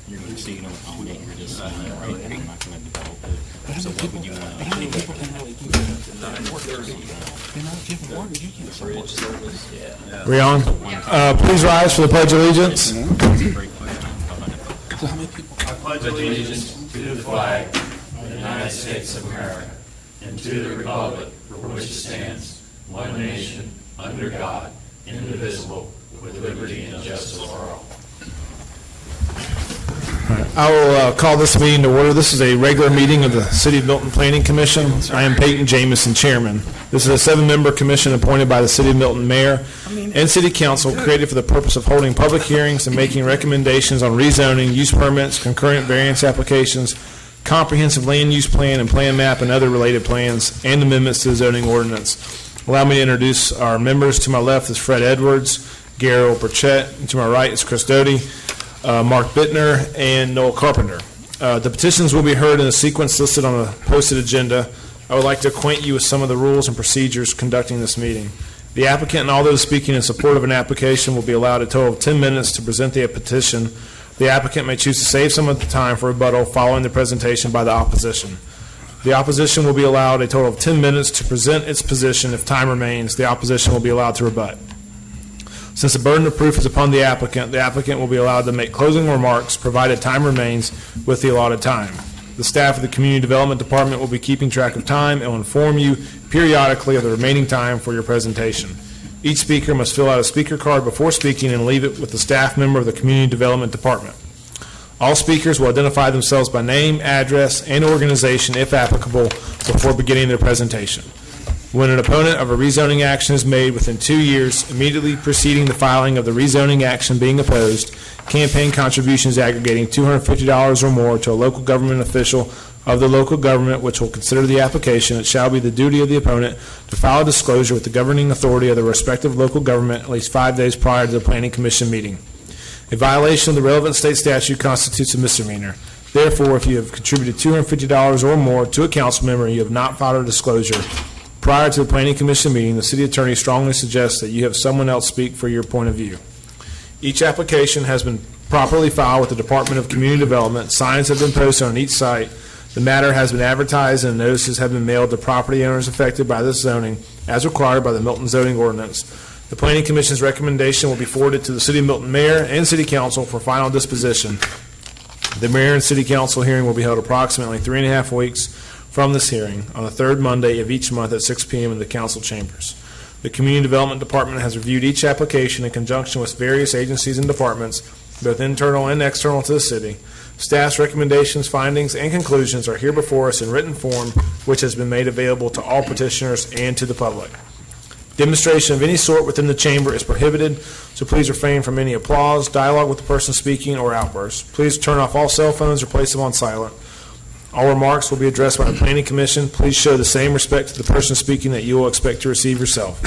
You're going to see it on it. You're just seeing it right there. You're not going to develop it. So what would you want to do? People can really do that. They're not giving mortgage. You can't Bridge service. Yeah. We on? Please rise for the Pledge of Allegiance. That's a great question. How many people? I pledge allegiance to the flag of the United States of America and to the republic for which it stands, one nation, under God, indivisible, with liberty and justice for all. I will call this meeting to order. This is a regular meeting of the City of Milton Planning Commission. I am Peyton Jamison, Chairman. This is a 7-member commission appointed by the City of Milton Mayor and City Council, created for the purpose of holding public hearings and making recommendations on rezoning, use permits, concurrent variance applications, comprehensive land use plan and plan map, and other related plans, and amendments to the zoning ordinance. Allow me to introduce our members. To my left is Fred Edwards, Garrett Burchett, and to my right is Chris Doty, Mark Bittner, and Noel Carpenter. The petitions will be heard in the sequence listed on the posted agenda. I would like to acquaint you with some of the rules and procedures conducting this meeting. The applicant and all those speaking in support of an application will be allowed a total of 10 minutes to present the petition. The applicant may choose to save some of the time for rebuttal following the presentation by the opposition. The opposition will be allowed a total of 10 minutes to present its position. If time remains, the opposition will be allowed to rebut. Since the burden of proof is upon the applicant will be allowed to make closing remarks provided time remains with the allotted time. The staff of the Community Development Department will be keeping track of time and will inform you periodically of the remaining time for your presentation. Each speaker must fill out a speaker card before speaking and leave it with the staff member of the Community Development Department. All speakers will identify themselves by name, address, and organization, if applicable, before beginning their presentation. When an opponent of a rezoning action is made within 2 years, immediately preceding the filing of the rezoning action being opposed, campaign contributions aggregating $250 or more to a local government official of the local government which will consider the application, it shall be the duty of the opponent to file a disclosure with the governing authority of the respective local government at least 5 days prior to the Planning Commission meeting. A violation of the relevant state statute constitutes a misdemeanor. Therefore, if you have contributed $250 or more to a council member and you have not filed a disclosure prior to the Planning Commission meeting, the city attorney strongly suggests that you have someone else speak for your point of view. Each application has been properly filed with the Department of Community Development. Signs have been posted on each site. The matter has been advertised and notices have been mailed to property owners affected by this zoning as required by the Milton zoning ordinance. The Planning Commission's recommendation will be forwarded to the City of Milton Mayor and City Council for final disposition. The Mayor and City Council hearing will be held approximately 3.5 weeks from this hearing on the third Monday of each month at 6 p.m. in the council chambers. The Community Development Department has reviewed each application in conjunction with various agencies and departments, both internal and external to the city. Staff's recommendations, findings, and conclusions are here before us in written form, which has been made available to all petitioners and to the public. Demonstration of any sort within the chamber is prohibited, so please refrain from any applause, dialogue with the person speaking, or outbursts. Please turn off all cell phones or place them on silent. All remarks will be addressed by the Planning Commission. Please show the same respect to the person speaking that you will expect to receive yourself.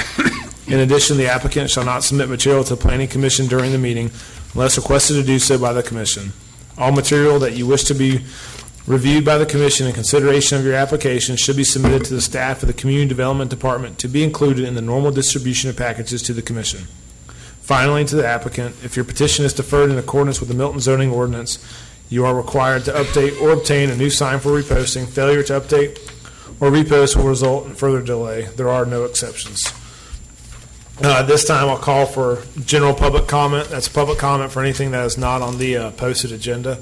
In addition, the applicant shall not submit material to the Planning Commission during the meeting unless requested to do so by the Commission. All material that you wish to be reviewed by the Commission in consideration of your application should be submitted to the staff of the Community Development Department to be included in the normal distribution of packages to the Commission. Finally, to the applicant, if your petition is deferred in accordance with the Milton zoning ordinance, you are required to update or obtain a new sign for reposting. Failure to update or repost will result in further delay. There are no exceptions. At this time, I'll call for general public comment. That's public comment for anything that is not on the posted agenda.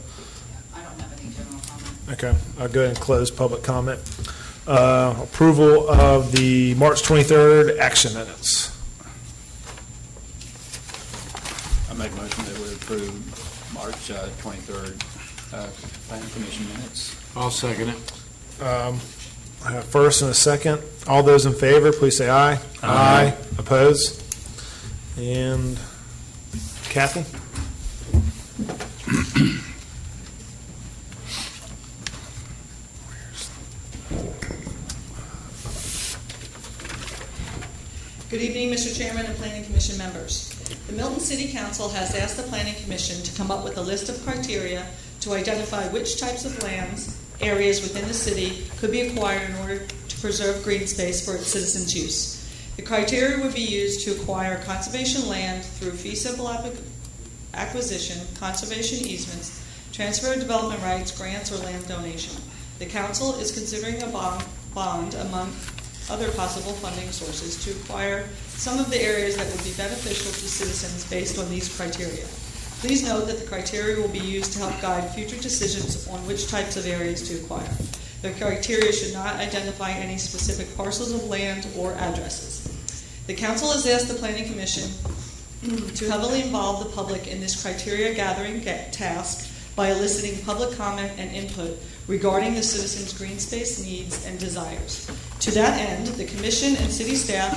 I don't have any general comment. Okay, I'll go ahead and close public comment. Approval of the March 23rd action minutes. I make a motion that we approve March 23rd Planning Commission minutes. I'll second it. I have first and a second. All those in favor, please say aye. Aye. Opposed? And Kathy? Good evening, Mr. Chairman and Planning Commission members. The Milton City Council has asked the Planning Commission to come up with a list of criteria to identify which types of lands, areas within the city could be acquired in order to preserve green space for its citizens' use. The criteria would be used to acquire conservation land through fee simple acquisition, conservation easements, transfer of development rights, grants, or land donation. The council is considering a bond among other possible funding sources to acquire some of the areas that would be beneficial to citizens based on these criteria. Please note that the criteria will be used to help guide future decisions on which types of areas to acquire. The criteria should not identify any specific parcels of land or addresses. The council has asked the Planning Commission to heavily involve the public in this criteria gathering task by eliciting public comment and input regarding the citizens' green space needs and desires. To that end, the Commission and City staff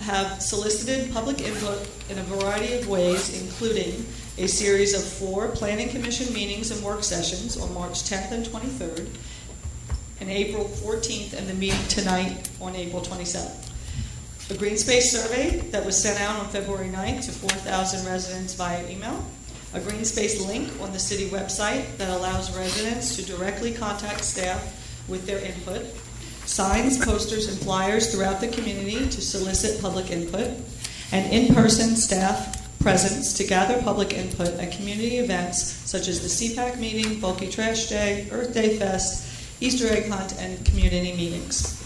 have solicited public input in a variety of ways, including a series of 4 Planning Commission meetings and work sessions on March 10th and 23rd, and April 14th, and the meeting tonight on April 27th. A green space survey that was sent out on February 9th to 4,000 residents via email. A green space link on the city website that allows residents to directly contact staff with their input. Signs, posters, and flyers throughout the community to solicit public input. And in-person staff presence to gather public input at community events such as the CPAC meeting, Bulky Trash Day, Earth Day Fest, Easter egg hunt, and community meetings.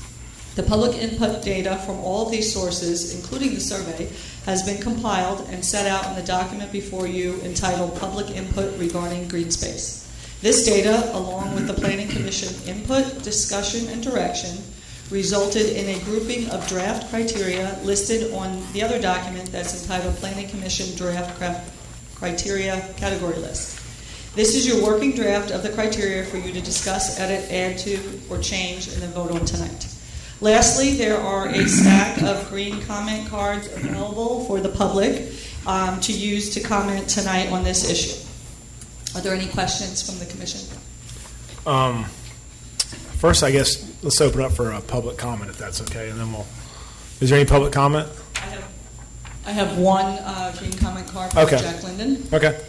The public input data from all of these sources, including the survey, has been compiled and set out in the document before you entitled Public Input Regarding Green Space. This data, along with the Planning Commission input, discussion, and direction, resulted in a grouping of draft criteria listed on the other document that's entitled Planning Commission Draft Criteria Category List. This is your working draft of the criteria for you to discuss, edit, add to, or change, and then vote on tonight. Lastly, there are a stack of green comment cards available for the public to use to comment tonight on this issue. Are there any questions from the Commission? First, I guess, let's open up for a public comment, if that's okay, and then is there any public comment? I have one green comment card from Okay. Jack Linden. Okay.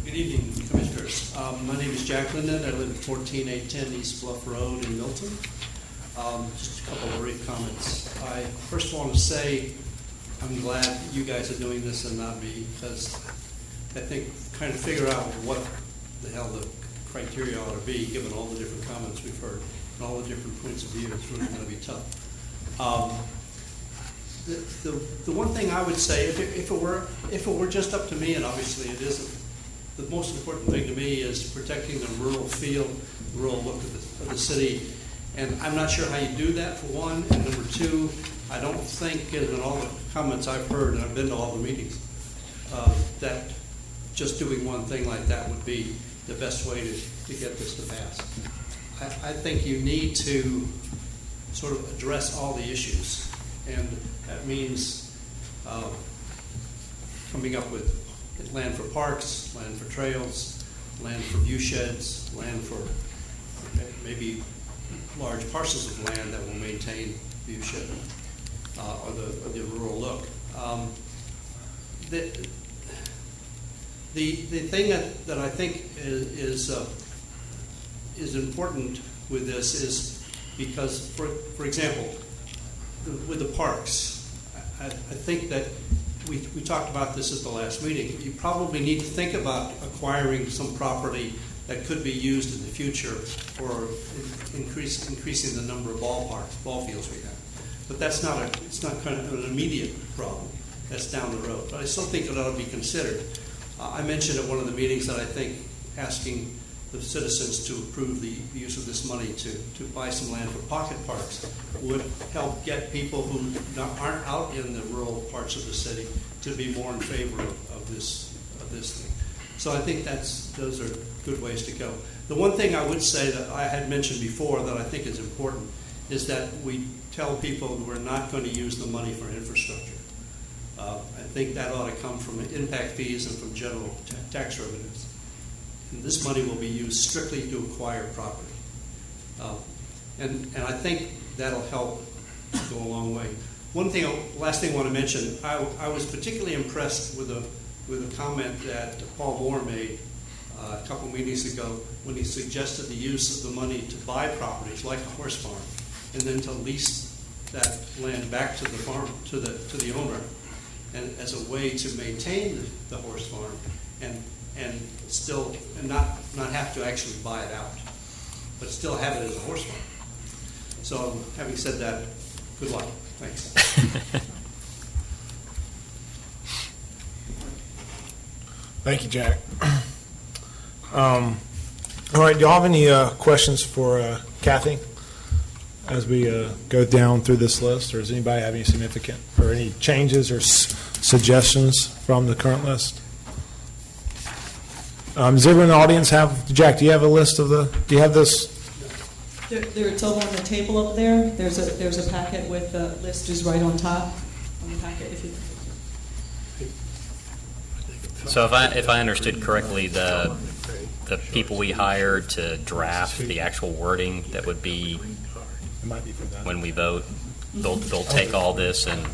Good evening, Commissioners. My name is Jack Linden. I live at 14810 East Bluff Road in Milton. Just a couple of brief comments. I first want to say I'm glad you guys are doing this and not me, because I think trying to figure out what the hell the criteria ought to be, given all the different comments we've heard and all the different points of view, it's really going to be tough. The one thing I would say, if it were just up to me, and obviously it isn't, the most important thing to me is protecting the rural feel, the rural look of the city. And I'm not sure how you do that, for one. And number two, I don't think, in all the comments I've heard, and I've been to all the meetings, that just doing one thing like that would be the best way to get this to pass. I think you need to sort of address all the issues. And that means coming up with land for parks, land for trails, land for view sheds, land for maybe large parcels of land that will maintain view shed or the rural look. The thing that I think is important with this is because, for example, with the parks, I think that we talked about this at the last meeting. You probably need to think about acquiring some property that could be used in the future for increasing the number of ball fields we have. But it's not kind of an immediate problem. That's down the road. But I still think it ought to be considered. I mentioned at one of the meetings that I think asking the citizens to approve the use of this money to buy some land for pocket parks would help get people who aren't out in the rural parts of the city to be more in favor of this thing. So I think those are good ways to go. The one thing I would say that I had mentioned before that I think is important is that we tell people that we're not going to use the money for infrastructure. I think that ought to come from impact fees and from general tax revenues. And this money will be used strictly to acquire property. And I think that'll help go a long way. Last thing I want to mention, I was particularly impressed with a comment that Paul Moore made a couple meetings ago when he suggested the use of the money to buy properties like a horse farm and then to lease that land back to the farm, to the owner, and as a way to maintain the horse farm and not have to actually buy it out, but still have it as a horse farm. So having said that, good luck. Thanks. Thank you, Jack. All right, do y'all have any questions for Kathy as we go down through this list, or does anybody have any significant or any changes or suggestions from the current list? Does everyone in the audience have, Jack, do you have a list of do you have this? It's over on the table up there. There's a packet with the list is right on top on the packet. So if I understood correctly, the people we hired to draft the actual wording that would be when we vote, they'll take all this and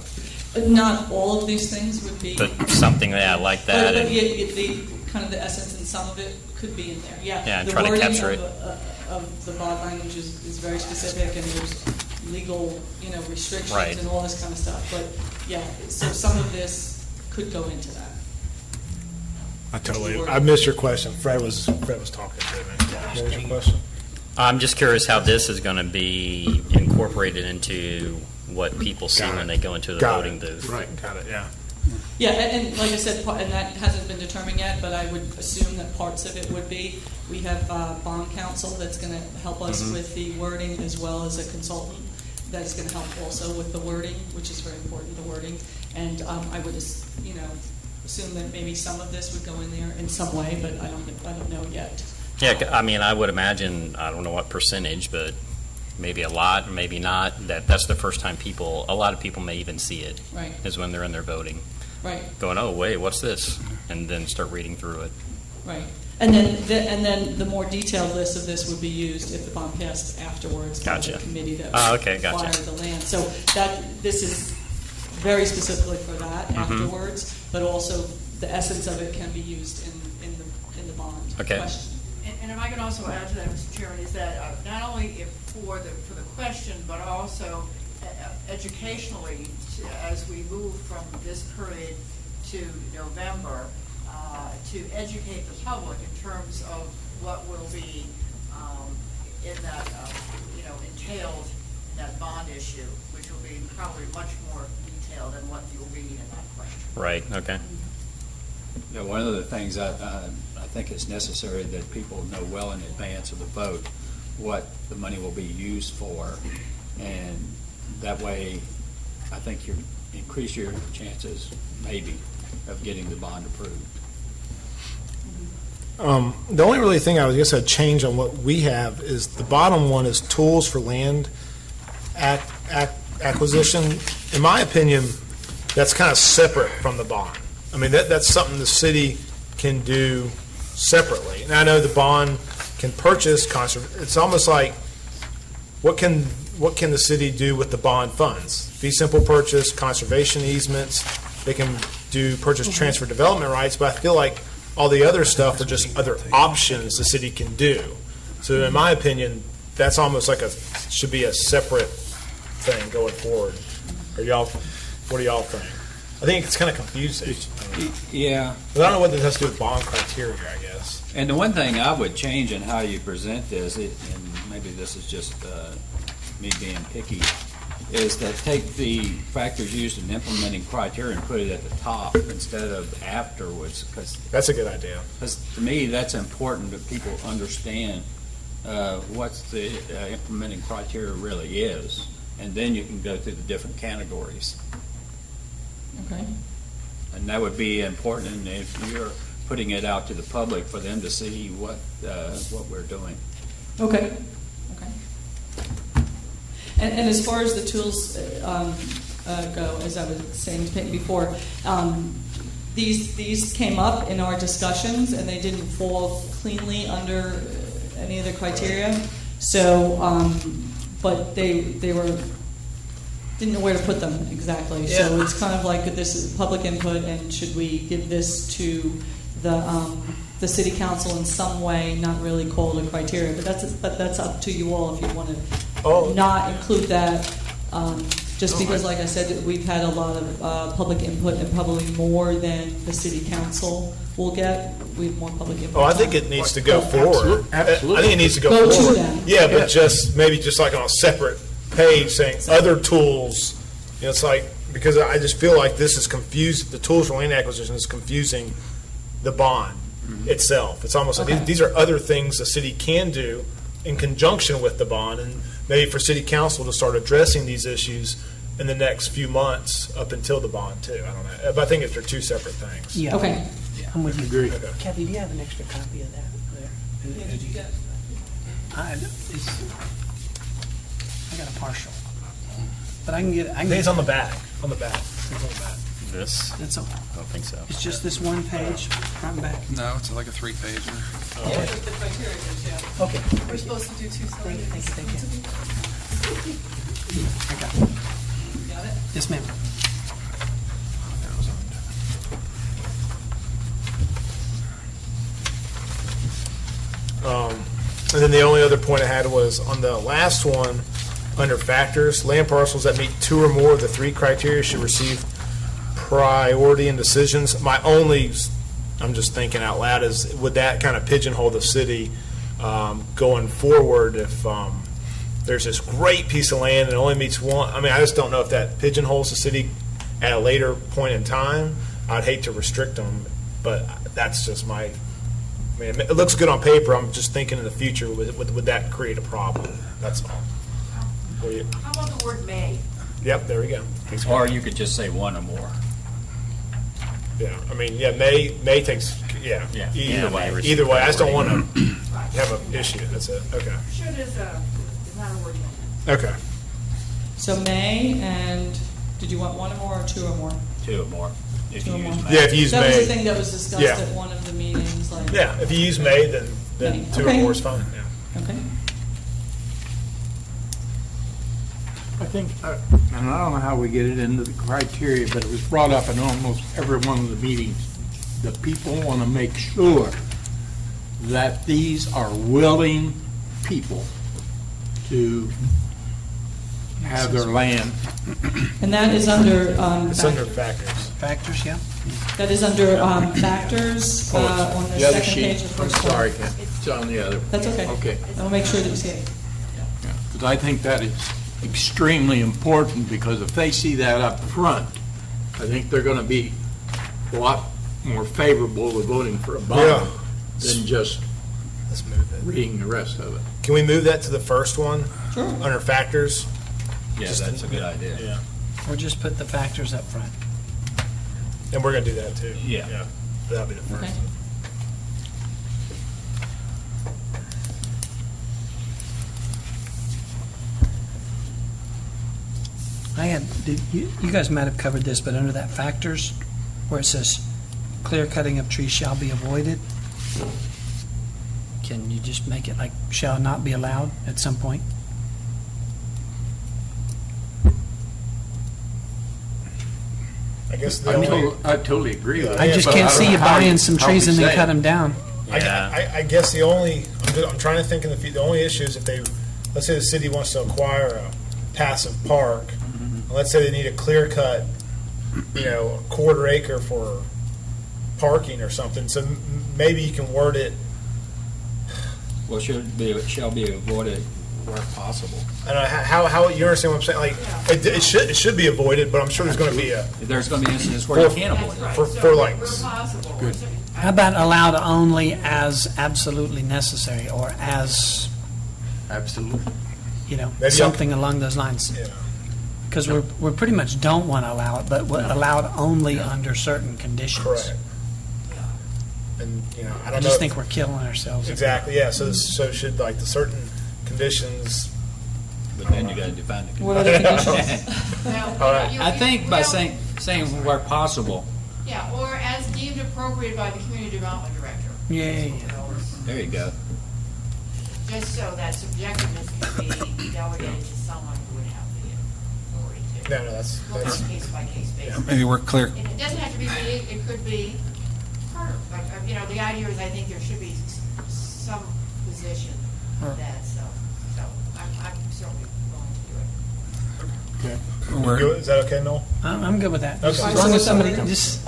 not all of these things would be, put something like that. but And, the kind of the essence and some of it could be in there. Yeah, and the try to wording capture it. Of the bond language is very specific, and there's legal, restrictions Right. and all this kind of stuff. But yeah, so some of this could go into that. I missed your question. Fred was talking to me. What was your question? I'm just curious how this is going to be incorporated into what people see when they go into the voting booth. Right, got it, yeah. Yeah, and like I said, and that hasn't been determined yet, but I would assume that parts of it would be. We have bond counsel that's going to help us with the wording, as well as a consultant that's going to help also with the wording, which is very important, the wording. And I would, assume that maybe some of this would go in there in some way, but I don't know yet. Yeah, I mean, I would imagine, I don't know what percentage, but maybe a lot, maybe not. That's the first time a lot of people may even see it. Right. Is when they're in their voting. Right. Going, oh, wait, what's this? And then start reading through it. Right. And then the more detailed list of this would be used if the bond passed afterwards by Gotcha. the committee that Okay, gotcha. acquired the land. So this is very specifically for that afterwards, but also the essence of it can be used in the bond. Okay. Question. And if I can also add to that, Mr. Chairman, is that not only for the question, but also educationally, as we move from this period to November, to educate the public in terms of what will be in that, entailed in that bond issue, which will be probably much more detailed than what you'll read in that question. Right, okay. Yeah, one of the things I think it's necessary that people know well in advance of the vote what the money will be used for, and that way I think you increase your chances, maybe, of getting the bond approved. The only really thing I guess I'd change on what we have is the bottom one is tools for land acquisition. In my opinion, that's kind of separate from the bond. I mean, that's something the city can do separately. And I know the bond can purchase it's almost like what can the city do with the bond funds? Fee simple purchase, conservation easements. They can do purchase transfer development rights, but I feel like all the other stuff are just other options the city can do. So in my opinion, that's almost like should be a separate thing going forward. What do y'all think? I think it's kind of confusing. Yeah. But I don't know what this has to do with bond criteria, I guess. And the one thing I would change in how you present this, and maybe this is just me being picky, is that take the factors used in implementing criteria and put it at the top instead of afterwards. That's a good idea. Because to me, that's important that people understand what the implementing criteria really is. And then you can go through the different categories. Okay. And that would be important if you're putting it out to the public for them to see what we're doing. Okay. And as far as the tools go, as I was saying to Peyton before, these came up in our discussions, and they didn't fall cleanly under any of the criteria. So, but they didn't know where to put them exactly. Yeah. So it's kind of like this is public input, and should we give this to the city council in some way? Not really call it a criteria, but that's up to you all if you want to not include that, just because, like I said, we've had a lot of public input, and probably more than the city council will get. We have more public input. Oh, I think it needs to go forward. Absolutely. I think it needs to go Go to forward. them. Yeah, but just, maybe just like on a separate page saying other tools. You know, it's like, because I just feel like this is confused, the tools for land acquisition is confusing the bond itself. It's almost like Okay. these are other things the city can do in conjunction with the bond, and maybe for city council to start addressing these issues in the next few months up until the bond too. I don't know. But I think they're two separate things. Yeah. Okay. I'm with you. Agree. Kathy, do you have an extra copy of that there? Did you get? I got a partial. But I can get, I think it's on the back. On the back. It's on the back. This? it's, a- I don't think so. it's just this one page, front and back. No, it's like a 3-pager. Okay. We're supposed to do two Thank you, thank you, thank you. I got it. Got it? Yes, ma'am. And then the only other point I had was on the last one, under factors, land parcels that meet 2 or more of the 3 criteria should receive priority in decisions. My only, I'm just thinking out loud, is would that kind of pigeonhole the city going forward if there's this great piece of land and it only meets 1? I mean, I just don't know if that pigeonholes the city at a later point in time. I'd hate to restrict them, but that's just my, I mean, it looks good on paper. I'm just thinking in the future, would that create a problem? That's all. Will you- How about the word may? Yep, there we go. Or you could just say one or more. Yeah, I mean, yeah, May takes, yeah. Yeah. Either way, May either way, I just don't want to Right. have an issue. That's it. Okay. Should is not a word may. Okay. So May, and did you want 1 or more or 2 or more? 2 or more, if 2 you or use more. May. Yeah, if you use That was the May. thing that was discussed Yeah. at one of the meetings, like. Yeah, if you use May, then May. 2 or Okay. more is fine. Yeah. Okay. I think, and I don't know how we get it into the criteria, but it was brought up in almost every one of the meetings. The people want to make sure that these are willing people to have their land. And that is under, It's under factors. Factors, yeah? that is under factors on the The other second sheet, page of the I'm first one. sorry, Ken, it's on the other. That's okay. Okay. I'll make sure that you see it. Because I think that is extremely important, because if they see that up front, I think they're going to be a lot more favorable to voting for a bond Yeah. than just Let's move it. reading the rest of it. Can we move that to the first one? Sure. Under factors? Yeah, Just that's a good idea. Yeah. Or just put the factors up front. And we're going to do that too. Yeah. That'll be the first Okay. one. You guys might have covered this, but under that factors, where it says clear cutting of trees shall be avoided, can you just make it like shall not be allowed at some point? I guess the only, I totally agree with that. I just but can't don't see know you how buying some how trees we and then say cut it. them down. I guess the only, I'm trying to think in the only issue is if they, let's say the city wants to acquire a passive park, and let's say they need a clear cut, a quarter acre for parking or something, so maybe you can word it, Well, shall be avoided where possible. I don't know, how, you understand what I'm saying? Like, it should be avoided, but I'm sure there's going to be a, There's going to be instances where you can't avoid it. Right. For So like- where possible. Good. How about allowed only as absolutely necessary, or as, Absolutely. Maybe something along those lines? yeah. Because we pretty much don't want to allow it, but we're allowed only under certain conditions. Correct. And, I I don't know. just think we're killing ourselves. Exactly, yeah, so should like the certain conditions, But then you got to define the What are the conditions? Now, All right. you- I think by well, saying where possible, Yeah, or as deemed appropriate by the community development director. Yay. there you go. Just so that subjectiveness can be delegated to someone who would have the authority to. no, that's, Look on a case-by-case basis. Maybe we're clear. And it doesn't have to be me, it could be Carter. Like, the idea is I think there should be some position of that, so I'm certainly willing to do it. Where- Is that okay, Noel? I'm good with that. Okay. As long as somebody just,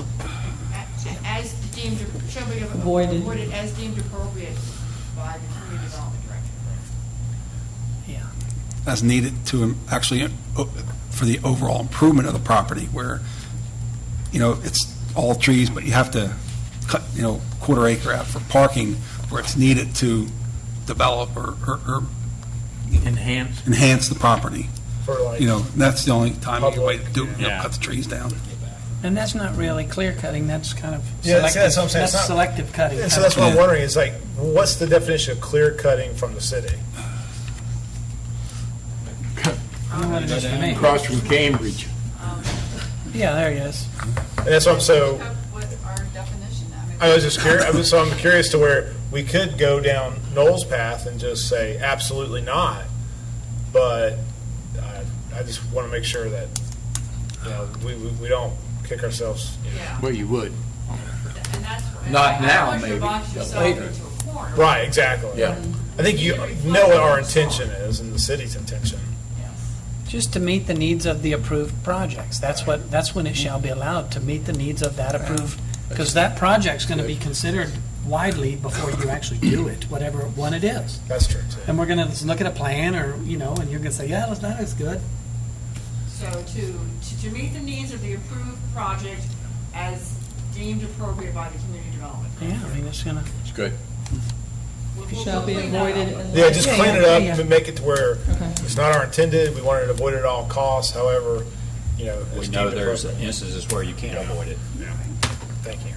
As deemed, shall be Avoided. avoided as deemed appropriate by the community development director. yeah. as needed to actually, for the overall improvement of the property, where, it's all trees, but you have to cut, quarter acre out for parking where it's needed to develop or Enhance. enhance the property. For like, That's the only time you wait to do, Yeah. cut the trees down. And that's not really clear cutting, that's kind of Yeah, that's selective, what I'm saying. that's It's not- selective cutting. and so that's what I'm Yeah. wondering, is like, what's the definition of clear cutting from the city? I know what it is for me. Across from Cambridge. Yeah, there he is. And that's what I'm so, What our definition, I was just curious, so I'm curious to where we could go down Noel's path and just say absolutely not, but I just want to make sure that, we don't kick ourselves. yeah. Well, you would. And that's. Not now, I don't want you maybe, to box but yourself later. into a corner. Right, exactly. Yeah. I think you know what our intention is and the city's intention. Just to meet the needs of the approved projects. That's when it shall be allowed, to meet the needs of that approved, because that project's going to be considered widely before you actually do it, whatever one it is. That's true, too. And we're going to look at a plan, or, and you're going to say, yeah, that looks good. So to meet the needs of the approved project as deemed appropriate by the community development. Yeah, I mean, it's going to, It's good. We'll Shall be clean that avoided. up. unless- Yeah, just Yeah, clean yeah, it up yeah. and make it to where Okay. it's not our intended, we wanted to avoid it at all costs, however, We it's know deemed there's appropriate. instances where you can't avoid it. Thank you.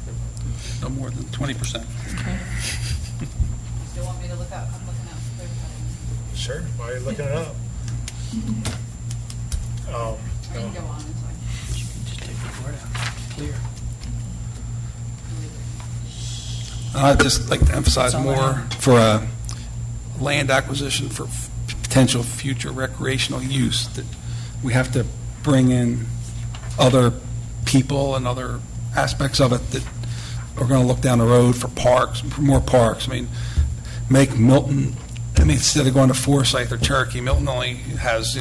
No more than 20%. Still want me to look up, I'm looking up clear cutting. Sure, while you're looking it up. Or you can go on, it's like. you can just take the word out, clear. I'd just like to emphasize That's all I more have. for a land acquisition for potential future recreational use, that we have to bring in other people and other aspects of it that are going to look down the road for parks, for more parks. I mean, make Milton, instead of going to Forsyth or Cherokee, Milton only has,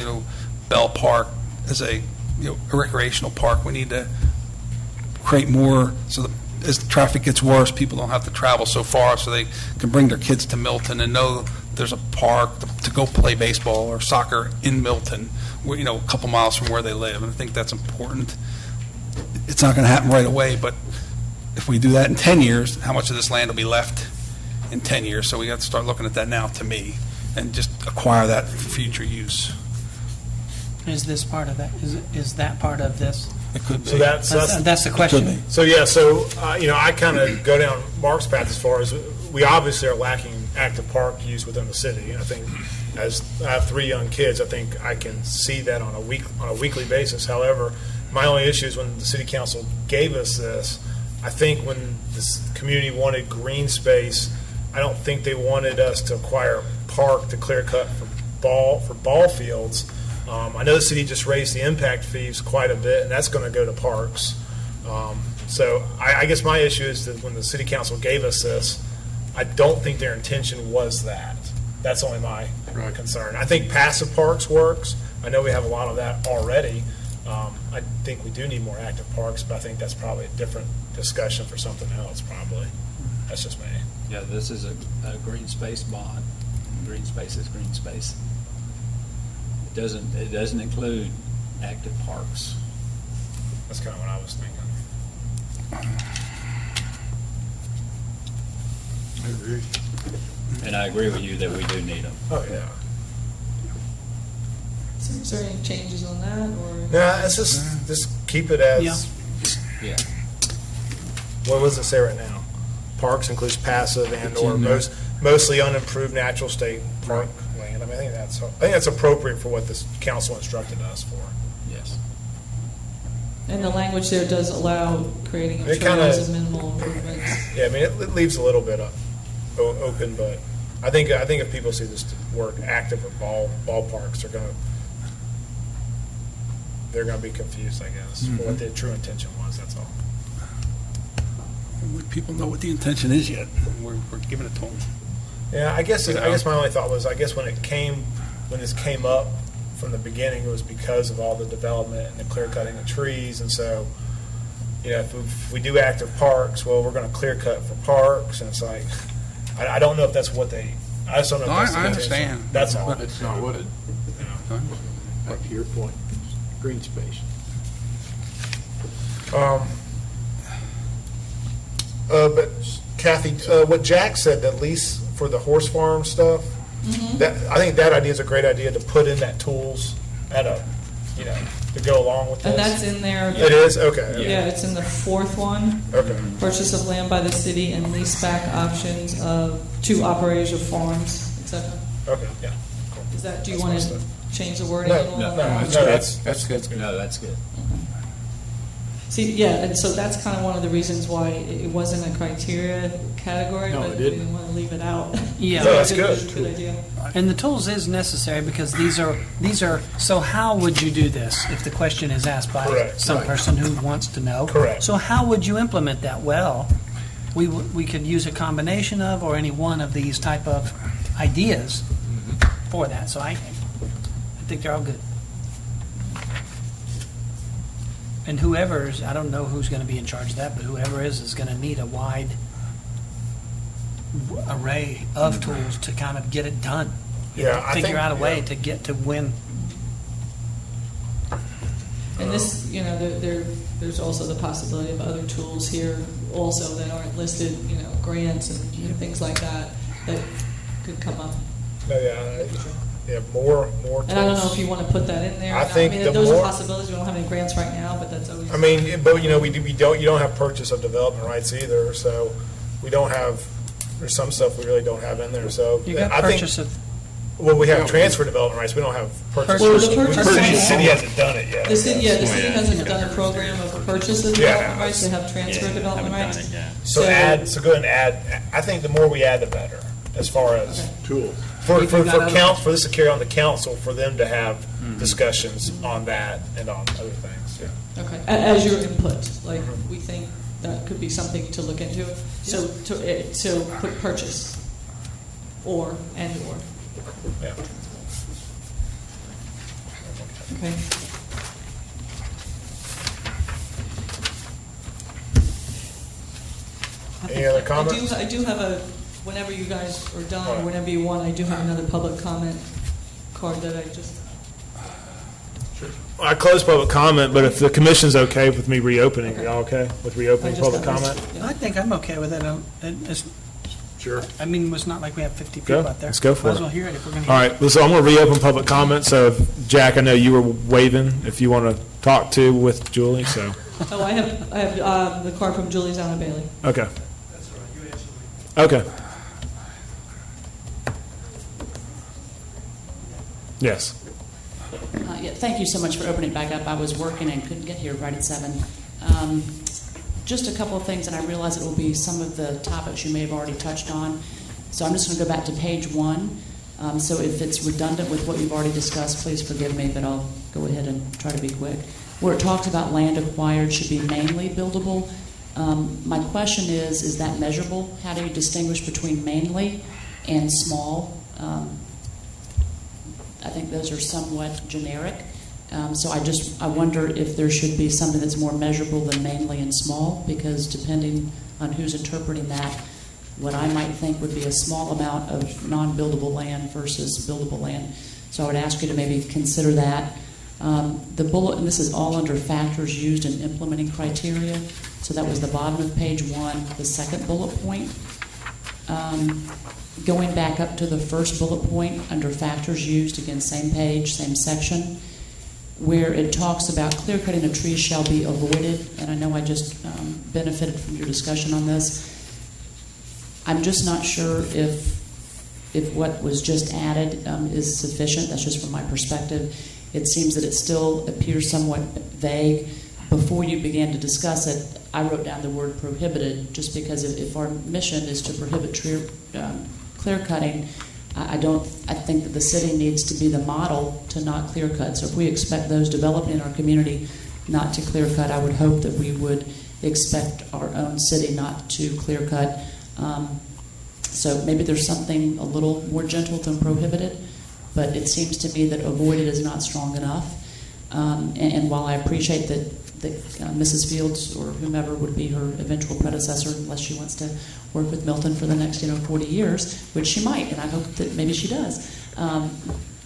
Bell Park as a recreational park. We need to create more so that as the traffic gets worse, people don't have to travel so far, so they can bring their kids to Milton and know there's a park to go play baseball or soccer in Milton, where, a couple miles from where they live. And I think that's important. It's not going to happen right away, but if we do that in 10 years, how much of this land will be left in 10 years? So we have to start looking at that now, to me, and just acquire that for future use. Is this part of that, is that part of this? It could be. So that's, That's the Could question. be. so yeah, I kind of go down Mark's path as far as, we obviously are lacking active park use within the city. And I think, as I have 3 young kids, I think I can see that on a weekly basis. However, my only issue is when the city council gave us this, I think when this community wanted green space, I don't think they wanted us to acquire a park to clear cut for ball fields. I know the city just raised the impact fees quite a bit, and that's going to go to parks. So I guess my issue is that when the city council gave us this, I don't think their intention was that. That's only my concern. I think passive parks works. I know we have a lot of that already. I think we do need more active parks, but I think that's probably a different discussion for something else, probably. That's just me. Yeah, this is a green space bond. Green space is green space. It doesn't include active parks. That's kind of what I was thinking. I agree. And I agree with you that we do need them. Oh, yeah. So is there any changes on that, or? Yeah, it's just keep it as, Yeah. what does it say right now? Parks includes passive and/or in there. mostly unimproved natural state park land. I mean, I think that's appropriate for what this council instructed us for. Yes. And the language there does allow creating of It kinda- trails and minimal improvements. Yeah, I mean, it leaves a little bit open, but I think if people see this word active or ballparks, they're gonna be confused, I guess, for what the true intention was. That's all. People know what the intention is yet. We're giving it to them. Yeah, I guess my only thought was, I guess when it came when this came up from the beginning, it was because of all the development and the clear cutting of trees. And so, if we do active parks, well, we're going to clear cut for parks. And it's like, I don't know if that's what I just don't know if No, that's the I intention. understand. That's all. That's not what it, back to your point, green space. But Kathy, what Jack said, that lease for the horse farm stuff, I think that idea is a great idea to put in that tools to go along with this. And that's in there. It is? Okay. Yeah, it's in the fourth one. Okay. Purchase of land by the city and lease back options to operators of farms, etc. Okay, yeah. Is that, do you That's want my to stuff. change the wording? No, at all? no, That's good. No, that's good. See, yeah, and so that's kind of one of the reasons why it wasn't a criteria category, No, but it we didn't. didn't want to leave it out. Yeah. No, that's It good. was a good idea. And the tools is necessary because these are, so how would you do this if the question is asked by Correct. some Right. person who wants to know? Correct. So how would you implement that? Well, we could use a combination of or any one of these type of ideas for that. So I think they're all good. And whoever's, I don't know who's going to be in charge of that, but whoever is going to need a wide array of tools to kind of get it done. Yeah, I think, Figure out a way yeah. to get to win. And this, there's also the possibility of other tools here also that aren't listed, grants and things like that could come up. No, yeah, more tools. And I don't know if you want to put that in there. or I not. think the those more- are possibilities. We don't have any grants right now, but that's always. I mean, but you don't have purchase of development rights either, so we don't have. There's some stuff we really don't have in there. So You got I think, purchase of, well, we have transfer development rights. We don't have purchase. Well, the purchase the rights- city hasn't done it yet. The city hasn't done a program of purchase of Yeah. development rights. They have transfer development rights. So go ahead and add. I think the more we add, the better. As far as Tools. for If you got other- council, for this to carry on the council, for them to have discussions on that and on other things. Yeah. Okay, as your input, like, we think that could be something to look into. So to put purchase, or. Yeah. Okay. Any other comments? I do have whenever you guys are done, All or right. whenever you want, I do have another public comment card that I just. I close public comment, but if the commission's okay with me reopening, Okay. are y'all okay with I reopening just public got this. comment? Yeah. I think I'm okay with it. Sure. I mean, it's not like we have 50 Go. people out there. Let's go for Might as it. well hear it if we're going to All hear it. right, so I'm going to reopen public comment. So, Jack, I know you were waving if you want to talk to with Julie. So, Oh, I have the card from Julie's Allen Bailey. okay. Okay. Yes. Yeah, thank you so much for opening it back up. I was working and couldn't get here right at 7. Just a couple of things, and I realize it will be some of the topics you may have already touched on. So I'm just going to go back to page 1. So if it's redundant with what you've already discussed, please forgive me, but I'll go ahead and try to be quick. Where it talks about land acquired should be mainly buildable. My question is that measurable? How do you distinguish between mainly and small? I think those are somewhat generic. So I wonder if there should be something that's more measurable than mainly and small, because depending on who's interpreting that, what I might think would be a small amount of non-buildable land versus buildable land. So I would ask you to maybe consider that. The bullet, and this is all under factors used in implementing criteria. So that was the bottom of page 1, the second bullet point. Going back up to the first bullet point under factors used, again, same page, same section, where it talks about clear cutting of trees shall be avoided, and I know I just benefited from your discussion on this. I'm just not sure if what was just added is sufficient. That's just from my perspective. It seems that it still appears somewhat vague. Before you began to discuss it, I wrote down the word prohibited, just because if our mission is to prohibit clear cutting, I think that the city needs to be the model to not clear cut. So if we expect those developing in our community not to clear cut, I would hope that we would expect our own city not to clear cut. So maybe there's something a little more gentle than prohibited. but it seems to me that avoided is not strong enough. And while I appreciate that Mrs. Fields or whomever would be her eventual predecessor, unless she wants to work with Milton for the next 40 years, which she might, and I hope that maybe she does.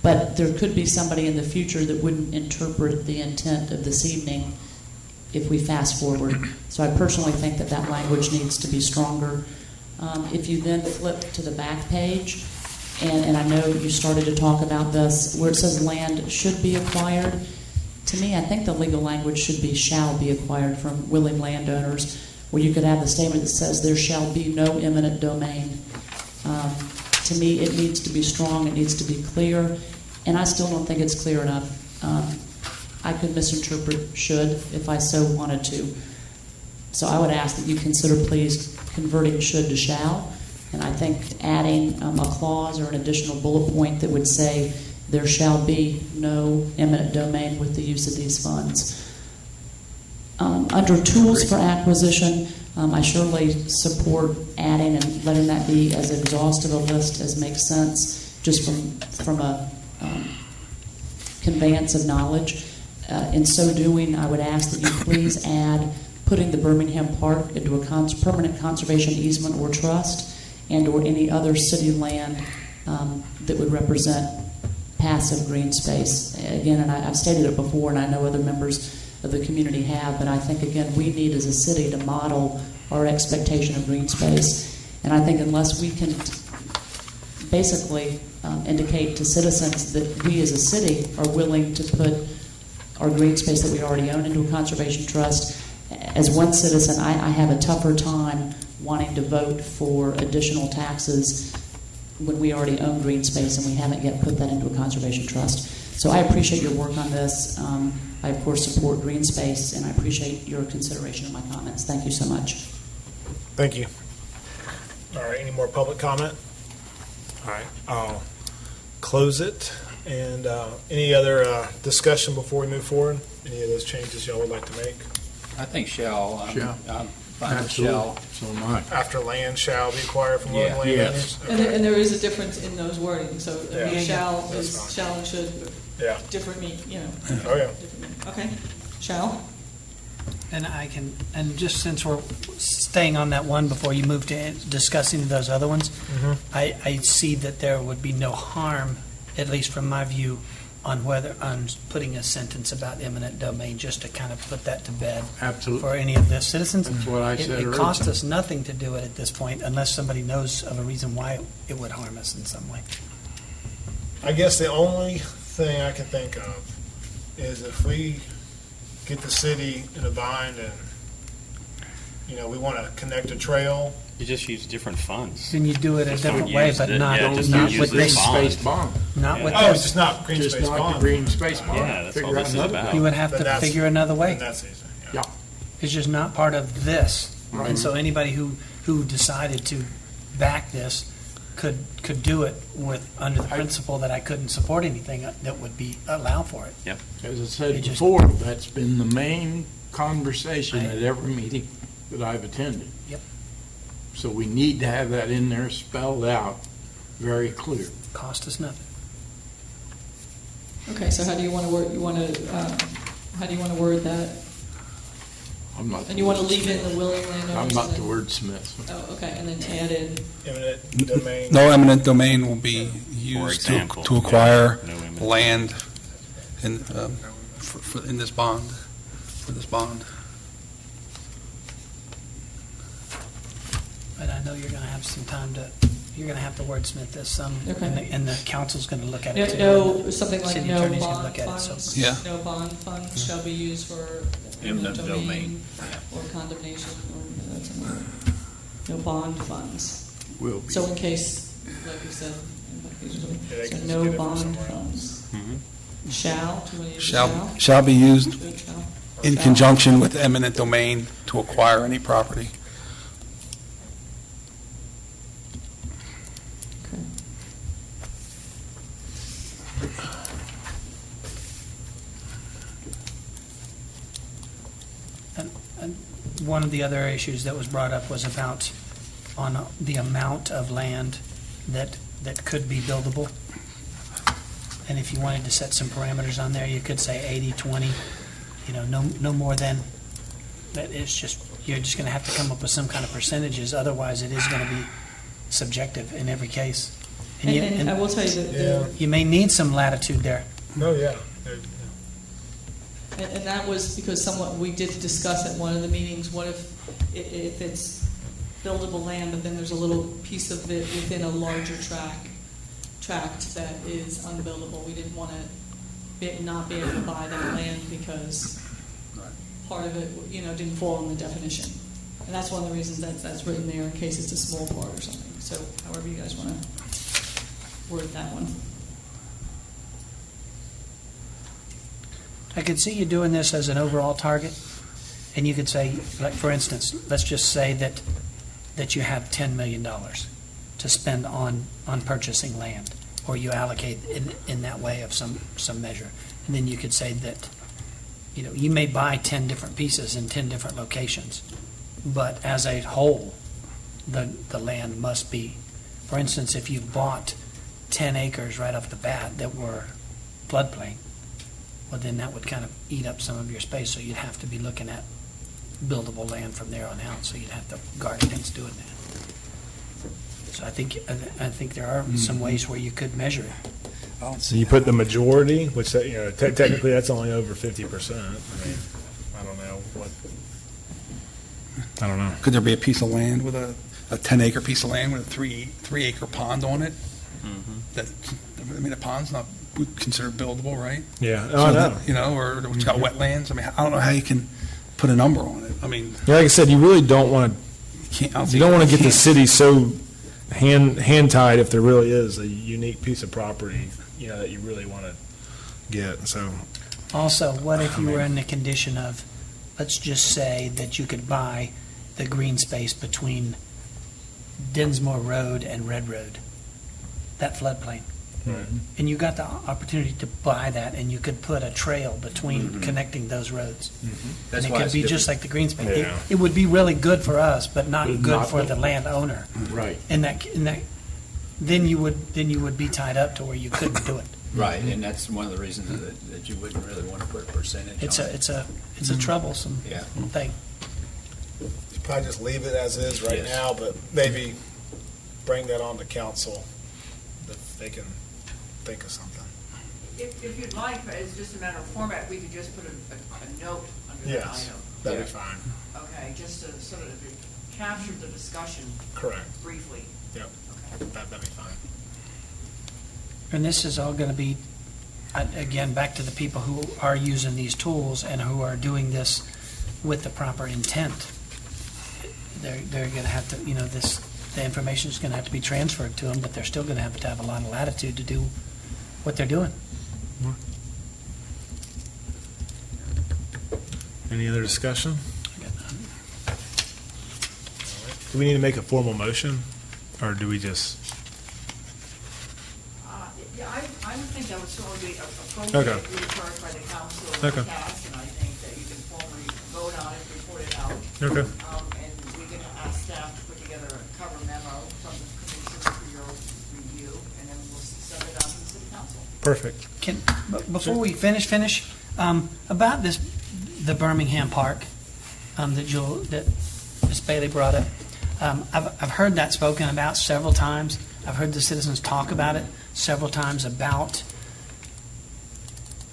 But there could be somebody in the future that wouldn't interpret the intent of this evening if we fast forward. So I personally think that that language needs to be stronger. If you then flip to the back page, and I know you started to talk about this, where it says land should be acquired, to me, I think the legal language should be shall be acquired from willing landowners, where you could have the statement that says there shall be no eminent domain. To me, it needs to be strong, it needs to be clear, and I still don't think it's clear enough. I could misinterpret should if I so wanted to. So I would ask that you consider, please, converting should to shall, and I think adding a clause or an additional bullet point that would say there shall be no eminent domain with the use of these funds. Under tools for acquisition, I surely support adding and letting that be as exhaustive a list as makes sense, just from a conveyance of knowledge. In so doing, I would ask that you please add putting the Birmingham Park into a permanent conservation easement or trust, and or any other city land that would represent passive green space. Again, and I've stated it before, and I know other members of the community have, but I think, again, we need as a city to model our expectation of green space. And I think unless we can basically indicate to citizens that we as a city are willing to put our green space that we already own into a conservation trust, as one citizen, I have a tougher time wanting to vote for additional taxes when we already own green space and we haven't yet put that into a conservation trust. So I appreciate your work on this. I, of course, support green space, and I appreciate your consideration of my comments. Thank you so much. Thank you. All right, any more public comment? All right, I'll close it. And any other discussion before we move forward? Any of those changes y'all would like to make? I think shall. Shall. I'm fine with shall. So am I. After land shall be acquired from willing Yeah. landowners? And, Okay. and there is a difference in those wordings, so I mean, Yeah. shall That's is, fine. shall and should, Yeah. different mean, you know. Oh, yeah. different meaning. Okay, shall? And and just since we're staying on that one before you move to discussing those other ones, I see that there would be no harm, at least from my view, on putting a sentence about eminent domain, just to kind of put that to bed Absolutely. for any of the citizens. That's what I said It costs originally. us nothing to do it at this point, unless somebody knows of a reason why it would harm us in some way. I guess the only thing I can think of is if we get the city in a bind and, we want to connect a trail. You just use different funds. Then you do it a Just don't different way, use but the- not, yeah, just not use with the Green this. bond. space bond. Not with Oh, it's this. just not green Just space not bond. the green space bond. Yeah, that's all Figure this out is another about. You would have Then to that's- figure another way. then that's easy. Yeah. It's just not part of this. Right. And so anybody who decided to back this could do it under the principle that I couldn't support anything that would be allow for it. As I said It just- before, that's been the main conversation at every meeting that I've attended. Yep. So we need to have that in there spelled out very clear. Cost us nothing. Okay, so how do you want to word, how do you want to word that? I'm not. And you want to leave in the willing landowners? I'm not and the then- wordsmith. Oh, okay, and then add in, Eminent domain. No eminent domain will be used example, to acquire no eminent land in, in this bond, for this bond. But I know you're going to have some time you're going to have to wordsmith this some, Okay. and the council's going to look at it too. no, something like City no attorney's gonna bond look at it, so- funds? Yeah. No bond funds shall be used for eminent domain or condemnation, or that's another. No bond funds. Will be. So in case, like you said, Yeah, they so can just no get it from bond somewhere funds. Mhm. Shall, do you want to use shall? Shall be used Do it shall? in Shall? conjunction with eminent domain to acquire any property. Okay. And one of the other issues that was brought up was about the amount of land that could be buildable. And if you wanted to set some parameters on there, you could say 80-20, no more than, that it's just, you're just going to have to come up with some kind of percentages, otherwise it is going to be subjective in every case. And I will tell you that You may need some latitude there. No, yeah. And that was because we did discuss at one of the meetings, what if it's buildable land, but then there's a little piece of it within a larger tract that is unbuildable. We didn't want to not be able to buy that land because part of it, didn't fall in the definition. And that's one of the reasons that's written there in case it's a small part or something. So however you guys want to word that one. I could see you doing this as an overall target, and you could say, like, for instance, let's just say that you have $10 million to spend on purchasing land, or you allocate in that way of some measure. And then you could say that, you may buy 10 different pieces in 10 different locations, but as a whole, the land must be, for instance, if you bought 10 acres right off the bat that were floodplain, well, then that would kind of eat up some of your space, so you'd have to be looking at buildable land from there on out, so you'd have to guard against doing that. So I think there are some ways where you could measure it. So you put the majority, which, technically that's only over 50%. I mean, I don't know what, I don't know. Could there be a piece of land with a 10-acre piece of land with a 3-acre pond on it? A pond's not considered buildable, right? Yeah, So I know. that, or it's got wetlands. I mean, I don't know how you can put a number on it. I mean, Yeah, like I said, you really don't want to, you don't want to get the city so hand-tied if there really is a unique piece of property, that you really want to get, so. Also, what if you were in the condition of, let's just say that you could buy the green space between Dinsmore Road and Red Road, that floodplain. Right. And you got the opportunity to buy that, and you could put a trail between connecting those roads. That's And it why could it's be different. just like the green space. Yeah. It would be really good for us, but not But good not for the- the landowner. Right. And then you would be tied up to where you couldn't do it. Right, and that's one of the reasons that you wouldn't really want to put a percentage on it. It's a troublesome Yeah. thing. Probably just leave it as is right Yes. now, but maybe bring that on to council if they can think of something. If you'd like, it's just a matter of format, we could just put a note under the Yes, item. that'd be fine. Okay, just to sort of capture the discussion Correct. briefly. Yep, Okay. that'd be fine. And this is all going to be, again, back to the people who are using these tools and who are doing this with the proper intent. They're going to have to, the information is going to have to be transferred to them, but they're still going to have a lot of latitude to do what they're doing. Any other discussion? Do we need to make a formal motion, or do we just? Yeah, I would think that would certainly be appropriate, Okay. referred by the council Okay. or cast, and I think that you can formally vote on it, report it out. Okay. And we can ask staff to put together a cover memo from the commission for your review, and then we'll send it on to the city council. Perfect. Before we finish, about the Birmingham Park that Ms. Bailey brought up. I've heard that spoken about several times. I've heard the citizens talk about it several times about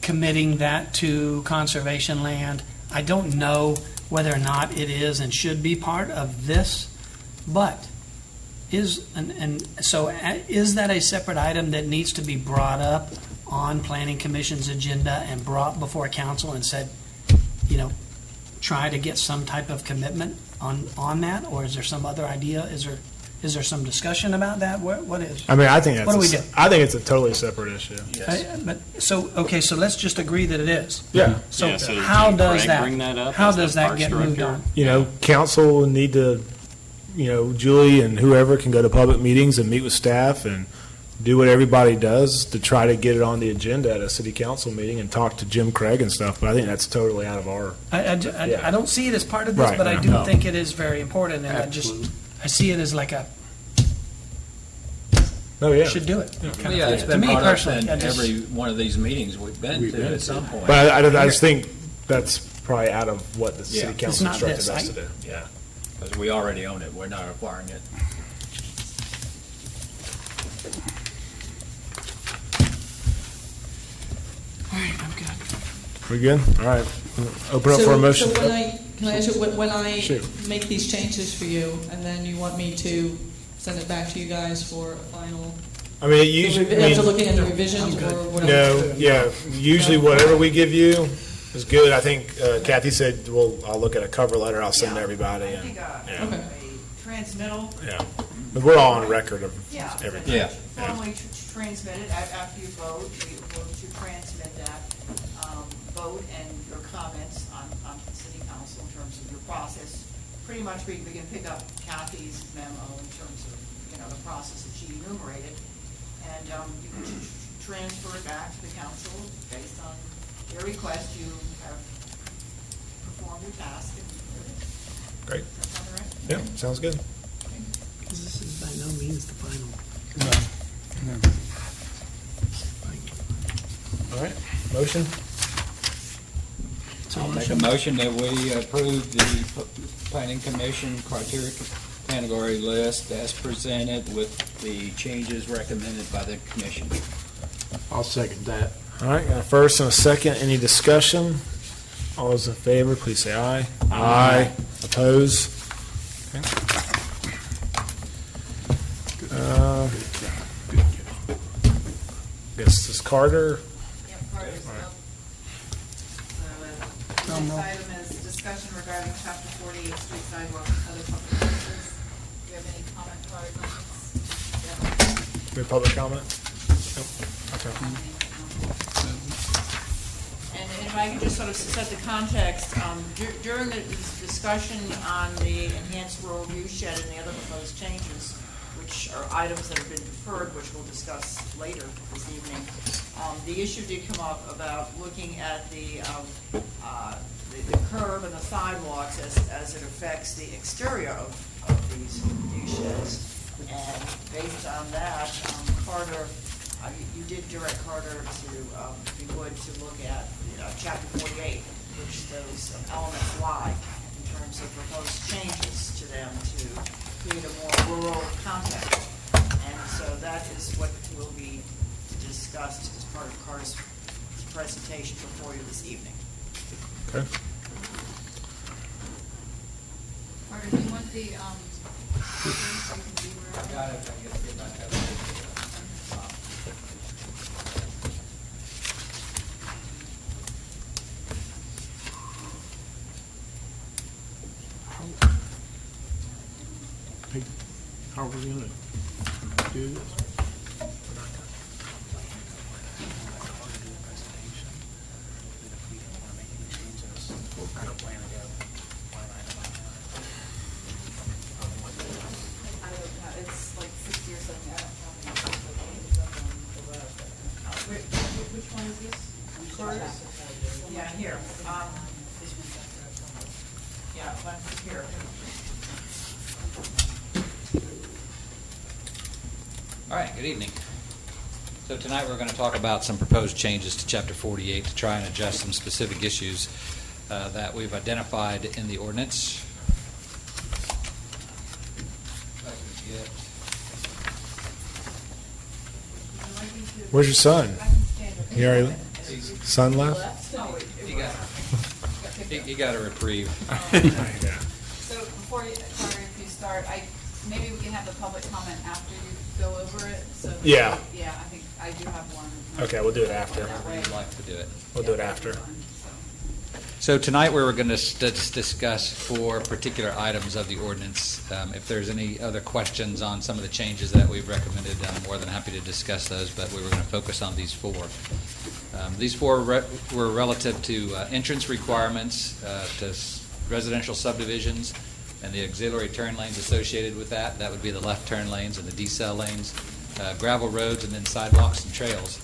committing that to conservation land. I don't know whether or not it is and should be part of this, but is that a separate item that needs to be brought up on Planning Commission's agenda and brought before council and said, try to get some type of commitment on that, or is there some other idea? Is there some discussion about that? What is? I mean, I think that's. What do we do? I think it's a totally separate issue. So let's just agree that it is. Yeah. So Yeah, so how did does Greg that? bring that up How as the does that Parks get moved Director? on? Council need to, Julie and whoever can go to public meetings and meet with staff and do what everybody does to try to get it on the agenda at a city council meeting and talk to Jim Craig and stuff, but I think that's totally out of our. I don't see it as part of this, Right, but I no. do No. think it is very important, and Absolutely. I see it as like Oh, yeah. should do it. Well, yeah, it's To been me brought up personally, in I just- every one of these meetings we've been to at some point. But I just think that's probably out of what the city Yeah. council not instructed this, us right? to do. Yeah. Because we already own it, we're not acquiring it. All right, I'm good. We good? All right. Open up for a motion. So can I ask you, when I Sure. make these changes for you, and then you want me to send it back to you guys for a final, I mean, it usually, I after mean, looking at the revisions, or whatever? no, yeah, usually whatever we give you is good. I think Kathy said, well, I'll look at a cover letter, I'll send to everybody. I And, think yeah. Okay. a transmittal, Yeah. But we're all on record of yeah. everything. Yeah. Formally transmit it after you vote, you vote to transmit that vote and your comments on the city council in terms of your process. Pretty much we can pick up Kathy's memo in terms of, the process that she enumerated. And you can transfer it back to the council based on their request. You have performed your task. Great. Does that sound all right? Yeah, sounds good. Because this is by no means the final. All right, motion? I'll make a motion that we approve the planning commission criteria category list as presented with the changes recommended by the commission. I'll second that. All right, got a first and a second. Any discussion? All those in favor, please say aye. Aye. Oppose? Okay. Guess this is Carter. Yep, Carter's up. The next item is discussion regarding chapter 48, street sidewalks and other public places. Do you have any comment, Carter, comments? Any public comment? Nope. Okay. And if I can just sort of set the context, during the discussion on the enhanced rural use shed and the other proposed changes, which are items that have been deferred, which we'll discuss later this evening, the issue did come up about looking at the curb and the sidewalks as it affects the exterior of these use sheds. And based on that, Carter, you did direct Carter to be good to look at chapter 48, which those elements lie in terms of proposed changes to them to create a more rural context. And so that is what will be discussed as part of Carter's presentation before you this evening. Okay. Carter, do you want the, Got it. How are we going to do this? it's like 60 or 70, I don't know. Which one is this? Carter's? Yeah, here. Yeah, one here. All right, good evening. So tonight we're going to talk about some proposed changes to Chapter 48 to try and address some specific issues that we've identified in the ordinance. Where's your son? He already, son left? He got a reprieve. So before you, Carter, if you start, maybe we can have the public comment after you go over it. So Yeah. Yeah, I think I do have one. Okay, we'll do it after. That way. We'd like to do it. We'll do it after. So tonight we're going to discuss 4 particular items of the ordinance. If there's any other questions on some of the changes that we've recommended, I'm more than happy to discuss those, but we were going to focus on these 4. These 4 were relative to entrance requirements to residential subdivisions and the auxiliary turn lanes associated with that. That would be the left turn lanes and the decel lanes, gravel roads, and then sidewalks and trails.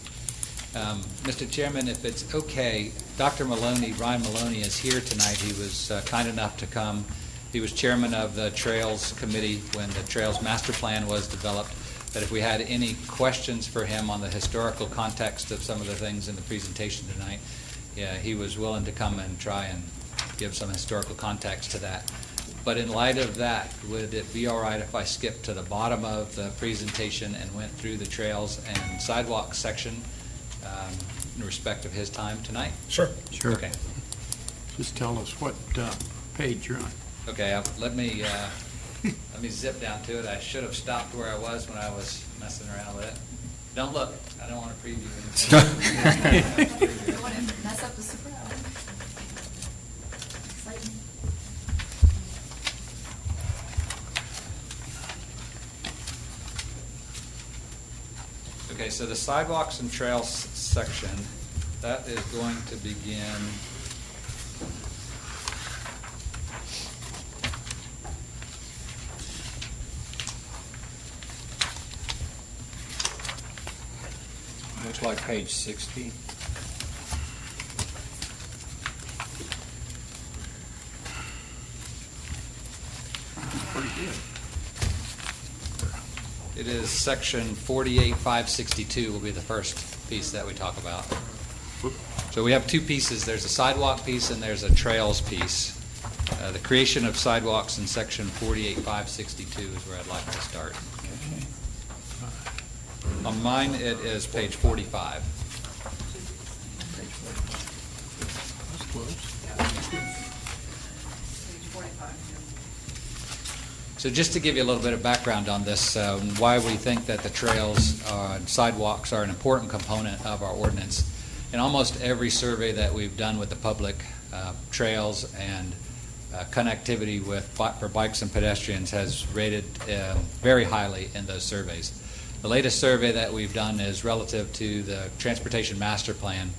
Mr. Chairman, if it's okay, Dr. Maloney, Ryan Maloney, is here tonight. He was kind enough to come. He was chairman of the Trails Committee when the Trails Master Plan was developed. that if we had any questions for him on the historical context of some of the things in the presentation tonight, yeah, he was willing to come and try and give some historical context to that. But in light of that, would it be all right if I skipped to the bottom of the presentation and went through the trails and sidewalks section in respect of his time tonight? Sure. Sure. Okay. Just tell us what page you're on. Okay, let me zip down to it. I should have stopped where I was when I was messing around with it. Don't look. I don't want to preview anything. You don't want to mess up the surprise. Exciting. Okay, so the sidewalks and trails section, that is going to begin Looks like page 60. Pretty good. It is section 48,562 will be the first piece that we talk about. So we have two pieces. There's a sidewalk piece and there's a trails piece. The creation of sidewalks in section 48,562 is where I'd like to start. On mine, it is page 45. That's close. Page 45. So just to give you a little bit of background on this, why we think that the trails and sidewalks are an important component of our ordinance. In almost every survey that we've done with the public, trails and connectivity for bikes and pedestrians has rated very highly in those surveys. The latest survey that we've done is relative to the Transportation Master Plan,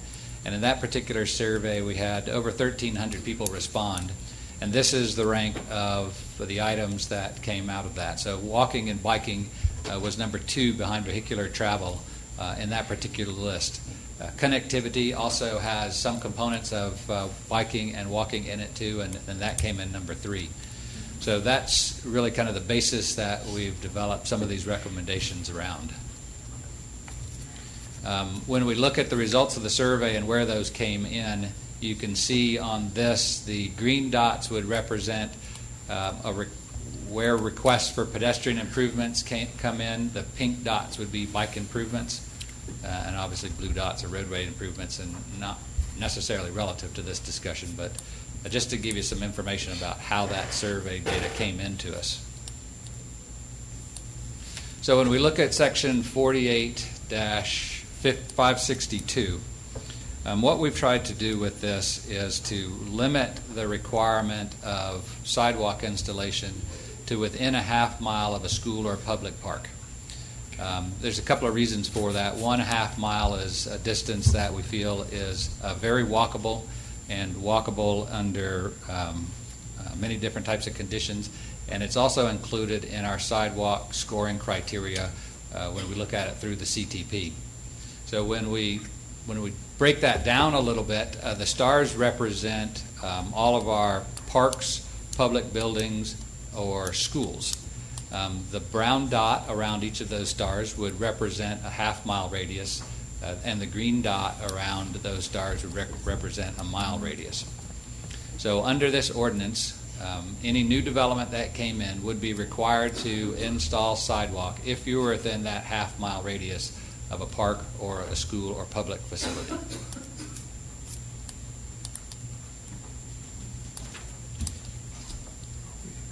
and in that particular survey we had over 1,300 people respond, and this is the rank of the items that came out of that. So walking and biking was number 2 behind vehicular travel in that particular list. Connectivity also has some components of biking and walking in it too, and that came in number 3. So that's really kind of the basis that we've developed some of these recommendations around. When we look at the results of the survey and where those came in, you can see on this the green dots would represent where requests for pedestrian improvements come in. The pink dots would be bike improvements, and obviously blue dots are roadway improvements, and not necessarily relative to this discussion, but just to give you some information about how that survey data came into us. So when we look at section 48-562, what we've tried to do with this is to limit the requirement of sidewalk installation to within a half mile of a school or public park. There's a couple of reasons for that. 1.5 mile is a distance that we feel is very walkable, and walkable under many different types of conditions, and it's also included in our sidewalk scoring criteria when we look at it through the CTP. So when we break that down a little bit, the stars represent all of our parks, public buildings, or schools. The brown dot around each of those stars would represent a half-mile radius, and the green dot around those stars would represent a mile radius. So under this ordinance, any new development that came in would be required to install sidewalk if you were within that half-mile radius of a park or a school or public facility.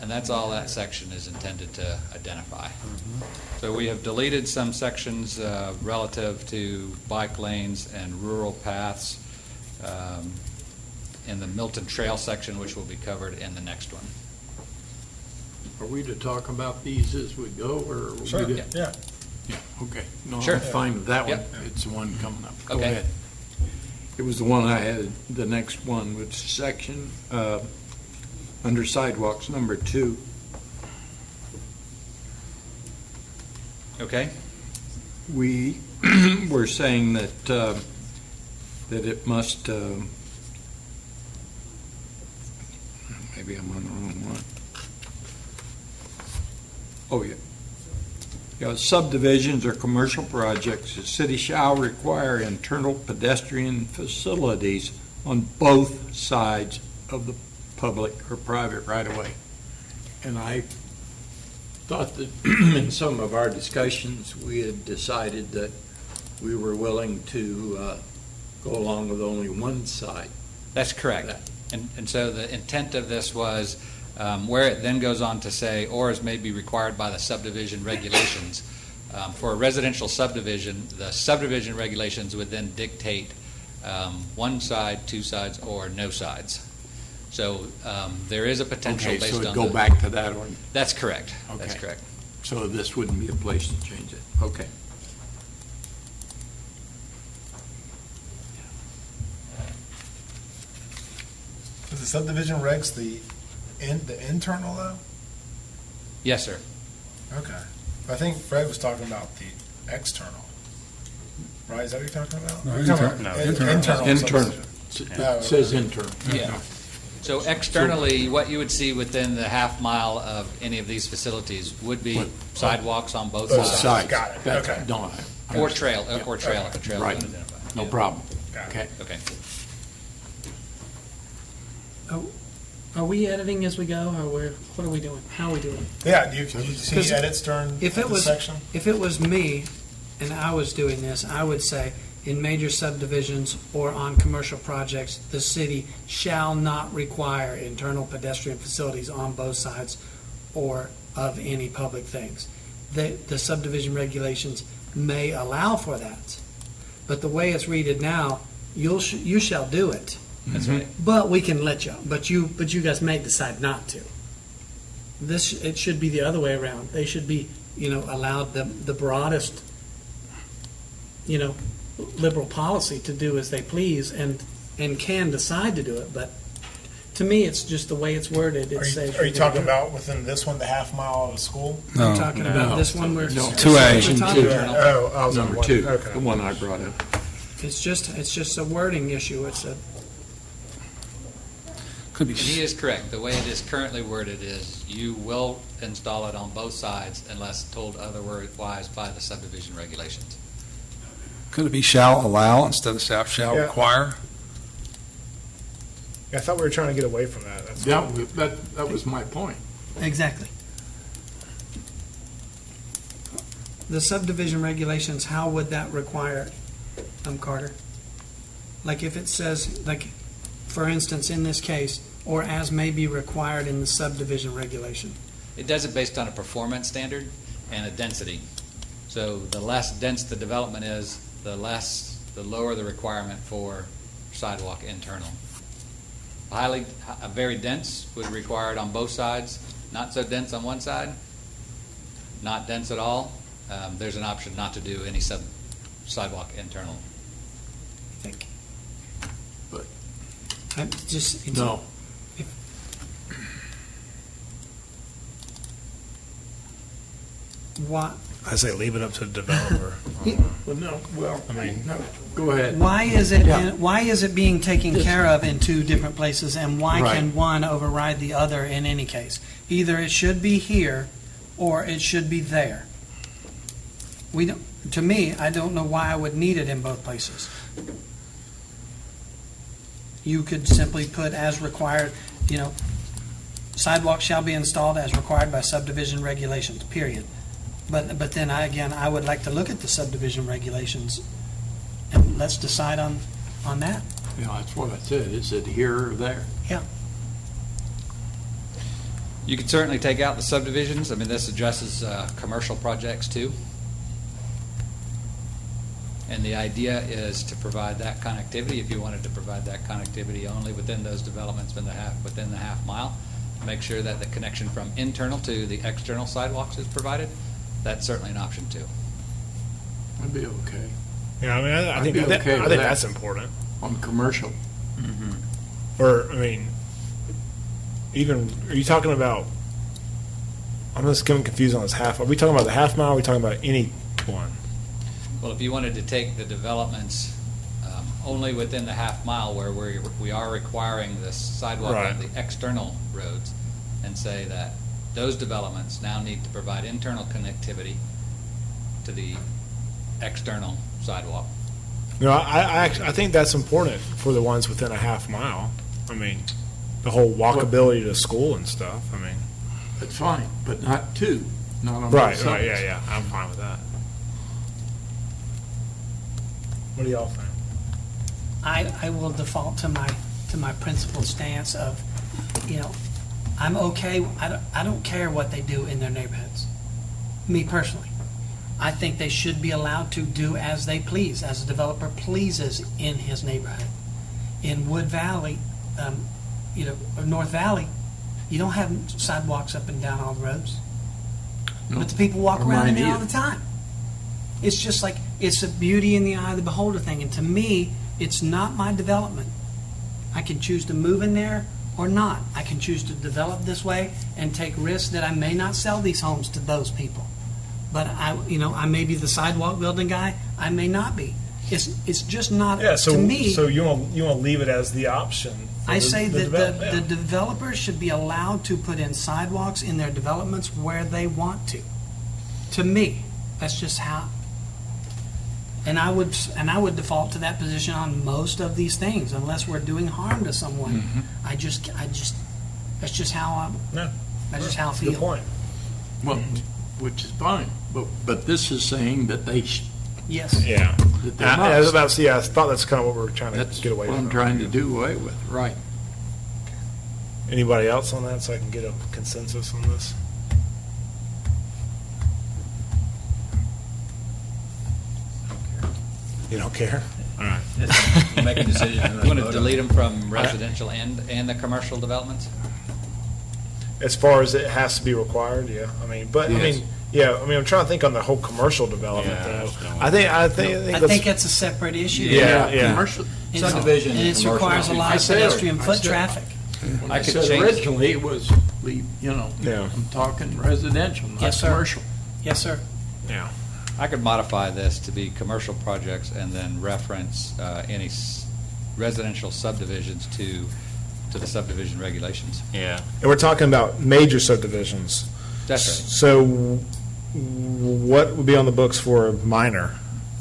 And that's all that section is intended to identify. So we have deleted some sections relative to bike lanes and rural paths in the Milton Trail section, which will be covered in the next one. Are we to talk about these as we go, or? Sure. Yeah. Yeah. Yeah, okay. No, Sure. I'm fine with that one. Yep. It's the one coming up. Go Okay. ahead. It was the one I had, the next one, which section, under sidewalks, number 2. Okay? We were saying that, that it must, maybe I'm on the wrong one. Oh, yeah. Subdivisions or commercial projects, the city shall require internal pedestrian facilities on both sides of the public or private right-of-way. And I thought that in some of our discussions, we had decided that we were willing to go along with only one side. That's correct. And so the intent of this was where it then goes on to say, or as may be required by the subdivision regulations. For a residential subdivision, the subdivision regulations would then dictate one side, two sides, or no sides. So there is a potential based on Okay, so go back to that one. That's correct. That's Okay. correct. So this wouldn't be a place to change it. Okay. Is the subdivision regs the internal though? Yes, sir. Okay. I think Fred was talking about the external. Right? Is that what you're talking about? No, You're talking internal. about Internal. Internal. It says internal. Yeah. So externally, what you would see within the half mile of any of these facilities would be sidewalks on both Both sides. sides. Got it. That's- Okay. No, I Or understand. trail, Yeah. or trail, if a trail Right. is identified. No Yeah. problem. Got it. Okay. Okay. Are we editing as we go, or what are we doing? How are we doing? Yeah, do you see 'Cause edits during If it this was, section? if it was me and I was doing this, I would say, in major subdivisions or on commercial projects, the city shall not require internal pedestrian facilities on both sides or of any public things. The subdivision regulations may allow for that, but the way it's readed now, you shall do it. That's right. But we can let you, but you guys may decide not to. It should be the other way around. They should be, allowed the broadest, liberal policy to do as they please and can decide to do it. But to me, it's just the way it's worded. It says Are you talking about within this one, the half mile of the school? I'm talking about this one where. No, we're 2A. talking- Oh, I was on Number one. 2, Okay. the one I brought up. It's just a wording issue. Could be. And he is correct. The way it is currently worded is you will install it on both sides unless told otherwise by the subdivision regulations. Could it be shall allow instead of shall Yeah. require? I thought we were trying to get away from that. That's Yeah, that was my point. Exactly. The subdivision regulations, how would that require, Carter? Like if it says, like, for instance, in this case, or as may be required in the subdivision regulation. It does it based on a performance standard and a density. So the less dense the development is, the lower the requirement for sidewalk internal. Very dense would require it on both sides. Not so dense on one side. Not dense at all. There's an option not to do any sidewalk internal. I think. But- No. Why? I say leave it up to the developer. Well, no, I mean, no, go ahead. Why is it? Yeah. Why is it being taken care of in two different places, and why Right. can one override the other in any case? Either it should be here, or it should be there. We don't. To me, I don't know why I would need it in both places. You could simply put as required. Sidewalks shall be installed as required by subdivision regulations. Period. But then I would like to look at the subdivision regulations, and let's decide on that. Yeah, that's what I said. Is it here or there? You could certainly take out the subdivisions. I mean, this addresses commercial projects too. And the idea is to provide that connectivity, if you wanted to provide that connectivity only within those developments within the half mile, make sure that the connection from internal to the external sidewalks is provided. That's certainly an option too. I'd be okay yeah, I mean, I I'd think be that, okay I with think that. that's important. on commercial. Or, I mean, even, are you talking about, I'm just getting confused on this half. Are we talking about the half mile, or are we talking about any one? Well, if you wanted to take the developments only within the half mile where we are requiring the sidewalk Right. on the external roads and say that those developments now need to provide internal connectivity to the external sidewalk. You know, I think that's important for the ones within a half mile. I mean, the whole walkability to school and stuff. I mean, That's fine, but not two, not on both right, sides. yeah, I'm fine with that. What do y'all think? I will default to my principal stance of, I'm okay, I don't care what they do in their neighborhoods. Me personally. I think they should be allowed to do as they please, as a developer pleases in his neighborhood. In Wood Valley, or North Valley, you don't have sidewalks up and down all the roads. But the people walk Or around in mine there all either. the time. It's just like, it's a beauty in the eye of the beholder thing. And to me, it's not my development. I can choose to move in there or not. I can choose to develop this way and take risks that I may not sell these homes to those people. But I may be the sidewalk building guy. I may not be. It's just not, to me. So you want to leave it as the option? I say that the developers should be allowed to put in sidewalks in their developments where they want to. To me, that's just how. And I would default to that position on most of these things, unless we're doing harm to someone. I just that's just how that's just how I feel. Good point. Well, which is fine, but this is saying that they, Yes. Yeah. that they I was must. about to say, I thought that's kind of what we were trying to That's get away what from. I'm trying to do away with, right. Anybody else on that, so I can get a consensus on this? You don't care? All right. Make a decision. You want to delete them from residential and the commercial developments? As far as it has to be required, yeah. I mean, I'm trying to think on the whole commercial development Yeah, though. I think I think it's a separate issue. Yeah. Commercial, It's- Subdivision And and it commercial. requires a lot I of said- pedestrian I foot said- traffic. when I I could said change- originally, it was, Yeah. I'm talking residential, not Yes, sir. commercial. Yes, sir. yeah. I could modify this to be commercial projects and then reference any residential subdivisions to the subdivision regulations. Yeah. And we're talking about major subdivisions. That's right. So what would be on the books for minor?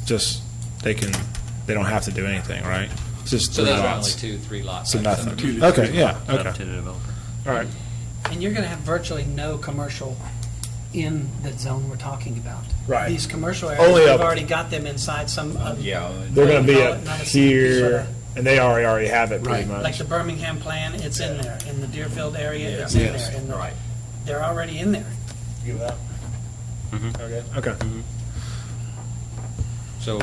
Just, they don't have to do anything, right? It's just So three those are only lots. 2-3 lots. So right? nothing. Subdivision. Okay, yeah, Up okay. to the developer. All right. And you're going to have virtually no commercial in the zone we're talking about. Right. These commercial areas, Only we've up- already got them inside some, They're going to be Not up a- here, and they already have it pretty Right. like much. the Birmingham plan, it's in there. In the Deerfield area, it's in Yes, there. In the- right. They're already in there. Give that. Okay. So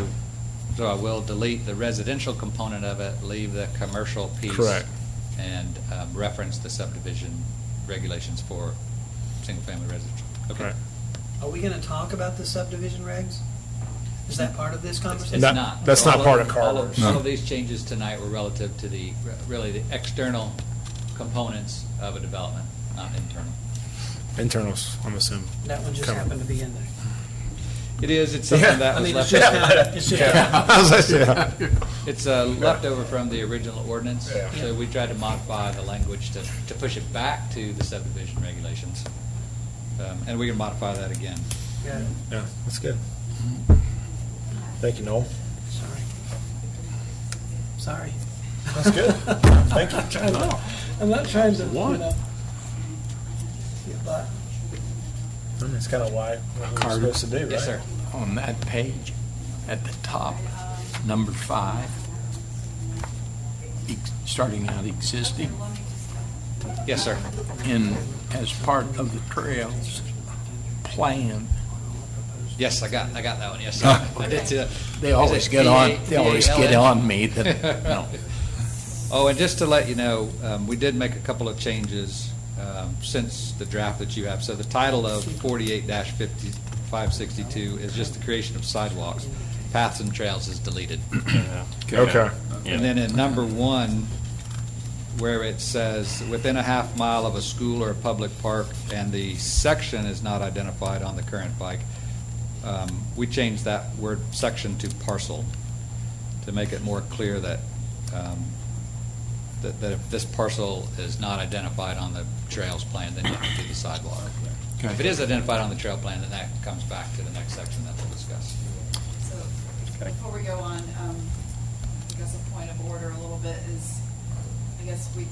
I will delete the residential component of it, leave the commercial piece. Correct. And reference the subdivision regulations for single-family residential. Okay. Right. Are we going to talk about the subdivision regs? Is that part of this conversation? It's That- not. that's not All part of all Carver's. All of these changes tonight were relative to the external components of a development, not internal. Internals, I'm assuming. That one just Covered. happened to be in there. It is, it's something that I was mean, it's left just, over. it's just, I was like, yeah. It's left over from the original ordinance, Yeah. so we tried to modify the language to push it back to the subdivision regulations. And we can modify that again. yeah, Yeah, that's good. Thank you, Noel. sorry. That's good. Thank you. I'm not trying to, One. but That's kind of what we're Carter. supposed to do, right? Yes, sir. On that page, at the top, number 5, starting out existing, Yes, sir. in, as part of the trails plan. Yes, I got that one, yes, sir. I did see that. They always Is it get on, PA they always get PALN? on me that, no. Oh, and just to let you know, we did make a couple of changes since the draft that you have. So the title of 48-562 is just the creation of sidewalks. Paths and trails is deleted. Okay. And then in number 1, where it says, within a half mile of a school or a public park, and the section is not identified on the current bike, we changed that word section to parcel to make it more clear that that if this parcel is not identified on the trails plan, then you have to do the sidewalk. If it is identified on the trail plan, then that comes back to the next section that we'll discuss. discuss. So, before we go on, I guess a point of order a little bit is, I guess the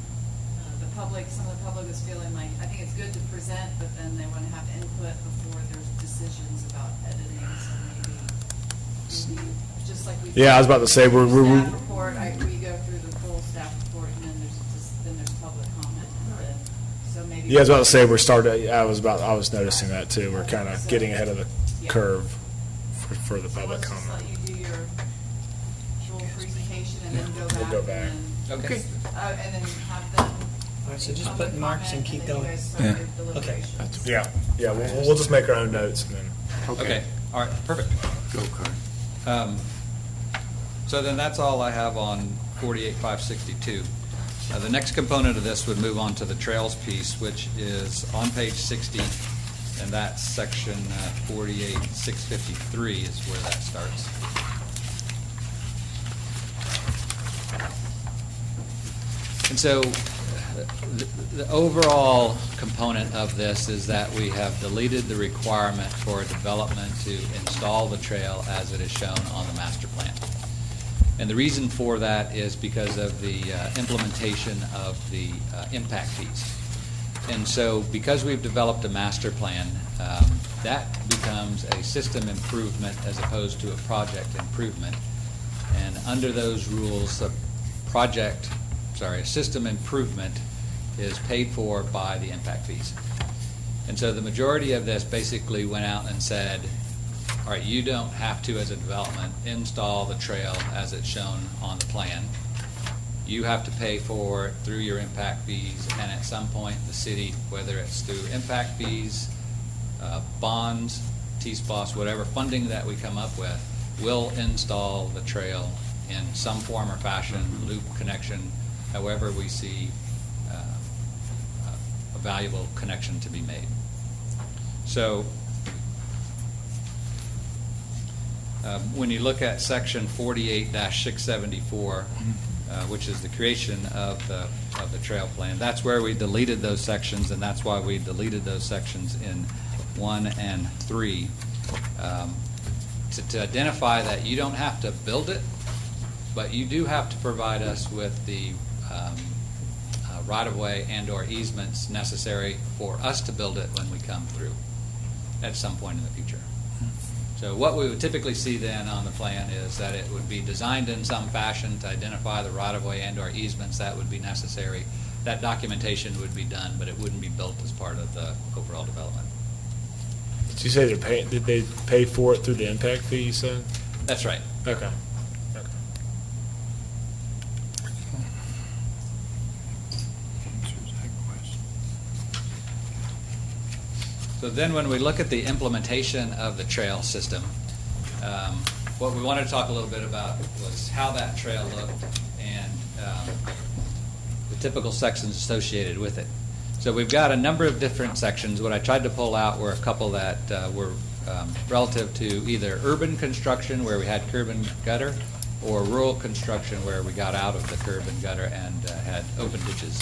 public, some of the public is feeling like, I think it's good to present, but then they want to have input before there's decisions about editing, so maybe just like we. Yeah, I was about to say, we're Staff report, we go through the full staff report, and then there's public comment, so maybe. Yeah, I was about to say I was noticing that too. We're kind of getting ahead of the curve for the public So let's just comment. let you do your full presentation and then go We'll back. go back. And Okay. and then have them. All right, so just put marks and keep then you going. guys start your Okay. deliberations. Yeah, we'll just make our own notes and then. Okay, all right, perfect. Go, Carter. So then that's all I have on 48,562. The next component of this would move on to the trails piece, which is on page 60, and that's section 48,653 is where that starts. And so the overall component of this is that we have deleted the requirement for development to install the trail as it is shown on the master plan. And the reason for that is because of the implementation of the impact fees. And so because we've developed a master plan, that becomes a system improvement as opposed to a project improvement. And under those rules, a system improvement is paid for by the impact fees. And so the majority of this basically went out and said, all right, you don't have to, as a development, install the trail as it's shown on the plan. You have to pay for it through your impact fees, and at some point, the city, whether it's through impact fees, bonds, T-SPOS, whatever funding that we come up with, will install the trail in some form or fashion, loop connection, however we see a valuable connection to be made. So when you look at section 48-674, which is the creation of the trail plan, that's where we deleted those sections, and that's why we deleted those sections in 1 and 3, to identify that you don't have to build it, but you do have to provide us with the right-of-way and or easements necessary for us to build it when we come through at some point in the future. So what we would typically see then on the plan is that it would be designed in some fashion to identify the right-of-way and or easements that would be necessary. That documentation would be done, but it wouldn't be built as part of the overall development. Did you say did they pay for it through the impact fee, you said? That's right. Okay. So then when we look at the implementation of the trail system, what we wanted to talk a little bit about was how that trail looked and the typical sections associated with it. So we've got a number of different sections. What I tried to pull out were a couple that were relative to either urban construction, where we had curb and gutter, or rural construction, where we got out of the curb and gutter and had open ditches.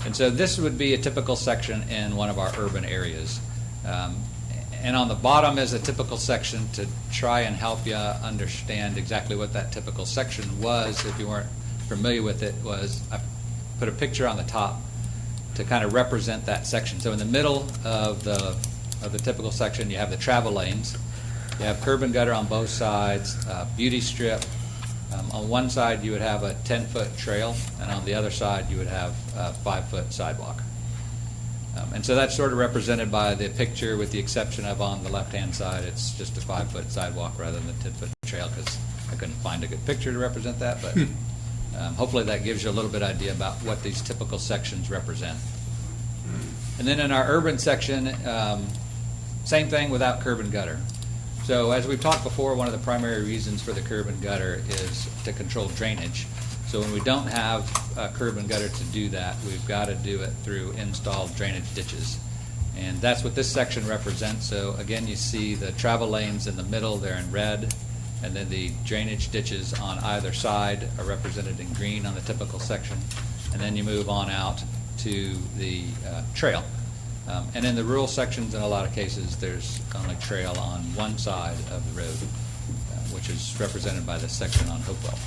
And so this would be a typical section in one of our urban areas. And on the bottom is a typical section to try and help you understand exactly what that typical section was. If you weren't familiar with it, I put a picture on the top to kind of represent that section. So in the middle of the typical section, you have the travel lanes. You have curb and gutter on both sides, beauty strip. On one side, you would have a 10-foot trail, and on the other side, you would have a 5-foot sidewalk. And so that's sort of represented by the picture, with the exception of on the left-hand side, it's just a 5-foot sidewalk rather than a 10-foot trail, because I couldn't find a good picture to represent that, but hopefully that gives you a little bit idea about what these typical sections represent. And then in our urban section, same thing without curb and gutter. So as we've talked before, one of the primary reasons for the curb and gutter is to control drainage. So when we don't have curb and gutter to do that, we've got to do it through installed drainage ditches. And that's what this section represents. So again, you see the travel lanes in the middle, they're in red, and then the drainage ditches on either side are represented in green on the typical section. And then you move on out to the trail. And in the rural sections, in a lot of cases, there's only trail on one side of the road, which is represented by this section on Hopewell.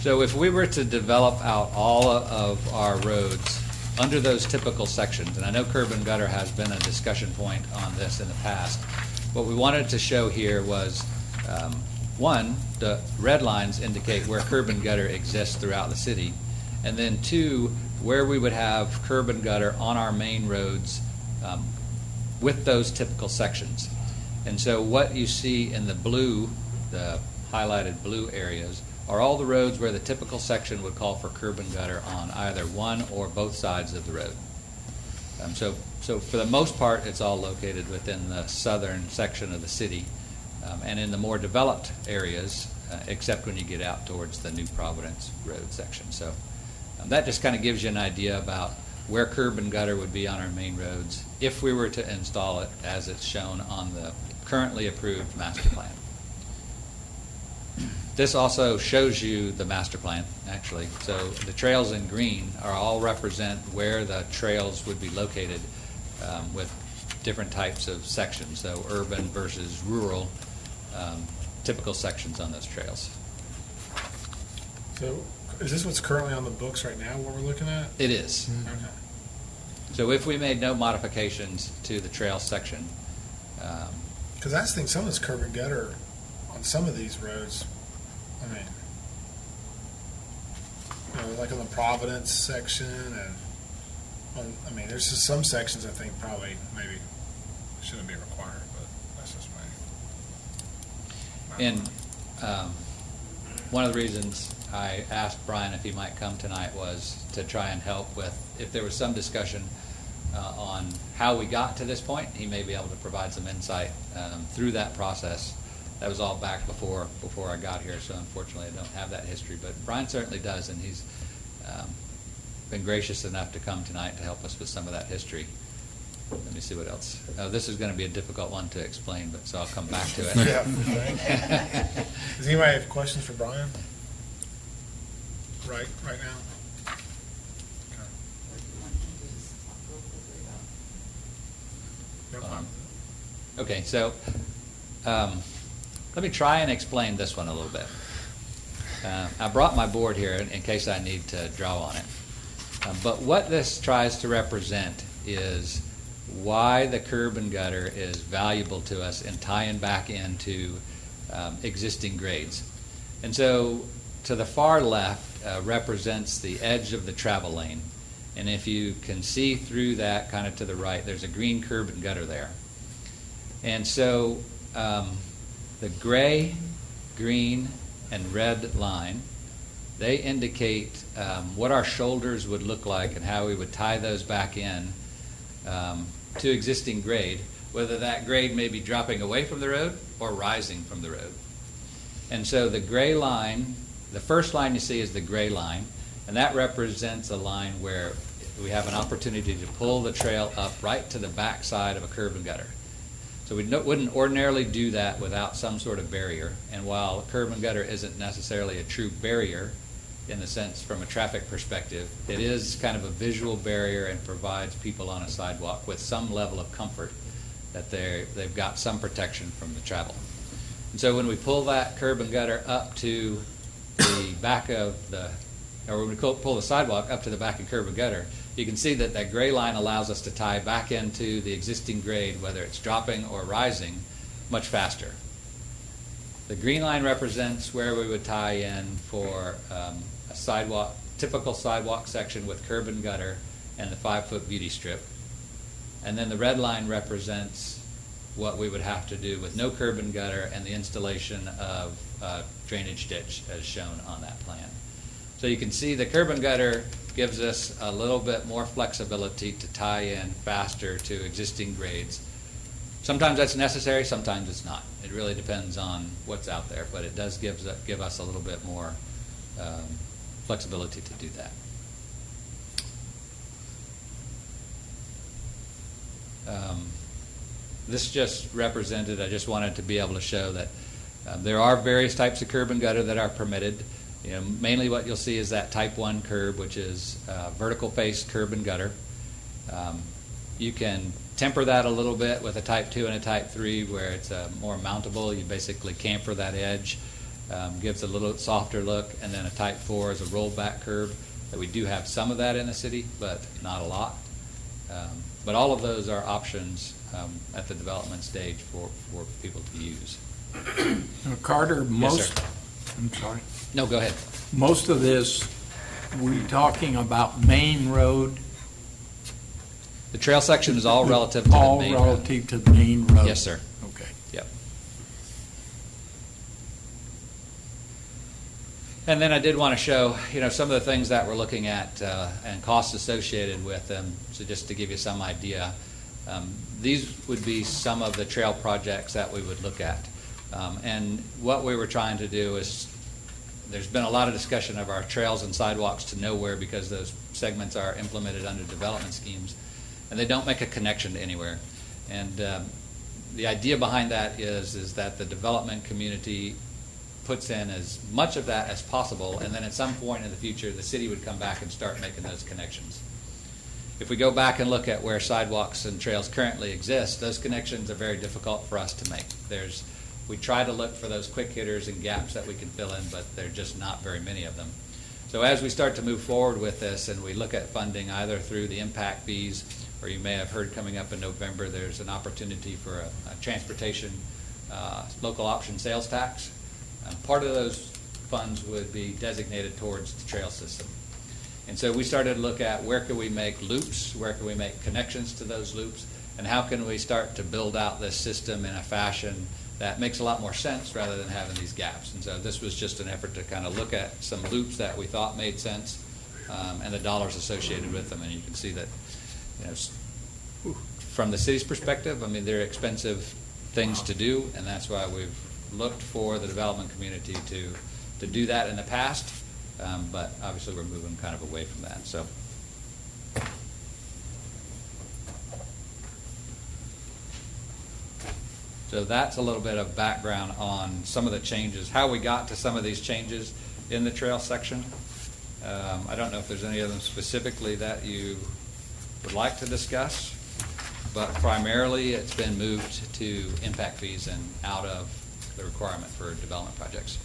So if we were to develop out all of our roads under those typical sections, and I know curb and gutter has been a discussion point on this in the past, what we wanted to show here was, one, the red lines indicate where curb and gutter exists throughout the city, and then two, where we would have curb and gutter on our main roads with those typical sections. And so what you see in the blue, the highlighted blue areas, are all the roads where the typical section would call for curb and gutter on either one or both sides of the road. So for the most part, it's all located within the southern section of the city, and in the more developed areas, except when you get out towards the New Providence Road section. So that just kind of gives you an idea about where curb and gutter would be on our main roads if we were to install it as it's shown on the currently approved master plan. This also shows you the master plan, actually. So the trails in green are all represent where the trails would be located with different types of sections. So urban versus rural, typical sections on those trails. So is this what's currently on the books right now, what we're looking at? It is. Okay. So if we made no modifications to the trail section, Because I think some of this curb and gutter on some of these roads, I mean, like on the Providence section, and I mean, there's just some sections I think probably maybe shouldn't be required, but that's just my and one of the reasons I asked Brian if he might come tonight was to try and help with, if there was some discussion on how we got to this point, he may be able to provide some insight through that process. That was all back before I got here, so unfortunately I don't have that history. But Brian certainly does, and he's been gracious enough to come tonight to help us with some of that history. Let me see what else. This is going to be a difficult one to explain, but so I'll come back to it. Yeah. Does anybody have questions for Brian? Right now? No problem. Okay, so let me try and explain this one a little bit. I brought my board here in case I need to draw on it. But what this tries to represent is why the curb and gutter is valuable to us in tying back into existing grades. And so to the far left represents the edge of the travel lane. And if you can see through that kind of to the right, there's a green curb and gutter there. And so the gray, green, and red line, they indicate what our shoulders would look like and how we would tie those back in to existing grade, whether that grade may be dropping away from the road or rising from the road. And so the gray line, the first line you see is the gray line, and that represents a line where we have an opportunity to pull the trail up right to the back side of a curb and gutter. So we wouldn't ordinarily do that without some sort of barrier. And while curb and gutter isn't necessarily a true barrier in the sense from a traffic perspective, it is kind of a visual barrier and provides people on a sidewalk with some level of comfort that they've got some protection from the travel. And so when we pull that curb and gutter up to the back of or when we pull the sidewalk up to the back of curb and gutter, you can see that that gray line allows us to tie back into the existing grade, whether it's dropping or rising, much faster. The green line represents where we would tie in for a sidewalk, typical sidewalk section with curb and gutter and the 5-foot beauty strip. And then the red line represents what we would have to do with no curb and gutter and the installation of a drainage ditch as shown on that plan. So you can see the curb and gutter gives us a little bit more flexibility to tie in faster to existing grades. Sometimes that's necessary, sometimes it's not. It really depends on what's out there, but it does give us a little bit more flexibility to do that. This just represented, I just wanted to be able to show that there are various types of curb and gutter that are permitted. Mainly what you'll see is that type 1 curb, which is vertical face curb and gutter. You can temper that a little bit with a type 2 and a type 3 where it's more mountable. You basically camfer that edge, gives a little softer look, and then a type 4 is a rollback curb. We do have some of that in the city, but not a lot. But all of those are options at the development stage for people to use. Carter, Yes, sir. I'm sorry. No, go ahead. Most of this, we're talking about main road, The trail section is all relative to the all main road. relative to the main road? Yes, sir. Okay. Yep. And then I did want to show, some of the things that we're looking at and costs associated with them. So just to give you some idea, these would be some of the trail projects that we would look at. And what we were trying to do is, there's been a lot of discussion of our trails and sidewalks to nowhere because those segments are implemented under development schemes, and they don't make a connection to anywhere. And the idea behind that is that the development community puts in as much of that as possible, and then at some point in the future, the city would come back and start making those connections. If we go back and look at where sidewalks and trails currently exist, those connections are very difficult for us to make. We try to look for those quick hitters and gaps that we can fill in, but there are just not very many of them. So as we start to move forward with this and we look at funding either through the impact fees, or you may have heard coming up in November, there's an opportunity for a transportation local option sales tax. Part of those funds would be designated towards the trail system. And so we started to look at where can we make loops, where can we make connections to those loops, and how can we start to build out this system in a fashion that makes a lot more sense rather than having these gaps. And so this was just an effort to kind of look at some loops that we thought made sense and the dollars associated with them. And you can see that, from the city's perspective, they're expensive things to do, and that's why we've looked for the development community to do that in the past, but obviously we're moving kind of away from that. So that's a little bit of background on some of the changes, how we got to some of these changes in the trail section. I don't know if there's any of them specifically that you would like to discuss, but primarily it's been moved to impact fees and out of the requirement for development projects.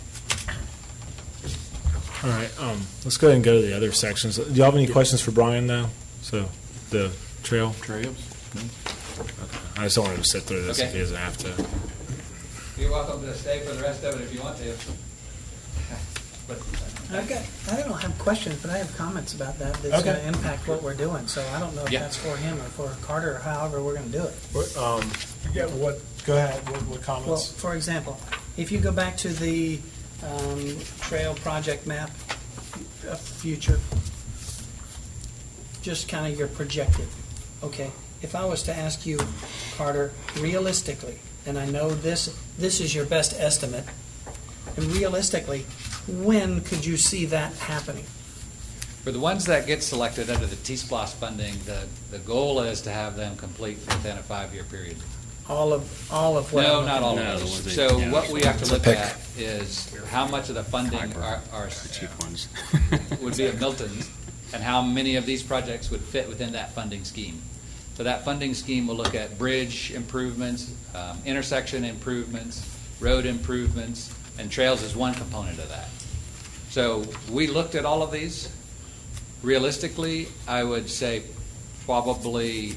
All right, let's go ahead and go to the other sections. Do you have any questions for Brian, though? So, the trails? I just don't want him to sit through this if he doesn't have to. You're welcome to stay for the rest of it if you want to. I don't have questions, but I have comments about that that's going to impact what we're doing. So I don't know if that's for him or for Carter or however we're going to do it. Go ahead. What comments? Well, for example, if you go back to the trail project map of future, just kind of your projected. Okay, if I was to ask you, Carter, realistically, and I know this is your best estimate, and realistically, when could you see that happening? For the ones that get selected under the T-SPLOST funding, the goal is to have them complete within a 5-year period. All of what? No, not all of those. So what we have to look at is how much of the funding are cheap ones would be of Milton's, and how many of these projects would fit within that funding scheme. So that funding scheme will look at bridge improvements, intersection improvements, road improvements, and trails is one component of that. So we looked at all of these. Realistically, I would say probably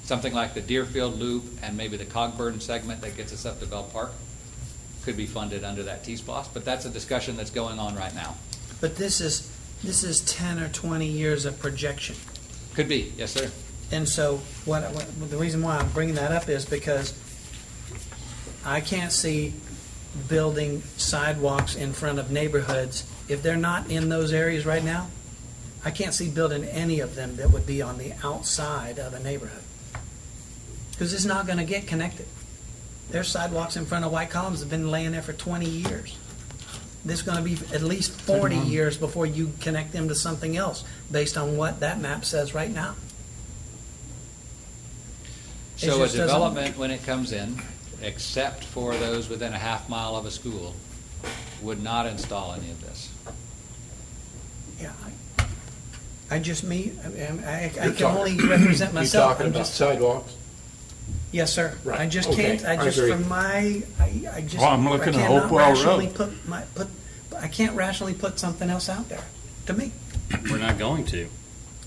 something like the Deerfield Loop and maybe the Cogburn segment that gets us up to Bell Park could be funded under that T-SPLOST, but that's a discussion that's going on right now. But this is 10 or 20 years of projection. Could be, yes, sir. And so the reason why I'm bringing that up is because I can't see building sidewalks in front of neighborhoods if they're not in those areas right now. I can't see building any of them that would be on the outside of a neighborhood, because it's not going to get connected. There's sidewalks in front of White Columns that have been laying there for 20 years. This is going to be at least 40 years before you connect them to something else, based on what that map says right now. So a development, when it comes in, except for those within a half mile of a school, would not install any of this. Yeah, I just, I can only represent myself. You talking I'm about just- sidewalks? Yes, sir. Right. I just Okay. can't, I I just, agree. from my, I just. Well, I'm looking I at cannot Hopewell rationally Road. I can't rationally put something else out there, to me. We're not going to.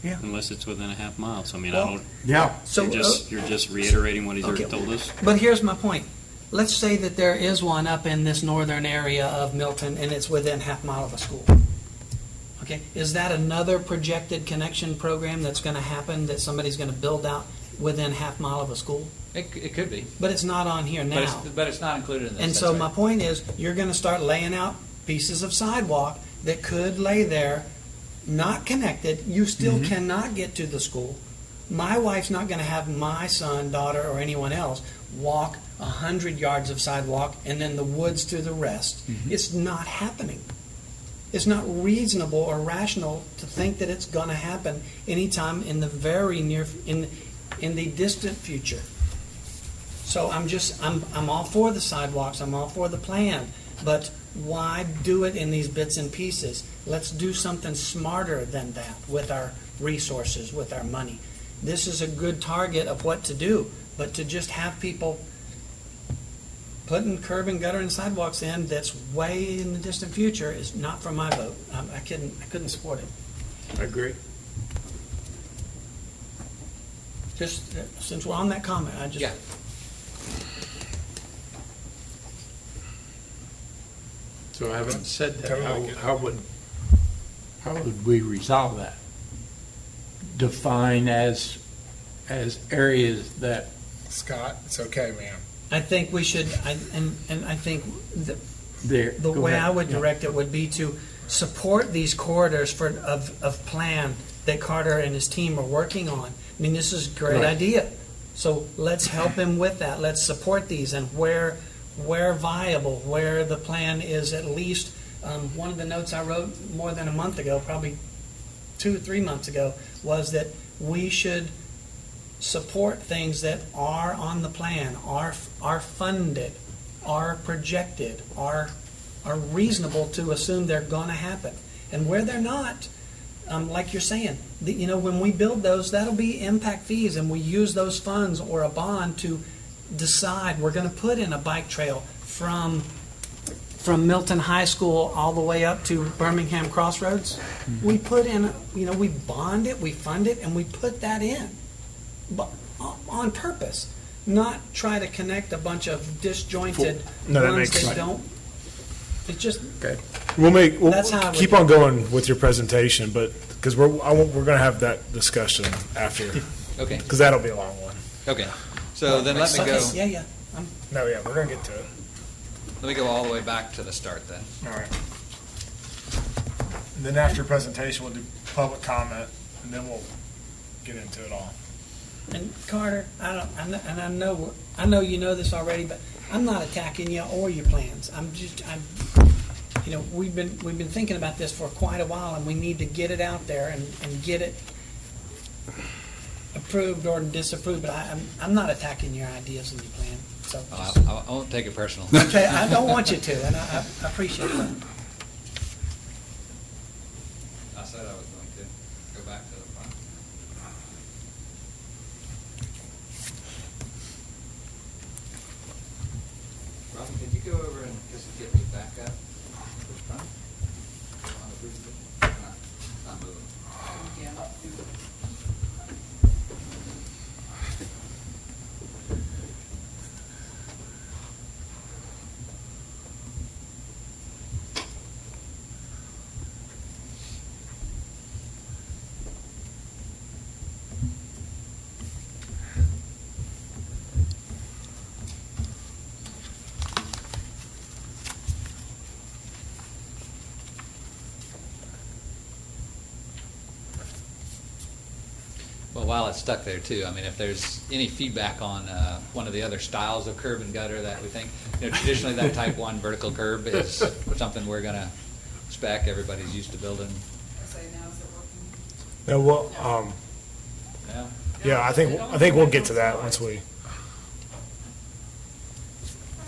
Yeah. Unless it's within a half mile. So I mean, Well, I don't. Yeah. So, You're just reiterating what he's already okay. told us. But here's my point. Let's say that there is one up in this northern area of Milton, and it's within half mile of a school. Okay, is that another projected connection program that's going to happen, that somebody's going to build out within half mile of a school? It could be, But it's not on here now. but it's not included in this. And that's so right. my point is, you're going to start laying out pieces of sidewalk that could lay there, not connected. You still cannot get to the school. My wife's not going to have my son, daughter, or anyone else walk 100 yards of sidewalk and then the woods to the rest. It's not happening. It's not reasonable or rational to think that it's going to happen anytime in the very near, in the distant future. So I'm all for the sidewalks, I'm all for the plan, but why do it in these bits and pieces? Let's do something smarter than that with our resources, with our money. This is a good target of what to do, but to just have people putting curb and gutter and sidewalks in that's way in the distant future is not for my vote. I couldn't support it. I agree. Just since we're on that comment, I just. Yeah. So having said that, how would we resolve that? Define as areas that. Scott, it's okay, ma'am. I think we should, and I think There. the go way ahead. I would Yeah. direct it would be to support these corridors of plan that Carter and his team are working on. I mean, this is a great Right. idea. So let's help him with that. Let's support these, and where viable, where the plan is at least, one of the notes I wrote more than a month ago, probably 2 or 3 months ago, was that we should support things that are on the plan, are funded, are projected, are reasonable to assume they're going to happen. And where they're not, like you're saying, when we build those, that'll be impact fees, and we use those funds or a bond to decide we're going to put in a bike trail from Milton High School all the way up to Birmingham Crossroads. We put in, we bond it, we fund it, and we put that in, but on purpose, not try to connect a bunch of disjointed No, that ones makes that sense. don't. It's just Okay. We'll That's how I would keep do on it. going with your presentation, but, because we're going to have that discussion after, Okay, because that'll be a long one. okay. So then let me go, Yeah. No, yeah, we're going to get to it. let me go all the way back to the start then. All right. And then after your presentation, we'll do public comment, and then we'll get into it all. And Carter, I know you know this already, but I'm not attacking you or your plans. We've been thinking about this for quite a while, and we need to get it out there and get it approved or disapproved. But I'm not attacking your ideas and your plan. So I won't take it personal. okay, I don't want you to, and I appreciate that. I said I was going to go back to the front. Robin, could you go over and just get me back up to the front? On the presentation? Not moving. Well, while it's stuck there too, I mean, if there's any feedback on one of the other styles of curb and gutter that we think, traditionally that type 1 vertical curb is something we're going to spec. Everybody's used to building. So now is it working? No, well, No? yeah, I think we'll get to that once we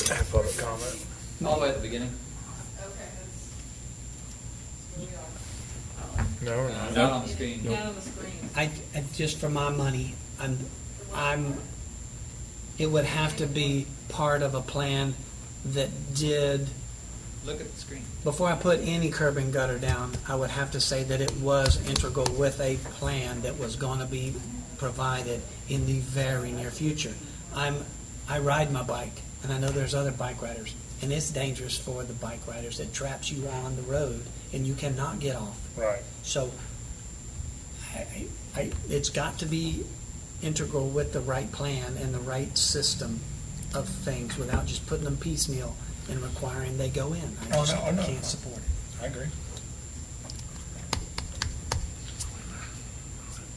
have public comment. All the way at the beginning? Okay, that's where we are. No, we're not. Not on the screen. Not on the screen. I just for my money, it would have to be part of a plan that did, Look at the screen. before I put any curb and gutter down, I would have to say that it was integral with a plan that was going to be provided in the very near future. I ride my bike, and I know there's other bike riders, and it's dangerous for the bike riders. It traps you on the road, and you cannot get off. Right. So it's got to be integral with the right plan and the right system of things without just putting them piecemeal and requiring they go in. I just can't support it. I agree.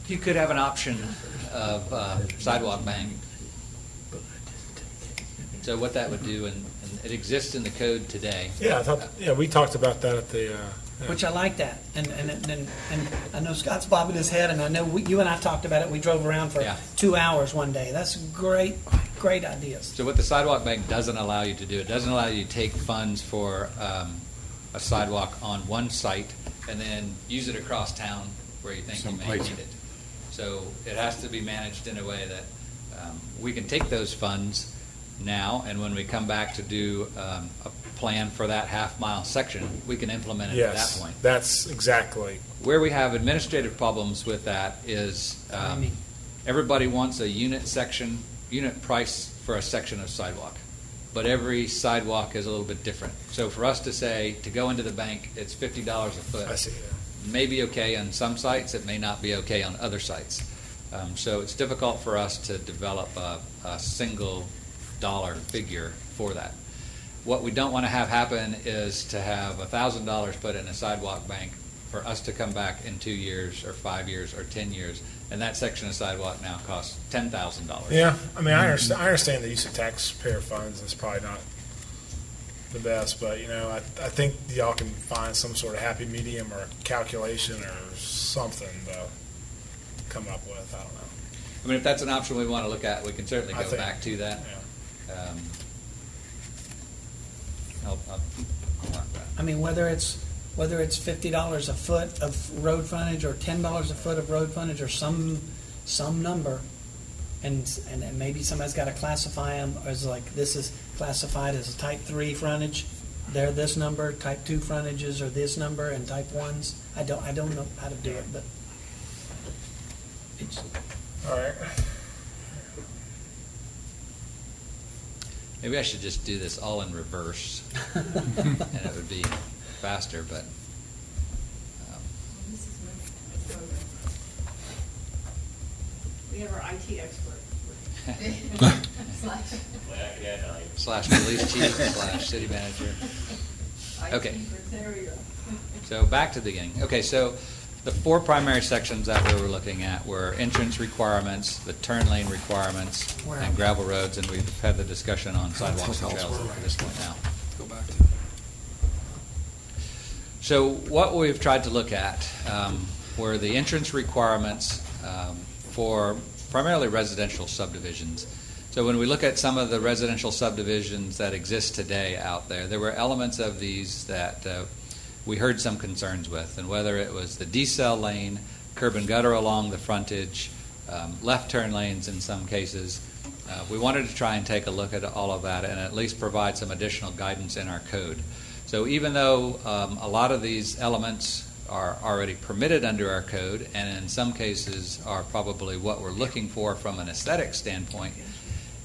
You could have an option of sidewalk bank. So what that would do, and it exists in the code today. Yeah, we talked about that at the, Which I like that, and I know Scott's bobbing his head, and I know you and I talked about it. We drove around for 2 hours one day. That's great ideas. So what the sidewalk bank doesn't allow you to do, it doesn't allow you to take funds for a sidewalk on one site and then use it across town where you think you may need it. So it has to be managed in a way that we can take those funds now, and when we come back to do a plan for that half-mile section, we can implement it at that point. That's exactly. Where we have administrative problems with that is everybody wants a unit price for a section of sidewalk, but every sidewalk is a little bit different. So for us to say, to go into the bank, it's $50 a foot. I see that. May be okay on some sites, it may not be okay on other sites. So it's difficult for us to develop a single dollar figure for that. What we don't want to have happen is to have $1,000 put in a sidewalk bank for us to come back in 2 years or 5 years or 10 years, and that section of sidewalk now costs $10,000. Yeah, I mean, I understand the use of taxpayer funds is probably not the best, but I think y'all can find some sort of happy medium or calculation or something to come up with. I don't know. I mean, if that's an option we want to look at, we can certainly go back to that. Yeah. I'll mark that. I mean, whether it's $50 a foot of road frontage or $10 a foot of road frontage or some number, and maybe somebody's got to classify them as like this is classified as a type 3 frontage. They're this number. Type 2 frontages are this number, and type 1s. I don't know how to do it, but it's. All right. Maybe I should just do this all in reverse, and it would be faster, but. We have our IT expert. Slash police chief, slash city manager. Okay. There we go. So back to the beginning. Okay, so the 4 primary sections that we were looking at were entrance requirements, the turn lane requirements, and gravel roads, and we've had the discussion on sidewalks and trails at this point now. Go back to. So what we've tried to look at were the entrance requirements for primarily residential subdivisions. So when we look at some of the residential subdivisions that exist today out there, there were elements of these that we heard some concerns with, and whether it was the decel lane, curb and gutter along the frontage, left turn lanes in some cases, we wanted to try and take a look at all of that and at least provide some additional guidance in our code. So even though a lot of these elements are already permitted under our code, and in some cases are probably what we're looking for from an aesthetic standpoint,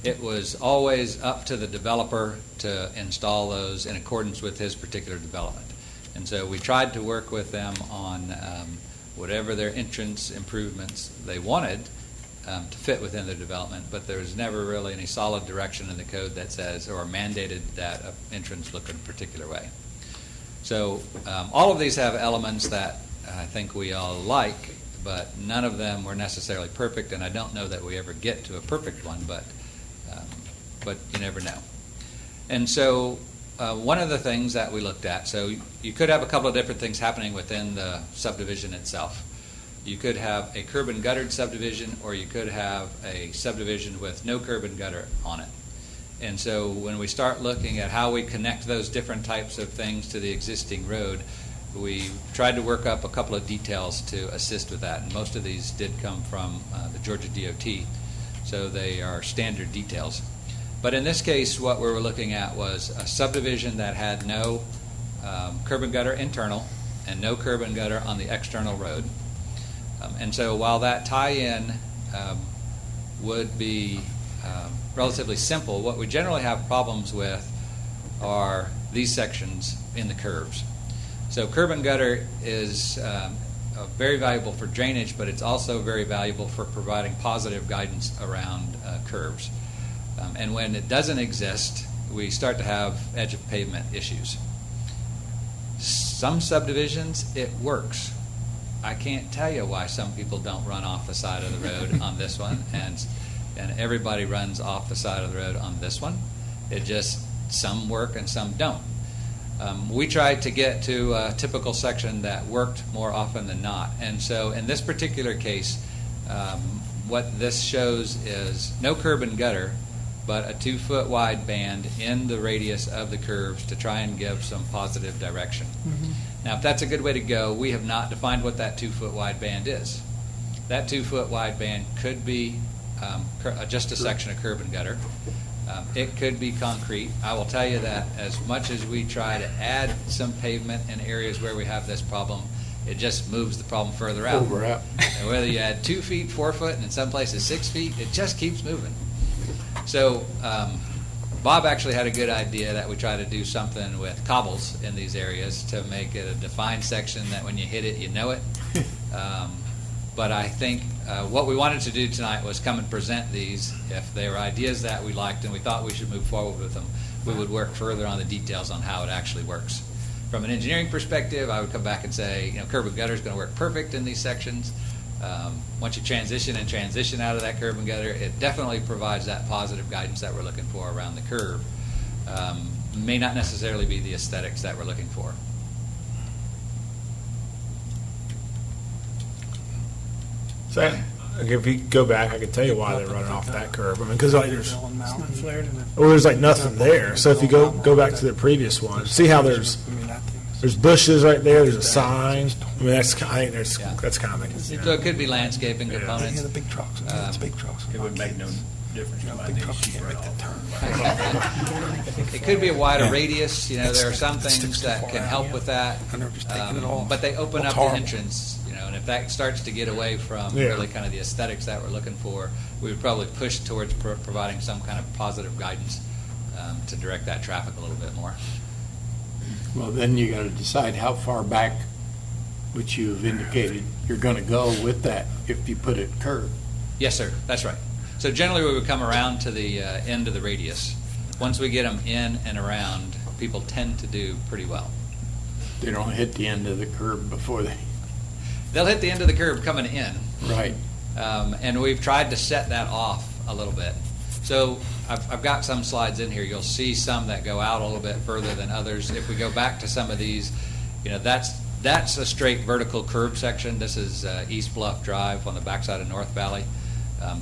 it was always up to the developer to install those in accordance with his particular development. And so we tried to work with them on whatever their entrance improvements they wanted to fit within their development, but there was never really any solid direction in the code that says or mandated that an entrance look in a particular way. So all of these have elements that I think we all like, but none of them were necessarily perfect, and I don't know that we ever get to a perfect one, but you never know. And so one of the things that we looked at, so you could have a couple of different things happening within the subdivision itself. You could have a curb and guttered subdivision, or you could have a subdivision with no curb and gutter on it. And so when we start looking at how we connect those different types of things to the existing road, we tried to work up a couple of details to assist with that, and most of these did come from the Georgia DOT, so they are standard details. But in this case, what we were looking at was a subdivision that had no curb and gutter internal and no curb and gutter on the external road. And so while that tie-in would be relatively simple, what we generally have problems with are these sections in the curves. So curb and gutter is very valuable for drainage, but it's also very valuable for providing positive guidance around curves. And when it doesn't exist, we start to have edge of pavement issues. Some subdivisions, it works. I can't tell you why some people don't run off the side of the road on this one, and everybody runs off the side of the road on this one. It just, some work and some don't. We tried to get to a typical section that worked more often than not. And so in this particular case, what this shows is no curb and gutter, but a 2-foot wide band in the radius of the curves to try and give some positive direction. Mm-hmm. Now, if that's a good way to go, we have not defined what that 2-foot wide band is. That 2-foot wide band could be just a section of curb and gutter. It could be concrete. I will tell you that as much as we try to add some pavement in areas where we have this problem, it just moves the problem further out. And whether you add 2 feet, 4 foot, and in some places 6 feet, it just keeps moving. So Bob actually had a good idea that we try to do something with cobbles in these areas to make it a defined section that when you hit it, you know it. But I think what we wanted to do tonight was come and present these. If they were ideas that we liked and we thought we should move forward with them, we would work further on the details on how it actually works. From an engineering perspective, I would come back and say, curb and gutter is going to work perfect in these sections. Once you transition out of that curb and gutter, it definitely provides that positive guidance that we're looking for around the curve. May not necessarily be the aesthetics that we're looking for. So, if you go back, I could tell you why they're running off that curb. I mean, because there's like nothing there. So if you go back to the previous one, see how there's bushes right there. There's a sign. I mean, that's kind of So it could be landscaping components. The big trucks. It's big trucks. It would make no difference. Big trucks can't make that turn. It could be a wider radius. There are some things that can help with that. And they're just taking it off. But they open up the entrance. And if that starts to get away from really kind of the aesthetics that we're looking for, we would probably push towards providing some kind of positive guidance to direct that traffic a little bit more. Well, then you got to decide how far back, which you've indicated, you're going to go with that if you put it curved. Yes, sir. That's right. So generally we would come around to the end of the radius. Once we get them in and around, people tend to do pretty well. They don't hit the end of the curb before they... They'll hit the end of the curb coming in. Right. And we've tried to set that off a little bit. So I've got some slides in here. You'll see some that go out a little bit further than others. If we go back to some of these, that's a straight vertical curb section. This is East Bluff Drive on the backside of North Valley.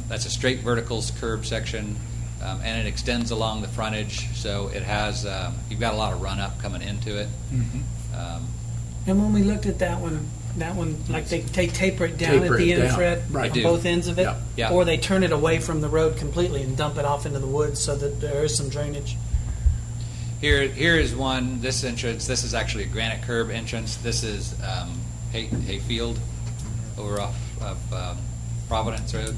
That's a straight vertical curb section, and it extends along the frontage. So it has, you've got a lot of run up coming into it. Mm-hmm. And when we looked at that one, like they taper it down at the end, Fred, right. on both ends of it, Yeah. or they turn it away from the road completely and dump it off into the woods so that there is some drainage. Here is one. This entrance. This is actually a granite curb entrance. This is Hayfield over off of Providence Road.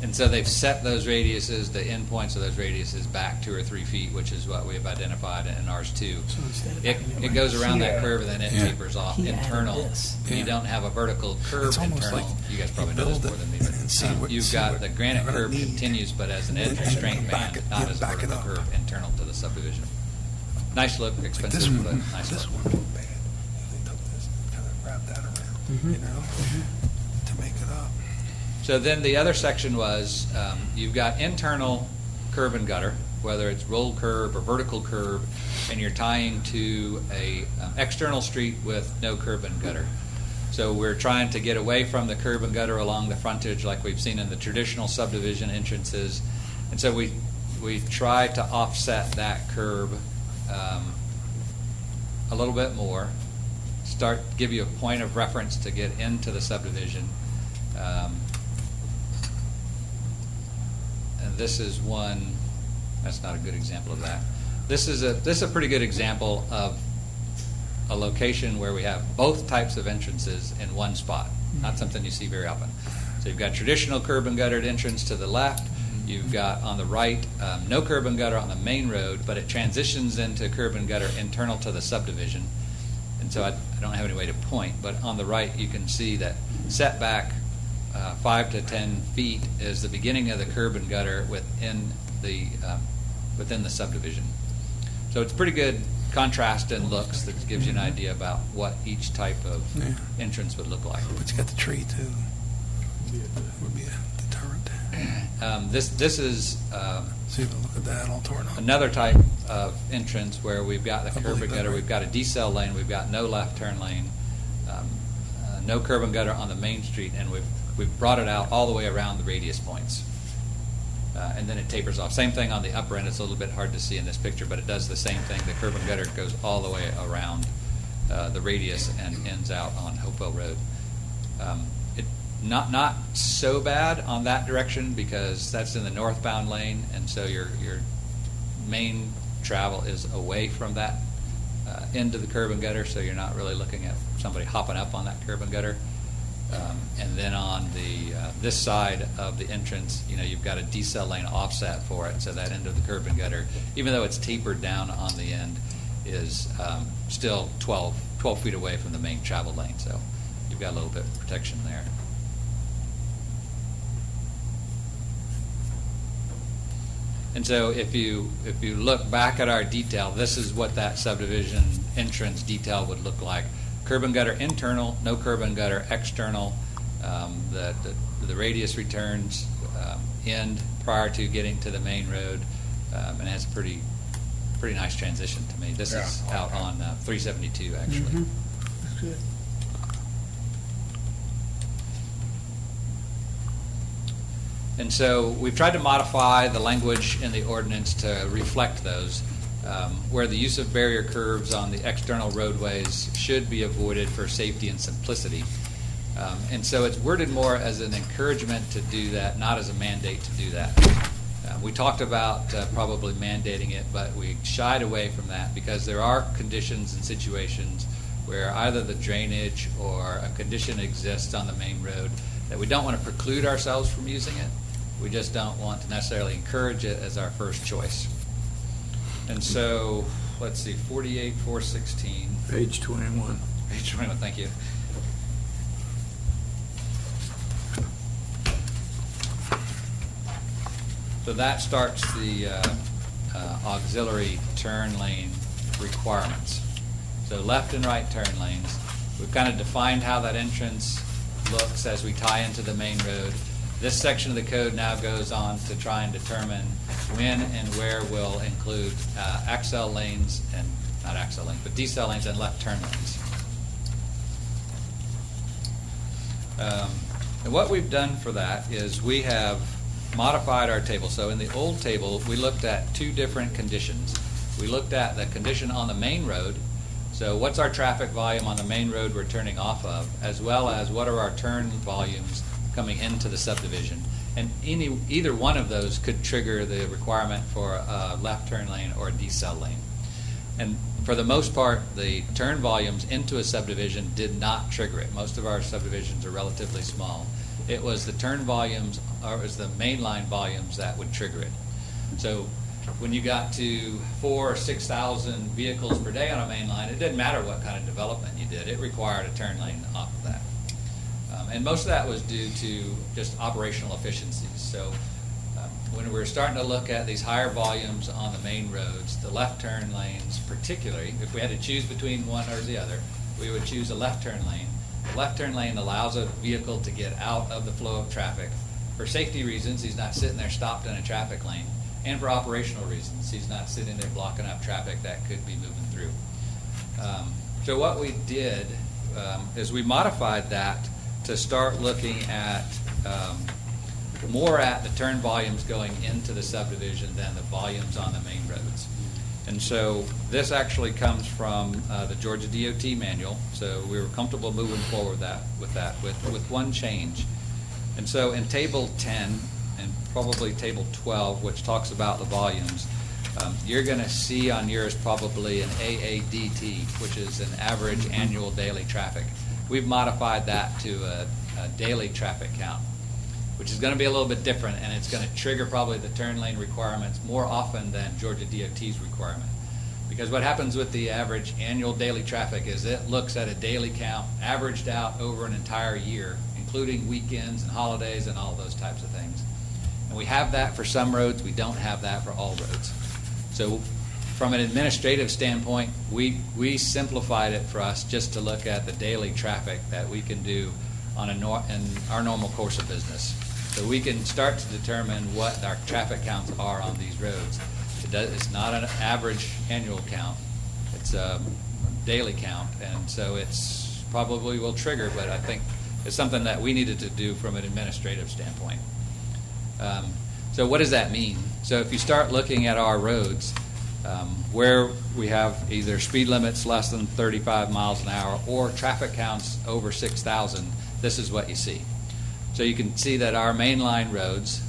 And so they've set those radiuses, the endpoints of those radiuses, back 2 or 3 feet, which is what we have identified in ours too. So It goes around that curve and then it tapers off He added internal. this. You don't have a vertical curve It's almost internal. like You guys probably know this build more it than me, and see but what- you've see got what the granite you're gonna curve need. continues, but as an edge And then restraint back band, it- not yeah, as a back it vertical up. curve internal to the subdivision. Nice look, This expensive, but one, nice this look. one looked bad. They took this and kind of wrapped that around, to make it up. So then the other section was, you've got internal curb and gutter, whether it's roll curb or vertical curb, and you're tying to a external street with no curb and gutter. So we're trying to get away from the curb and gutter along the frontage like we've seen in the traditional subdivision entrances. And so we try to offset that curb a little bit more give you a point of reference to get into the subdivision. And this is one, that's not a good example of that. This is a pretty good example of a location where we have both types of entrances in one spot. Not something you see very often. So you've got traditional curb and guttered entrance to the left. You've got on the right no curb and gutter on the main road, but it transitions into curb and gutter internal to the subdivision. And so I don't have any way to point, but on the right you can see that setback 5 to 10 feet is the beginning of the curb and gutter within the subdivision. So it's pretty good contrast and looks that gives you an idea about what each type of entrance would look like. But you got the tree too. Would be a deterrent. This is See if I look at that all torn up. another type of entrance where we've got the curb and gutter, we've got a decel lane, we've got no left turn lane, no curb and gutter on the main street, and we've brought it out all the way around the radius points. And then it tapers off. Same thing on the upper end. It's a little bit hard to see in this picture, but it does the same thing. The curb and gutter goes all the way around the radius and ends out on Hopewell Road. Not so bad on that direction because that's in the northbound lane, and so your main travel is away from that end of the curb and gutter, so you're not really looking at somebody hopping up on that curb and gutter. And then on the this side of the entrance, you've got a decel lane offset for it, so that end of the curb and gutter, even though it's tapered down on the end, is still 12 feet away from the main travel lane. So you've got a little bit of protection there. And so if you look back at our detail, this is what that subdivision entrance detail would look like. Curb and gutter internal, no curb and gutter external. The radius returns end prior to getting to the main road, and has a pretty nice transition to me. This is out on 372 actually. Mm-hmm. That's good. And so we've tried to modify the language in the ordinance to reflect those. Where the use of barrier curves on the external roadways should be avoided for safety and simplicity. And so it's worded more as an encouragement to do that, not as a mandate to do that. We talked about probably mandating it, but we shied away from that because there are conditions and situations where either the drainage or a condition exists on the main road that we don't want to preclude ourselves from using it. We just don't want to necessarily encourage it as our first choice. And so, let's see, 48-416. Page 21. Page 21, thank you. So that starts the auxiliary turn lane requirements. So left and right turn lanes. We've kind of defined how that entrance looks as we tie into the main road. This section of the code now goes on to try and determine when and where we'll include accel lanes, and not accel lanes, but decel lanes and left turn lanes. And what we've done for that is we have modified our table. So in the old table, we looked at two different conditions. We looked at the condition on the main road. So what's our traffic volume on the main road we're turning off of, as well as what are our turn volumes coming into the subdivision. And either one of those could trigger the requirement for a left turn lane or a decel lane. And for the most part, the turn volumes into a subdivision did not trigger it. Most of our subdivisions are relatively small. It was the turn volumes, or it was the mainline volumes that would trigger it. So when you got to 4,000 or 6,000 vehicles per day on a main line, it didn't matter what kind of development you did. It required a turn lane off of that. And most of that was due to just operational efficiencies. So when we're starting to look at these higher volumes on the main roads, the left turn lanes particularly, if we had to choose between one or the other, we would choose a left turn lane. The left turn lane allows a vehicle to get out of the flow of traffic. For safety reasons, he's not sitting there stopped in a traffic lane. And for operational reasons, he's not sitting there blocking up traffic that could be moving through. So what we did is we modified that to start looking at more at the turn volumes going into the subdivision than the volumes on the main roads. And so this actually comes from the Georgia DOT manual, so we were comfortable moving forward with one change. And so in Table 10, and probably Table 12, which talks about the volumes, you're going to see on yours probably an AADT, which is an average annual daily traffic. We've modified that to a daily traffic count, which is going to be a little bit different, and it's going to trigger probably the turn lane requirements more often than Georgia DOT's requirement. Because what happens with the average annual daily traffic is it looks at a daily count averaged out over an entire year, including weekends and holidays and all those types of things. And we have that for some roads, we don't have that for all roads. So from an administrative standpoint, we simplified it for us just to look at the daily traffic that we can do on in our normal course of business. So we can start to determine what our traffic counts are on these roads. It's not an average annual count, it's a daily count, and so it's probably will trigger, but I think it's something that we needed to do from an administrative standpoint. So what does that mean? So if you start looking at our roads, where we have either speed limits less than 35 miles an hour or traffic counts over 6,000, this is what you see. So you can see that our mainline roads,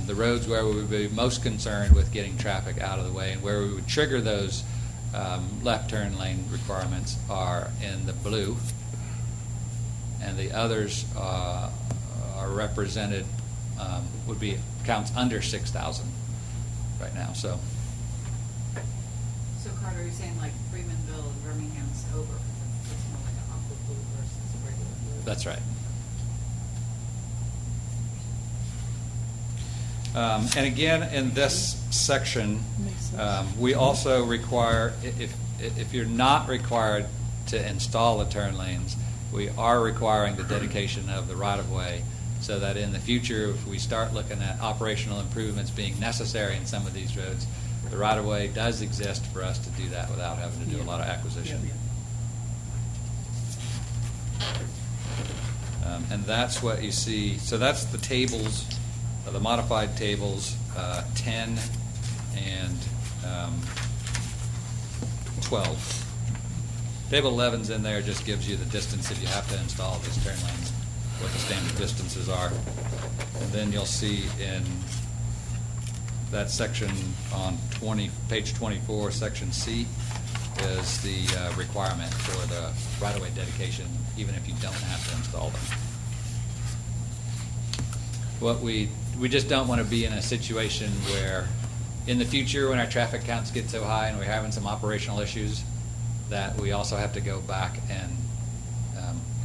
the roads where we would be most concerned with getting traffic out of the way and where we would trigger those left turn lane requirements are in the blue, and the others are represented, would be counts under 6,000 right now. So Carter, you're saying like Freemanville and Birmingham's over, because it's more like an aqua blue versus regular blue? that's right. And again, in this section, we also require, if you're not required to install the turn lanes, we are requiring the dedication of the right-of-way, so that in the future, if we start looking at operational improvements being necessary in some of these roads, the right-of-way does exist for us to do that without having to do a lot of acquisition. And that's what you see. So that's the tables, the modified tables 10 and 12. Table 11's in there, just gives you the distance if you have to install these turn lanes, what the standard distances are. And then you'll see in that section on page 24, section C, is the requirement for the right-of-way dedication, even if you don't have to install them. What we just don't want to be in a situation where in the future when our traffic counts get so high and we're having some operational issues that we also have to go back and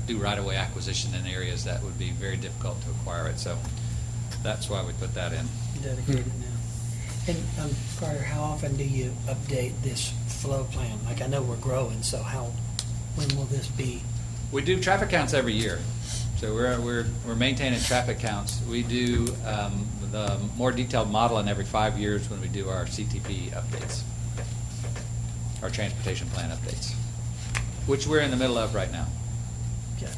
do right-of-way acquisition in areas that would be very difficult to acquire it. So that's why we put that in. Dedicated now. And Carter, how often do you update this flow plan? Like, I know we're growing, so when will this be? We do traffic counts every year. So we're maintaining traffic counts. We do the more detailed modeling every 5 years when we do our CTP updates, our transportation plan updates, which we're in the middle of right now. Okay.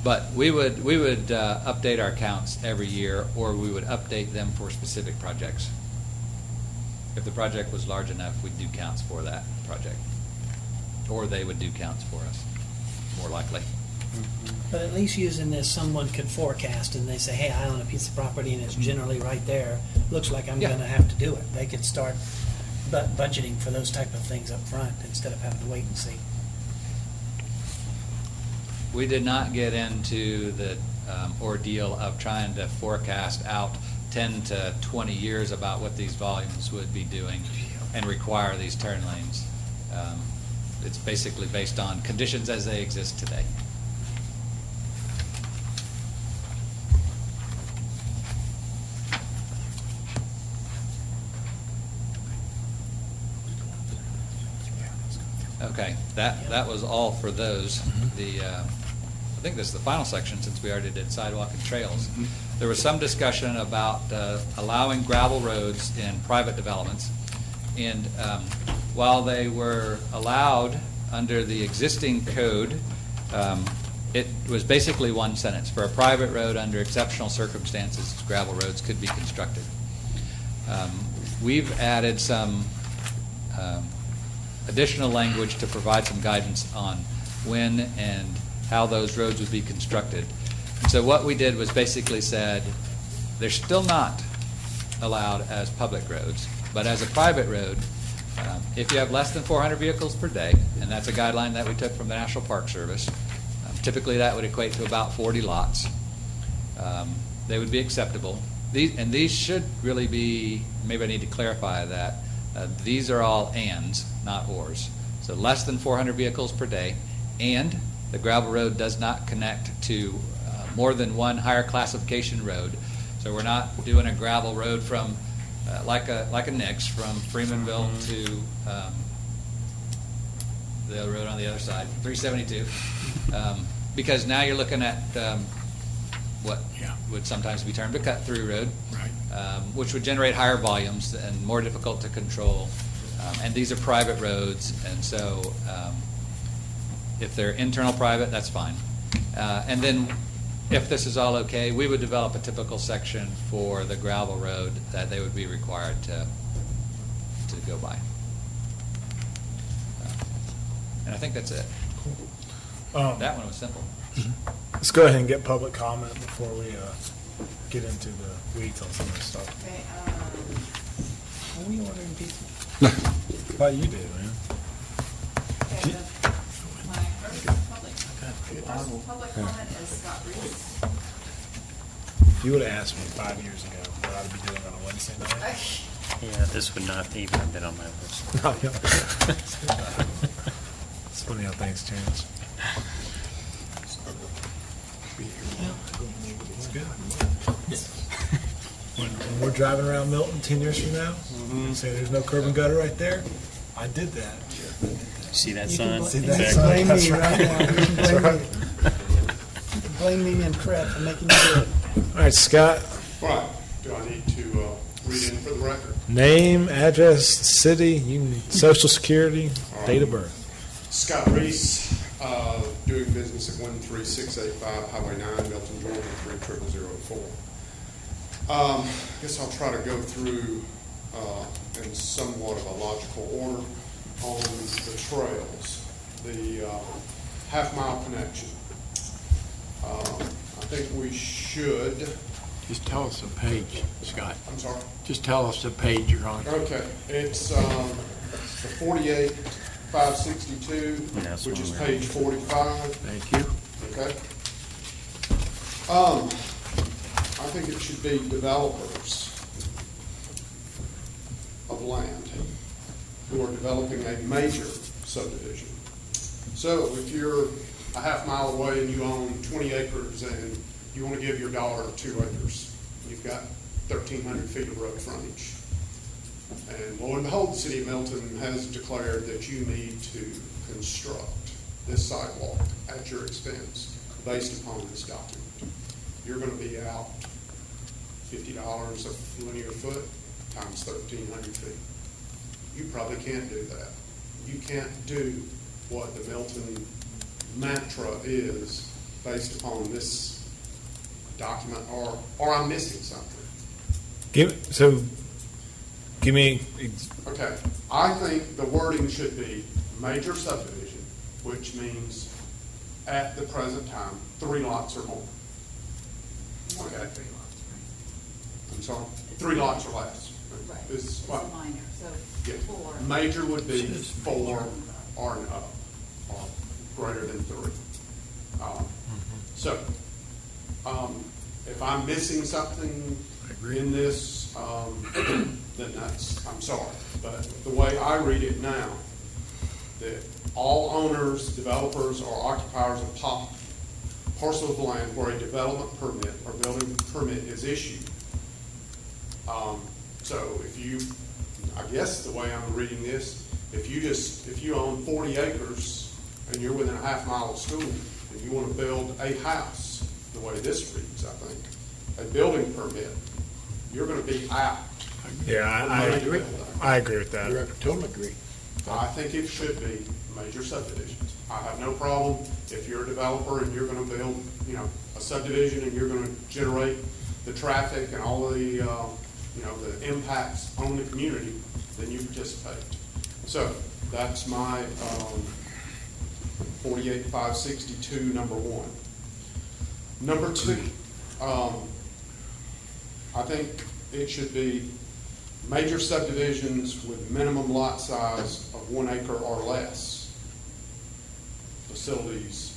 But we would update our counts every year, or we would update them for specific projects. If the project was large enough, we'd do counts for that project, or they would do counts for us, more likely. But at least using this, someone could forecast and they say, hey, I own a piece of property and it's generally right there. Looks like I'm going to have to do it. They could start budgeting for those type of things up front instead of having to wait and see. We did not get into the ordeal of trying to forecast out 10 to 20 years about what these volumes would be doing and require these turn lanes. It's basically based on conditions as they exist today. Okay, that was all for those. I think this is the final section since we already did sidewalk and trails. There was some discussion about allowing gravel roads in private developments, and while they were allowed under the existing code, it was basically one sentence. For a private road, under exceptional circumstances, gravel roads could be constructed. We've added some additional language to provide some guidance on when and how those roads would be constructed. So what we did was basically said, they're still not allowed as public roads, but as a private road, if you have less than 400 vehicles per day, and that's a guideline that we took from the National Park Service, typically that would equate to about 40 lots. They would be acceptable. These should really be, maybe I need to clarify that, these are all ands, not ors. So less than 400 vehicles per day, and the gravel road does not connect to more than one higher classification road. So we're not doing a gravel road from, like a Nix, from Freemanville to the road on the other side, 372. Because now you're looking at what would sometimes be termed a cut-through road, which would generate higher volumes and more difficult to control. And these are private roads, and so if they're internal private, that's fine. And then if this is all okay, we would develop a typical section for the gravel road that they would be required to go by. And I think that's it. That one was simple. Let's go ahead and get public comment before we get into the weeds on some of this stuff. Okay, Are we ordering pizza? Why you do, man? okay, my first public comment is Scott Reese. If you would have asked me 5 years ago what I'd be doing on a Wednesday night. Yeah, this would not even have been on my list. No, yeah. It's funny how things change. It's good. When we're driving around Milton 10 years from now, say there's no curb and gutter right there, I did that. See that sign? See that Blame sign? me That's right now. You can That's blame right. me. You can blame me and Fred for making you do it. All right, Scott, Right. Do I need to read in for the record? name, address, city, social security, date of birth. Scott Reese, doing business at 13685 Highway 9, Milton, Georgia, 30004. I guess I'll try to go through in somewhat of a logical order on the trails. The half-mile connection. I think we should. Just tell us the page, Scott. I'm sorry? Just tell us the page you're on. Okay, it's the 48562, That's which one is we're- page 45. Thank you. Okay. I think it should be developers of land who are developing a major subdivision. So if you're a half mile away and you own 20 acres and you want to give your daughter 2 acres, you've got 1,300 feet of road frontage. And lo and behold, the city of Milton has declared that you need to construct this sidewalk at your expense based upon this document. You're going to be out $50 a linear foot times 1,300 feet. You probably can't do that. You can't do what the Milton mantra is based upon this document, or I'm missing something. Give me. Okay, I think the wording should be major subdivision, which means at the present time, 3 lots or more. Okay. I'm sorry, 3 lots or less. Right, Is it's a what? minor, so Yeah. 4. Major would be 4 or greater than 3. So, if I'm missing something in this, then I'm sorry. But the way I read it now, that all owners, developers, or occupiers of parcel of land where a development permit or building permit is issued. So I guess the way I'm reading this, if you own 40 acres and you're within a half mile of school and you want to build a house, the way this reads, I think, a building permit, you're going to be out. Yeah, I agree. I agree with that. Totally agree. I think it should be major subdivisions. I have no problem if you're a developer and you're going to build, a subdivision and you're going to generate the traffic and all the, the impacts on the community, then you participate. So that's my 48,562, number one. Number two, I think it should be major subdivisions with minimum lot size of 1 acre or less. Facilities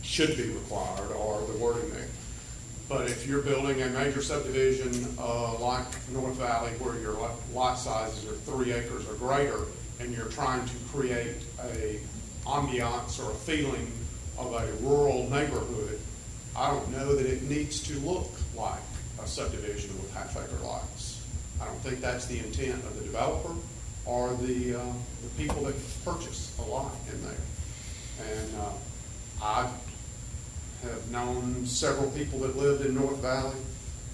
should be required, or the wording there. But if you're building a major subdivision like North Valley, where your lot sizes are 3 acres or greater, and you're trying to create a ambiance or a feeling of a rural neighborhood, I don't know that it needs to look like a subdivision with half-acre lots. I don't think that's the intent of the developer or the people that purchase a lot in there. And I have known several people that lived in North Valley,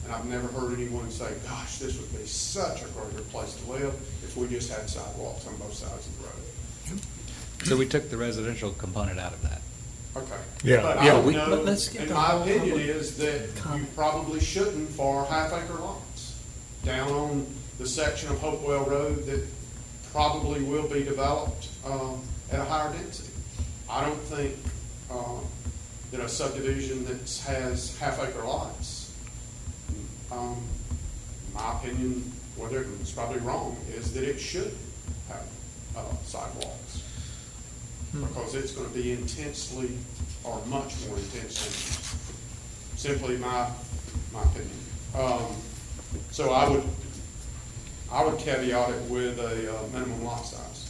and I've never heard anyone say, gosh, this would be such a greater place to live if we just had sidewalks on both sides of the road. So we took the residential component out of that. Okay. Yeah. But Yeah, I don't we- know, But let's get and the my whole opinion public is that you probably shouldn't for half-acre lots down on the section of Hopewell Road that probably will be developed at a higher density. I don't think that a subdivision that has half-acre lots, my opinion, whether it's probably wrong, is that it should have sidewalks. Because it's going to be intensely, or much more intensely, simply my opinion. So I would caveat it with a minimum lot size.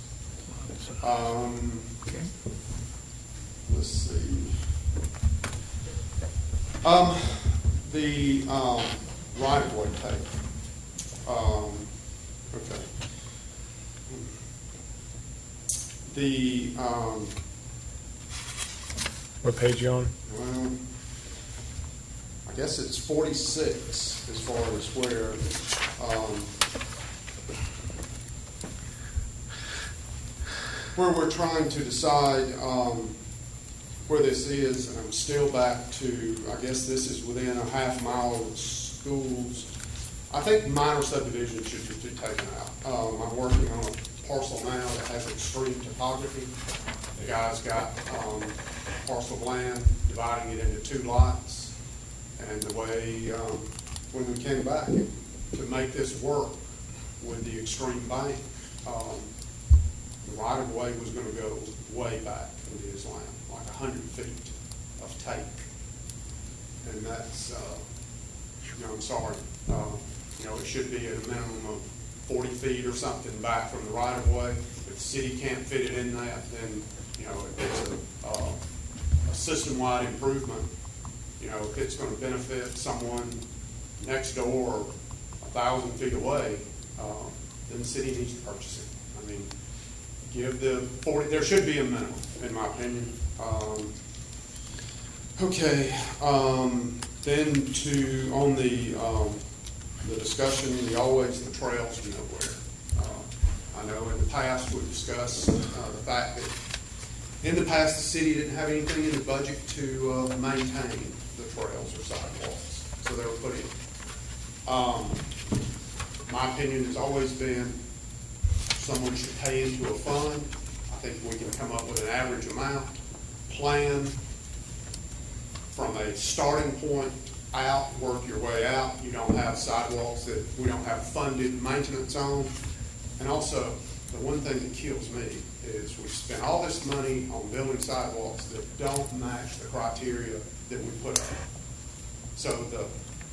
Let's see. The right-of-way tape. Okay. The, What page you on? well, I guess it's 46 as far as where we're trying to decide where this is, and I'm still back to, I guess this is within a half mile of schools. I think minor subdivisions should be taken out. I'm working on a parcel now that has extreme topography. The guy's got a parcel of land, dividing it into 2 lots. And the way, when we came back to make this work with the extreme bank, the right-of-way was going to go way back into his land, like 100 feet of tape. And that's, I'm sorry, it should be at a minimum of 40 feet or something back from the right-of-way. If the city can't fit it in that, then, if it's a system-wide improvement, if it's going to benefit someone next door or 1,000 feet away, then the city needs to purchase it. I mean, give the 40, there should be a minimum, in my opinion. Okay, then on the discussion, the trails to nowhere. I know in the past we've discussed the fact that in the past the city didn't have anything in the budget to maintain the trails or sidewalks, so they were put in. My opinion has always been someone should pay into a fund. I think we can come up with an average amount, plan from a starting point out, work your way out. You don't have sidewalks that we don't have funded maintenance on. And also, the one thing that kills me is we spend all this money on building sidewalks that don't match the criteria that we put up. So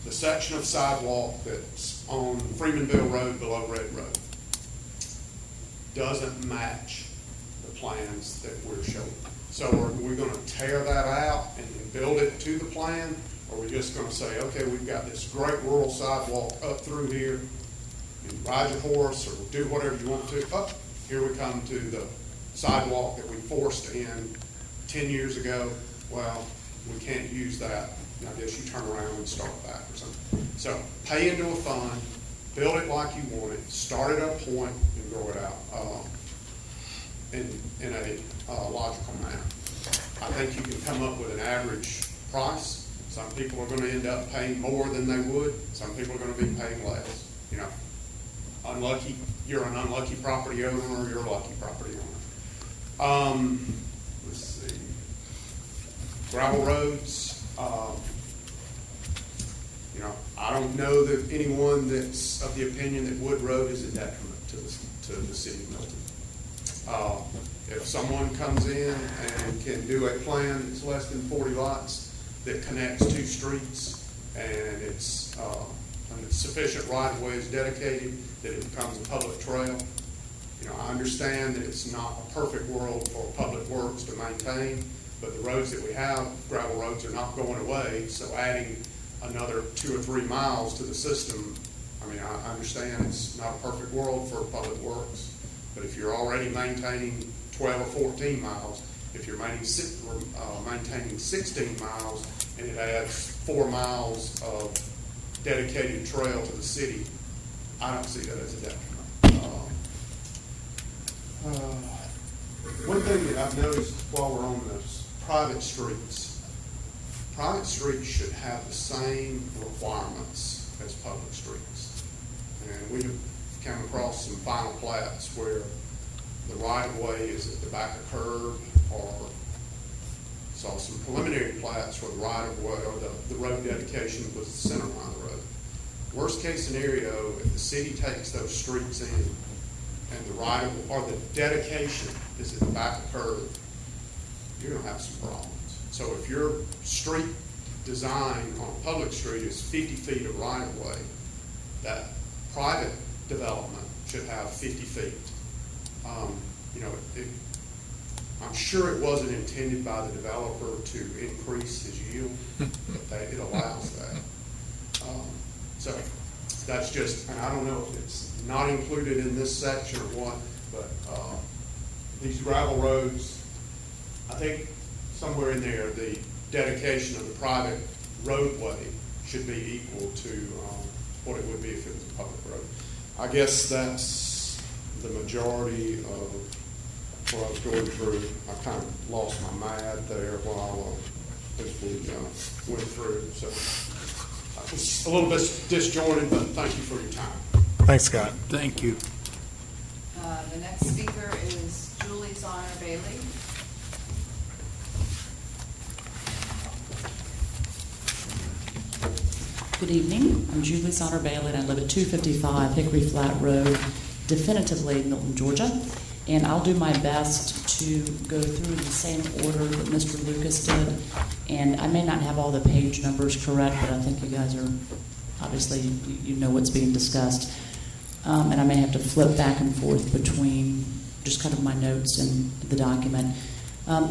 the section of sidewalk that's on Freemanville Road below Red Road doesn't match the plans that we're showing. So are we going to tear that out and build it to the plan? Or are we just going to say, okay, we've got this great rural sidewalk up through here, and ride your horse or do whatever you want to. Oh, here we come to the sidewalk that we forced in 10 years ago. Well, we can't use that. I guess you turn around and start back or something. So pay into a fund, build it like you want it, start at a point and grow it out in a logical manner. I think you can come up with an average price. Some people are going to end up paying more than they would. Some people are going to be paying less. unlucky, you're an unlucky property owner or you're a lucky property owner. Let's see. Gravel roads, you know, I don't know that anyone that's of the opinion that Wood Road is a detriment to the city of Milton. If someone comes in and can do a plan that's less than 40 lots that connects 2 streets and it's sufficient right-of-way is dedicated that it becomes a public trail, you know, I understand that it's not a perfect world for public works to maintain, but the roads that we have, gravel roads, are not going away, so adding another 2 or 3 miles to the system, I mean, I understand it's not a perfect world for public works, but if you're already maintaining 12 or 14 miles, if you're maintaining 16 miles and it adds 4 miles of dedicated trail to the city, I don't see that as a detriment. One thing that I've noticed while we're on this, private streets should have the same requirements as public streets. And we have come across some final plats where the right-of-way is at the back of curb, or saw some preliminary plats where the right-of-way or the road dedication was the center line of the road. Worst case scenario, if the city takes those streets in and the right-of-way or the dedication is at the back of curb, you're going to have some problems. So if your street design on a public street is 50 feet of right-of-way, that private development should have 50 feet. You know, I'm sure it wasn't intended by the developer to increase his yield, but it allows that. So that's just, and I don't know if it's not included in this section or what, but these gravel roads, I think somewhere in there, the dedication of the private roadway should be equal to what it would be if it was a public road. I guess that's the majority of what I was going through. I kind of lost my mad there while as we went through. So I was a little bit disjointed, but thank you for your time. Thanks, Scott. Thank you. The next speaker is Julie Zahner Bailey. Good evening. I'm Julie Zahner Bailey, and I live at 255 Hickory Flat Road, definitively Milton, Georgia. And I'll do my best to go through the same order that Mr. Lucas did. And I may not have all the page numbers correct, but I think you guys are, obviously, you know what's being discussed. And I may have to flip back and forth between just kind of my notes and the document.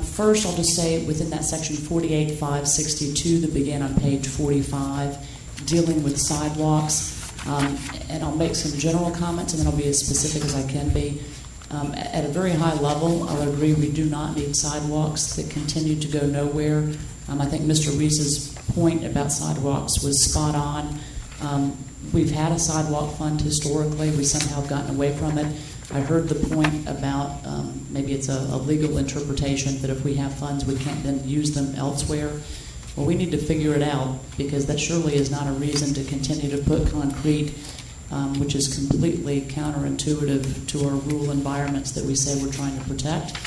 First, I'll just say within that section 48.562 that began on page 45, dealing with sidewalks, and I'll make some general comments and then I'll be as specific as I can be. At a very high level, I'll agree we do not need sidewalks that continue to go nowhere. I think Mr. Reese's point about sidewalks was spot on. We've had a sidewalk fund historically. We somehow have gotten away from it. I heard the point about maybe it's a legal interpretation that if we have funds, we can't then use them elsewhere. Well, we need to figure it out because that surely is not a reason to continue to put concrete, which is completely counterintuitive to our rural environments that we say we're trying to protect.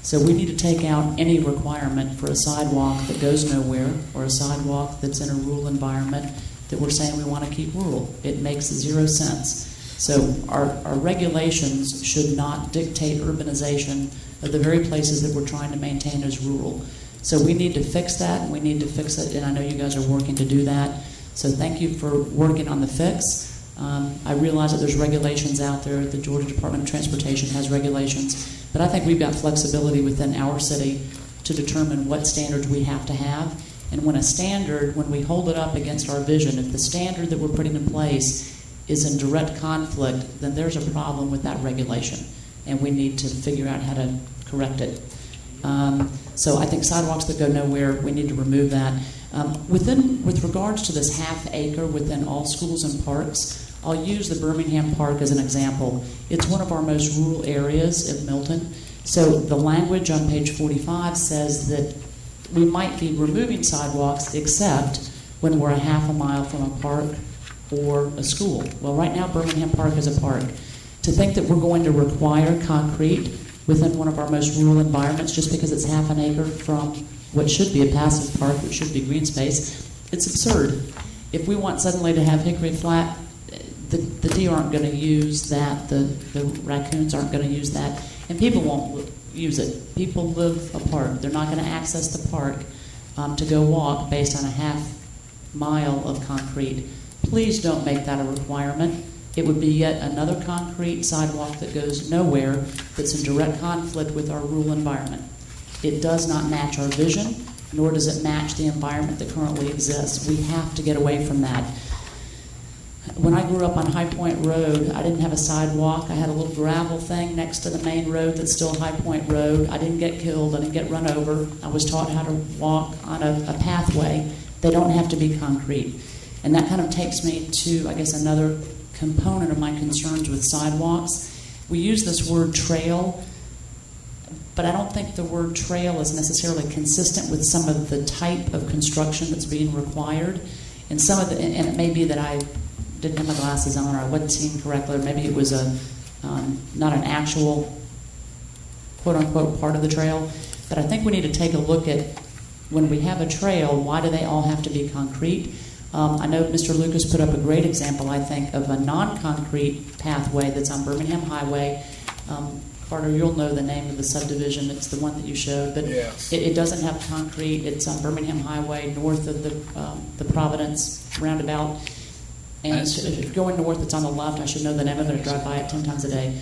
So we need to take out any requirement for a sidewalk that goes nowhere or a sidewalk that's in a rural environment that we're saying we want to keep rural. It makes 0 sense. So our regulations should not dictate urbanization of the very places that we're trying to maintain as rural. So we need to fix that, and we need to fix it, and I know you guys are working to do that. So thank you for working on the fix. I realize that there's regulations out there. The Georgia Department of Transportation has regulations, but I think we've got flexibility within our city to determine what standards we have to have. And when a standard, when we hold it up against our vision, if the standard that we're putting in place is in direct conflict, then there's a problem with that regulation, and we need to figure out how to correct it. So I think sidewalks that go nowhere, we need to remove that. With regards to this half acre within all schools and parks, I'll use the Birmingham Park as an example. It's one of our most rural areas of Milton. So the language on page 45 says that we might be removing sidewalks except when we're a half a mile from a park or a school. Well, right now Birmingham Park is a park. To think that we're going to require concrete within one of our most rural environments just because it's half an acre from what should be a passive park, which should be green space, it's absurd. If we want suddenly to have Hickory Flat, the deer aren't going to use that, the raccoons aren't going to use that, and people won't use it. People live apart. They're not going to access the park to go walk based on a half mile of concrete. Please don't make that a requirement. It would be yet another concrete sidewalk that goes nowhere, that's in direct conflict with our rural environment. It does not match our vision, nor does it match the environment that currently exists. We have to get away from that. When I grew up on High Point Road, I didn't have a sidewalk. I had a little gravel thing next to the main road that's still High Point Road. I didn't get killed. I didn't get run over. I was taught how to walk on a pathway. They don't have to be concrete. And that kind of takes me to, I guess, another component of my concerns with sidewalks. We use this word trail, but I don't think the word trail is necessarily consistent with some of the type of construction that's being required. And some of the, and it may be that I didn't have my glasses on, or I wasn't seeing correctly, or maybe it was not an actual quote-unquote part of the trail. But I think we need to take a look at, when we have a trail, why do they all have to be concrete? I know Mr. Lucas put up a great example, I think, of a non-concrete pathway that's on Birmingham Highway. Carter, you'll know the name of the subdivision. It's the one that you showed, but yes. it doesn't have concrete. It's on Birmingham Highway, north of the Providence roundabout. And going north, it's on the left. I should know the name of it. I drive by it 10 times a day.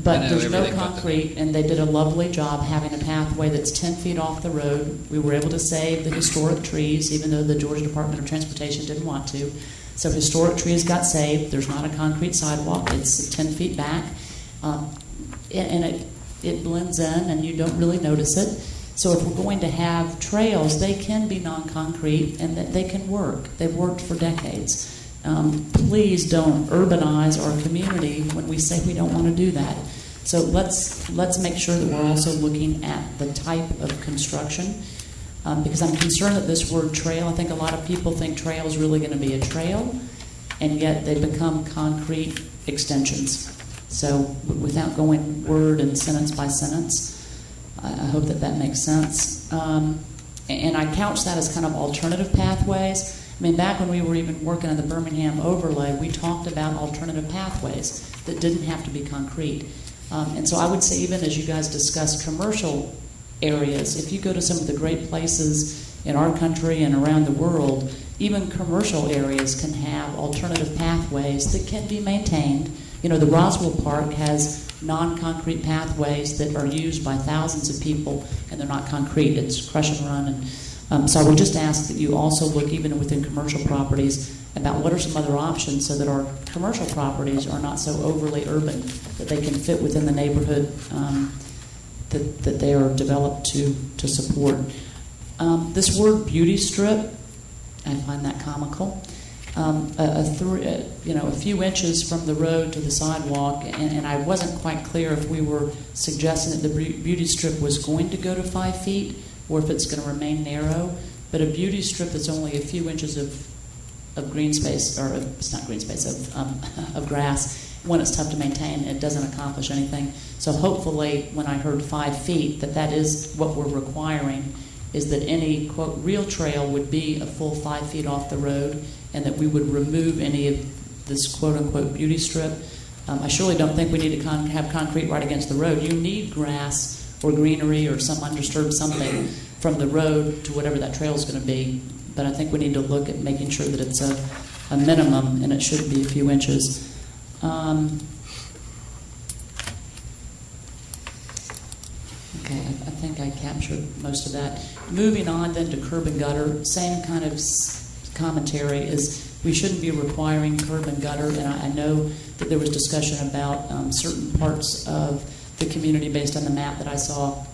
But there's no concrete, and they did a lovely job having a pathway that's 10 feet off the road. We were able to save the historic trees, even though the Georgia Department of Transportation didn't want to. So historic trees got saved. There's not a concrete sidewalk. It's 10 feet back. And it blends in, and you don't really notice it. So if we're going to have trails, they can be non-concrete, and that they can work. They've worked for decades. Please don't urbanize our community when we say we don't want to do that. So let's make sure that we're also looking at the type of construction, because I'm concerned that this word trail, I think a lot of people think trail is really going to be a trail, and yet they become concrete extensions. So without going word and sentence by sentence, I hope that makes sense. And I couch that as kind of alternative pathways. I mean, back when we were even working on the Birmingham overlay, we talked about alternative pathways that didn't have to be concrete. And so I would say, even as you guys discuss commercial areas, if you go to some of the great places in our country and around the world, even commercial areas can have alternative pathways that can be maintained. You know, the Roswell Park has non-concrete pathways that are used by thousands of people, and they're not concrete. It's crush and run. And so I would just ask that you also look, even within commercial properties, about what are some other options so that our commercial properties are not so overly urban, that they can fit within the neighborhood that they are developed to support. This word beauty strip, I find that comical. A few inches from the road to the sidewalk, and I wasn't quite clear if we were suggesting that the beauty strip was going to go to 5 feet or if it's going to remain narrow. But a beauty strip that's only a few inches of green space, or it's not green space, of grass, when it's tough to maintain, it doesn't accomplish anything. So hopefully, when I heard 5 feet, that is what we're requiring, is that any, quote, real trail would be a full 5 feet off the road, and that we would remove any of this quote-unquote beauty strip. I surely don't think we need to have concrete right against the road. You need grass or greenery or some undisturbed something from the road to whatever that trail is going to be. But I think we need to look at making sure that it's a minimum, and it should be a few inches. Okay, I think I captured most of that. Moving on then to curb and gutter, same kind of commentary is we shouldn't be requiring curb and gutter, and I know that there was discussion about certain parts of the community based on the map that I saw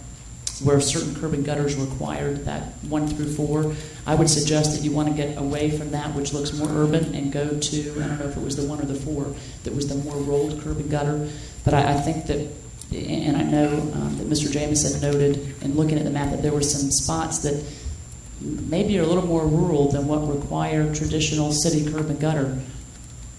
where certain curb and gutters required, that 1 through 4. I would suggest that you want to get away from that, which looks more urban, and go to, I don't know if it was the 1 or the 4, that was the more rolled curb and gutter. But I think that, and I know that Mr. Jamison noted in looking at the map that there were some spots that maybe are a little more rural than what require traditional city curb and gutter.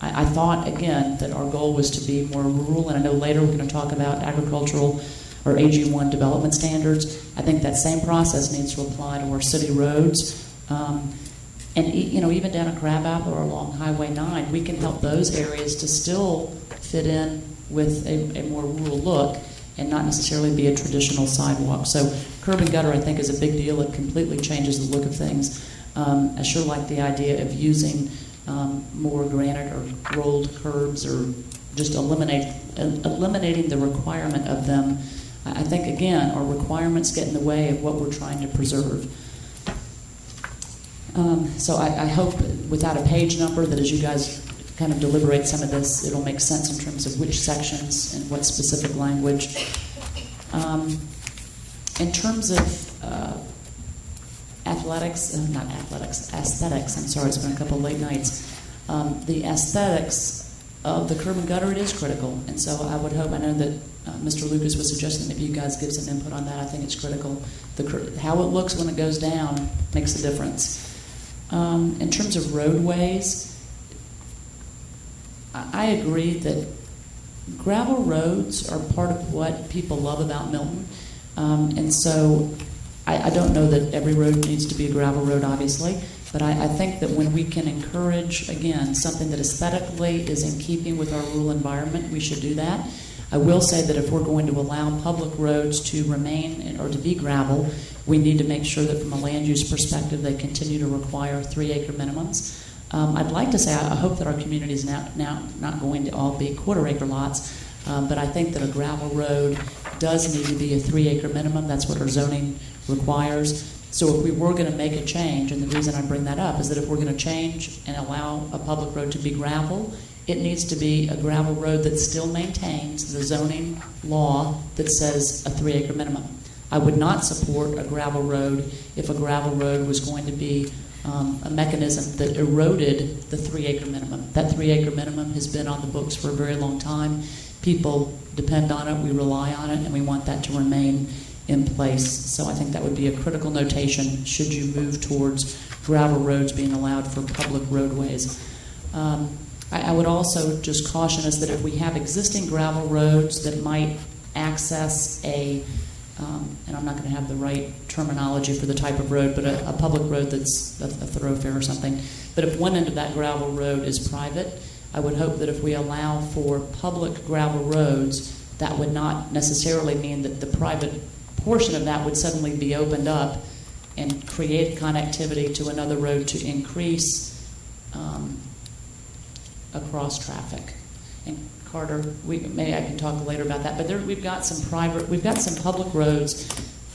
I thought, again, that our goal was to be more rural, and I know later we're going to talk about agricultural or AG1 development standards. I think that same process needs to apply to our city roads. And even down at Crabapple or along Highway 9, we can help those areas to still fit in with a more rural look and not necessarily be a traditional sidewalk. So curb and gutter, I think, is a big deal. It completely changes the look of things. I sure like the idea of using more granite or rolled curbs, or just eliminating the requirement of them. I think, again, our requirements get in the way of what we're trying to preserve. So I hope, without a page number, that as you guys kind of deliberate some of this, it'll make sense in terms of which sections and what specific language. In terms of aesthetics, I'm sorry, it's been a couple of late nights. The aesthetics of the curb and gutter, it is critical. And so I would hope, I know that Mr. Lucas was suggesting that you guys give some input on that. I think it's critical. How it looks when it goes down makes a difference. In terms of roadways, I agree that gravel roads are part of what people love about Milton. And so I don't know that every road needs to be a gravel road, obviously, but I think that when we can encourage, again, something that aesthetically is in keeping with our rural environment, we should do that. I will say that if we're going to allow public roads to remain or to be gravel, we need to make sure that from a land use perspective they continue to require 3-acre minimums. I'd like to say I hope that our community is now not going to all be quarter-acre lots, but I think that a gravel road does need to be a 3-acre minimum. That's what our zoning requires. So if we were going to make a change, and the reason I bring that up is that if we're going to change and allow a public road to be gravel, it needs to be a gravel road that still maintains the zoning law that says a 3-acre minimum. I would not support a gravel road if a gravel road was going to be a mechanism that eroded the 3-acre minimum. That 3-acre minimum has been on the books for a very long time. People depend on it, we rely on it, and we want that to remain in place. So I think that would be a critical notation should you move towards gravel roads being allowed for public roadways. I would also just caution us that if we have existing gravel roads that might access and I'm not going to have the right terminology for the type of road, but a public road that's a thoroughfare or something. But if one end of that gravel road is private, I would hope that if we allow for public gravel roads, that would not necessarily mean that the private portion of that would suddenly be opened up and create connectivity to another road to increase across traffic. And Carter, maybe I can talk later about that. But we've got some public roads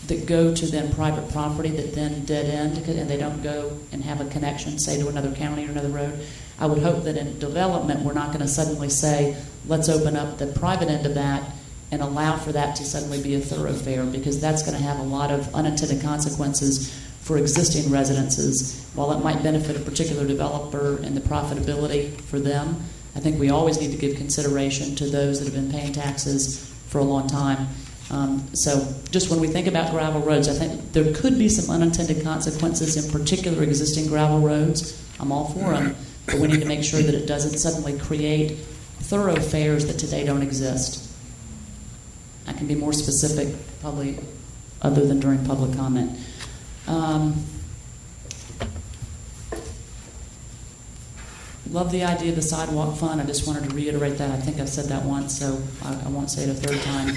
that go to then private property that then dead end, and they don't go and have a connection, say, to another county or another road. I would hope that in development, we're not going to suddenly say, let's open up the private end of that and allow for that to suddenly be a thoroughfare, because that's going to have a lot of unintended consequences for existing residences. While it might benefit a particular developer and the profitability for them, I think we always need to give consideration to those that have been paying taxes for a long time. So just when we think about gravel roads, I think there could be some unintended consequences in particular existing gravel roads. I'm all for them, but we need to make sure that it doesn't suddenly create thoroughfares that today don't exist. I can be more specific, probably, other than during public comment. Love the idea of the sidewalk fund. I just wanted to reiterate that. I think I've said that once, so I won't say it a third time.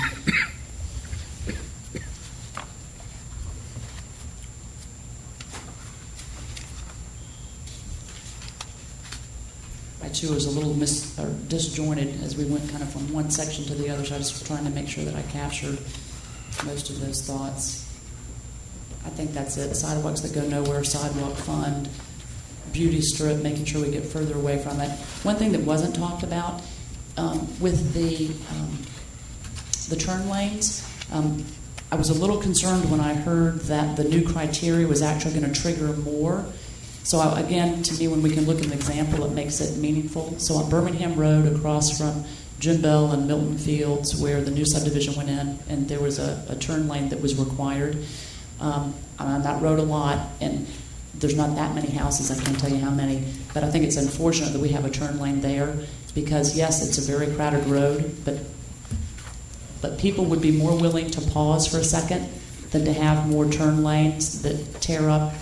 I too was a little disjointed as we went kind of from one section to the other, so I was trying to make sure that I captured most of those thoughts. I think that's it. Sidewalks that go nowhere, sidewalk fund, beauty strip, making sure we get further away from it. One thing that wasn't talked about with the turn lanes, I was a little concerned when I heard that the new criteria was actually going to trigger more. So again, to me, when we can look at an example, it makes it meaningful. So on Birmingham Road, across from Jim Bell and Milton Fields, where the new subdivision went in, and there was a turn lane that was required. I'm on that road a lot, and there's not that many houses, I can't tell you how many, but I think it's unfortunate that we have a turn lane there, because yes, it's a very crowded road, but people would be more willing to pause for a second than to have more turn lanes that tear up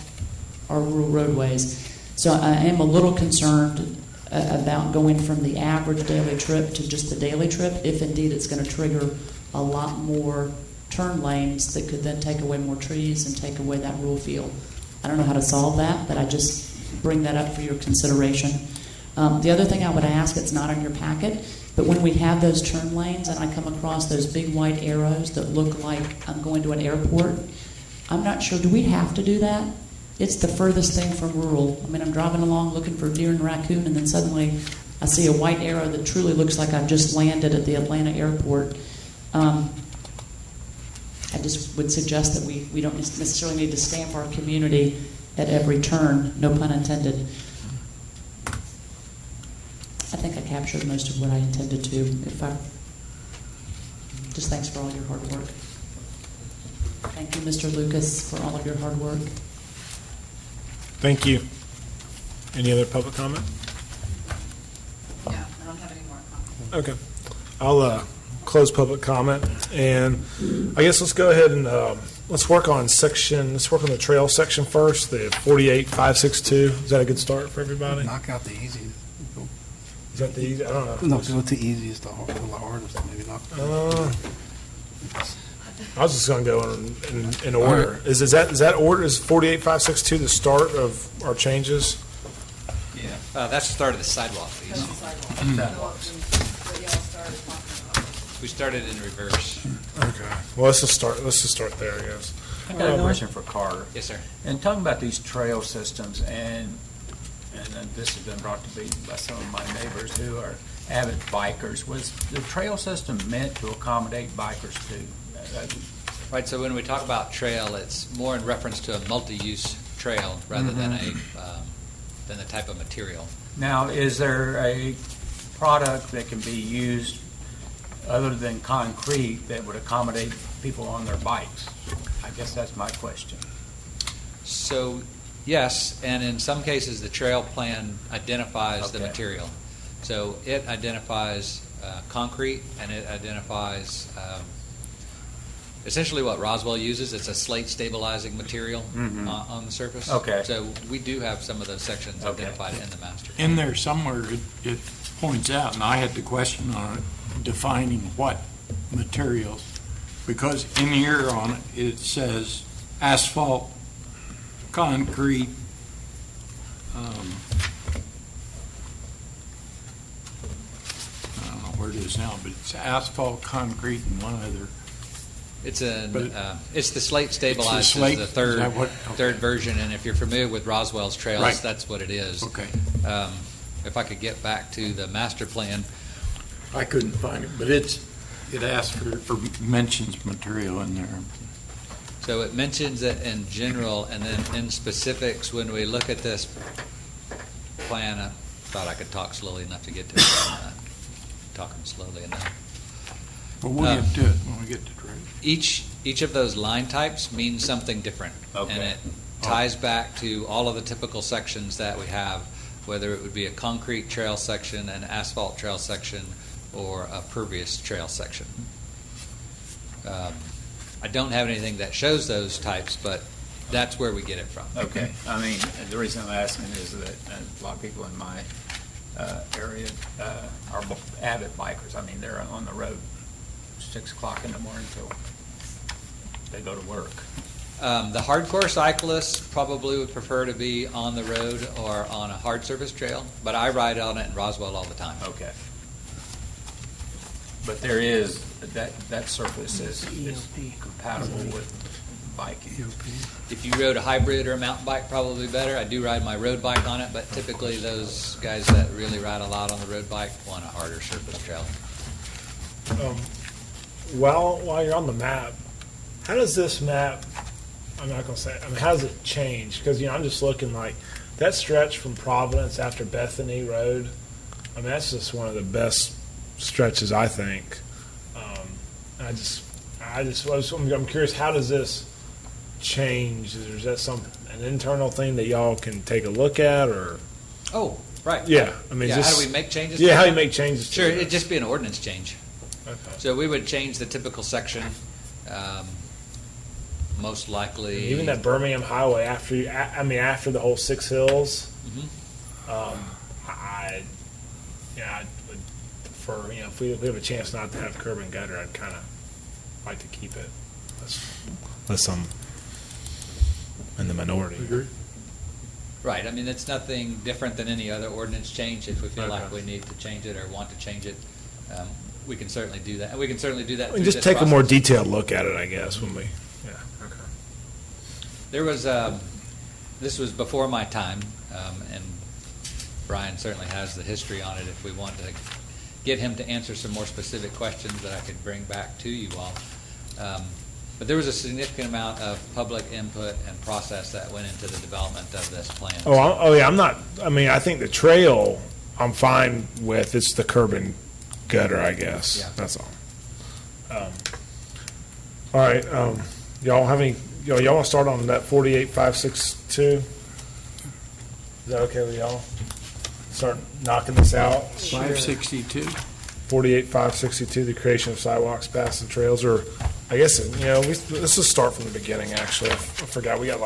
our rural roadways. So I am a little concerned about going from the average daily trip to just the daily trip, if indeed it's going to trigger a lot more turn lanes that could then take away more trees and take away that rural feel. I don't know how to solve that, but I just bring that up for your consideration. The other thing I would ask, it's not in your packet, but when we have those turn lanes and I come across those big white arrows that look like I'm going to an airport, I'm not sure, do we have to do that? It's the furthest thing from rural. I mean, I'm driving along looking for deer and raccoon, and then suddenly I see a white arrow that truly looks like I've just landed at the Atlanta airport. I just would suggest that we don't necessarily need to stamp our community at every turn, no pun intended. I think I captured most of what I intended to. Just thanks for all your hard work. Thank you, Mr. Lucas, for all of your hard work. Thank you. Any other public comment? No, I don't have any more comments. Okay. I'll close public comment, and I guess let's go ahead and let's work on the trail section first, the 48562. Is that a good start for everybody? Knock out the easy. Is that the easy? I don't know. No, go to easiest, the hardest, maybe not. I was just going to go in order. Is that order? Is 48562 the start of our changes? Yeah. That's the start of the sidewalk piece. We started in reverse. Okay. Well, let's just start there, I guess. I got a question for Carter. Yes, sir. And talking about these trail systems, and this has been brought to be by some of my neighbors who are avid bikers, was the trail system meant to accommodate bikers too? Right, so when we talk about trail, it's more in reference to a multi-use trail rather than the type of material. Now, is there a product that can be used other than concrete that would accommodate people on their bikes? I guess that's my question. So, yes, and in some cases, the trail plan identifies the material. So it identifies concrete, and it identifies essentially what Roswell uses. It's a slate stabilizing material on the surface. Okay. So we do have some of those sections identified in the master plan. In there somewhere, it points out, and I had the question on it, defining what materials, because in here on it, it says asphalt, concrete, I don't know where it is now, but it's asphalt, concrete, and one other. It's the slate stabilized, slate? is the Is that what? third version, and if you're familiar with Roswell's trails, Right. that's what it is. Okay. If I could get back to the master plan. I couldn't find it, but it asks for mentions material in there. So it mentions it in general, and then in specifics, when we look at this plan, I thought I could talk slowly enough to get to it. I'm not talking slowly enough. But we'll get to it when we get to trade. Each of those line types means something different. Okay. And it ties back to all of the typical sections that we have, whether it would be a concrete trail section, an asphalt trail section, or a pervious trail section. I don't have anything that shows those types, but that's where we get it from. Okay. I mean, the reason I'm asking is that a lot of people in my area are avid bikers. I mean, they're on the road 6 o'clock in the morning till they go to work. The hardcore cyclists probably would prefer to be on the road or on a hard surface trail, but I ride on it in Roswell all the time. Okay. But there is, that surface is compatible with biking. If you rode a hybrid or a mountain bike, probably better. I do ride my road bike on it, but typically those guys that really ride a lot on the road bike want a harder surface trail. While you're on the map, how does this map, I'm not going to say, how does it change? Because, I'm just looking like that stretch from Providence after Bethany Road, that's just one of the best stretches, I think. I'm curious, how does this change? Is that an internal thing that y'all can take a look at, or? Oh, right. Yeah, I mean, Yeah, just. how do we make changes? Yeah, to how that? do you make changes to Sure, it? it'd just be an ordinance change. Okay. So we would change the typical section, most likely. Even that Birmingham Highway after the whole Six Hills, Mhm. I would prefer, if we have a chance not to have curb and gutter, I'd kind of like to keep it, unless I'm in the minority. Right, I mean, it's nothing different than any other ordinance change. If we feel like Okay. we need to change it or want to change it, we can certainly do that. And we can certainly do that We through just this take a more process. detailed look at it, I guess, when we, yeah, okay. There was, this was before my time, and Brian certainly has the history on it if we want to get him to answer some more specific questions that I could bring back to you all. But there was a significant amount of public input and process that went into the development of this plan. I think the trail, I'm fine with, it's the curb and gutter, I guess, Yeah. that's all. All right, y'all have any, y'all want to start on that 48,562? Is that okay with y'all? Start knocking this out? 562. 48,562, the creation of sidewalks, paths, and trails, or, I guess, let's just start from the beginning, actually. I forgot, we got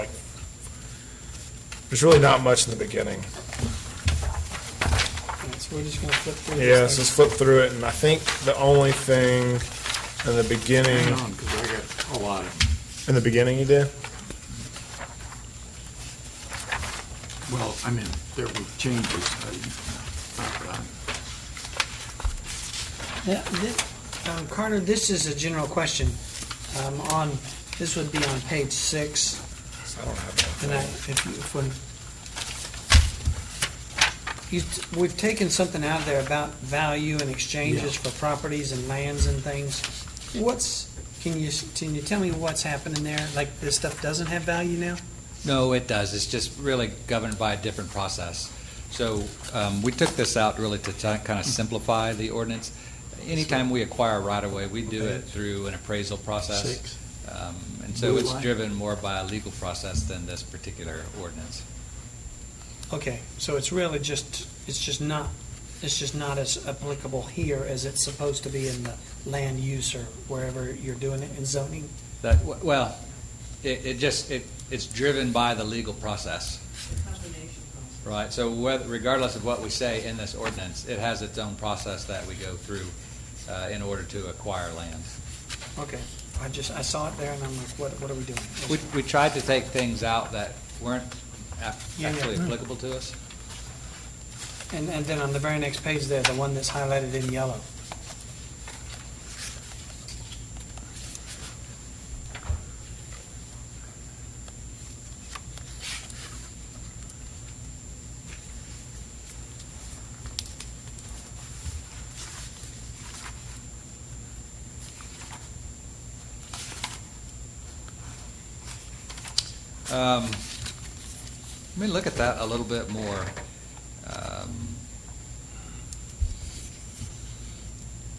there's really not much in the beginning. So we're just going to flip through this Yeah, so thing. let's flip through it, and I think the only thing in the beginning, Hang on, because I got a lot of, in the beginning you did? well, I mean, there were changes. Carter, this is a general question. This would be on page 6. I don't have that. And we've taken something out of there about value and exchanges for properties and lands and things. Can you tell me what's happening there? Like, this stuff doesn't have value now? No, it does. It's just really governed by a different process. So we took this out really to kind of simplify the ordinance. Anytime we acquire right-of-way, we do it through an appraisal process. And so it's driven more by a legal process than this particular ordinance. Okay, so it's really just not as applicable here as it's supposed to be in the land use or wherever you're doing it in zoning? It's driven by the legal process. Right, so regardless of what we say in this ordinance, it has its own process that we go through in order to acquire land. Okay, I saw it there and I'm like, what are we doing? We tried to take things out that weren't actually Yeah. applicable to us. And then on the very next page there, the one that's highlighted in yellow. Let me look at that a little bit more.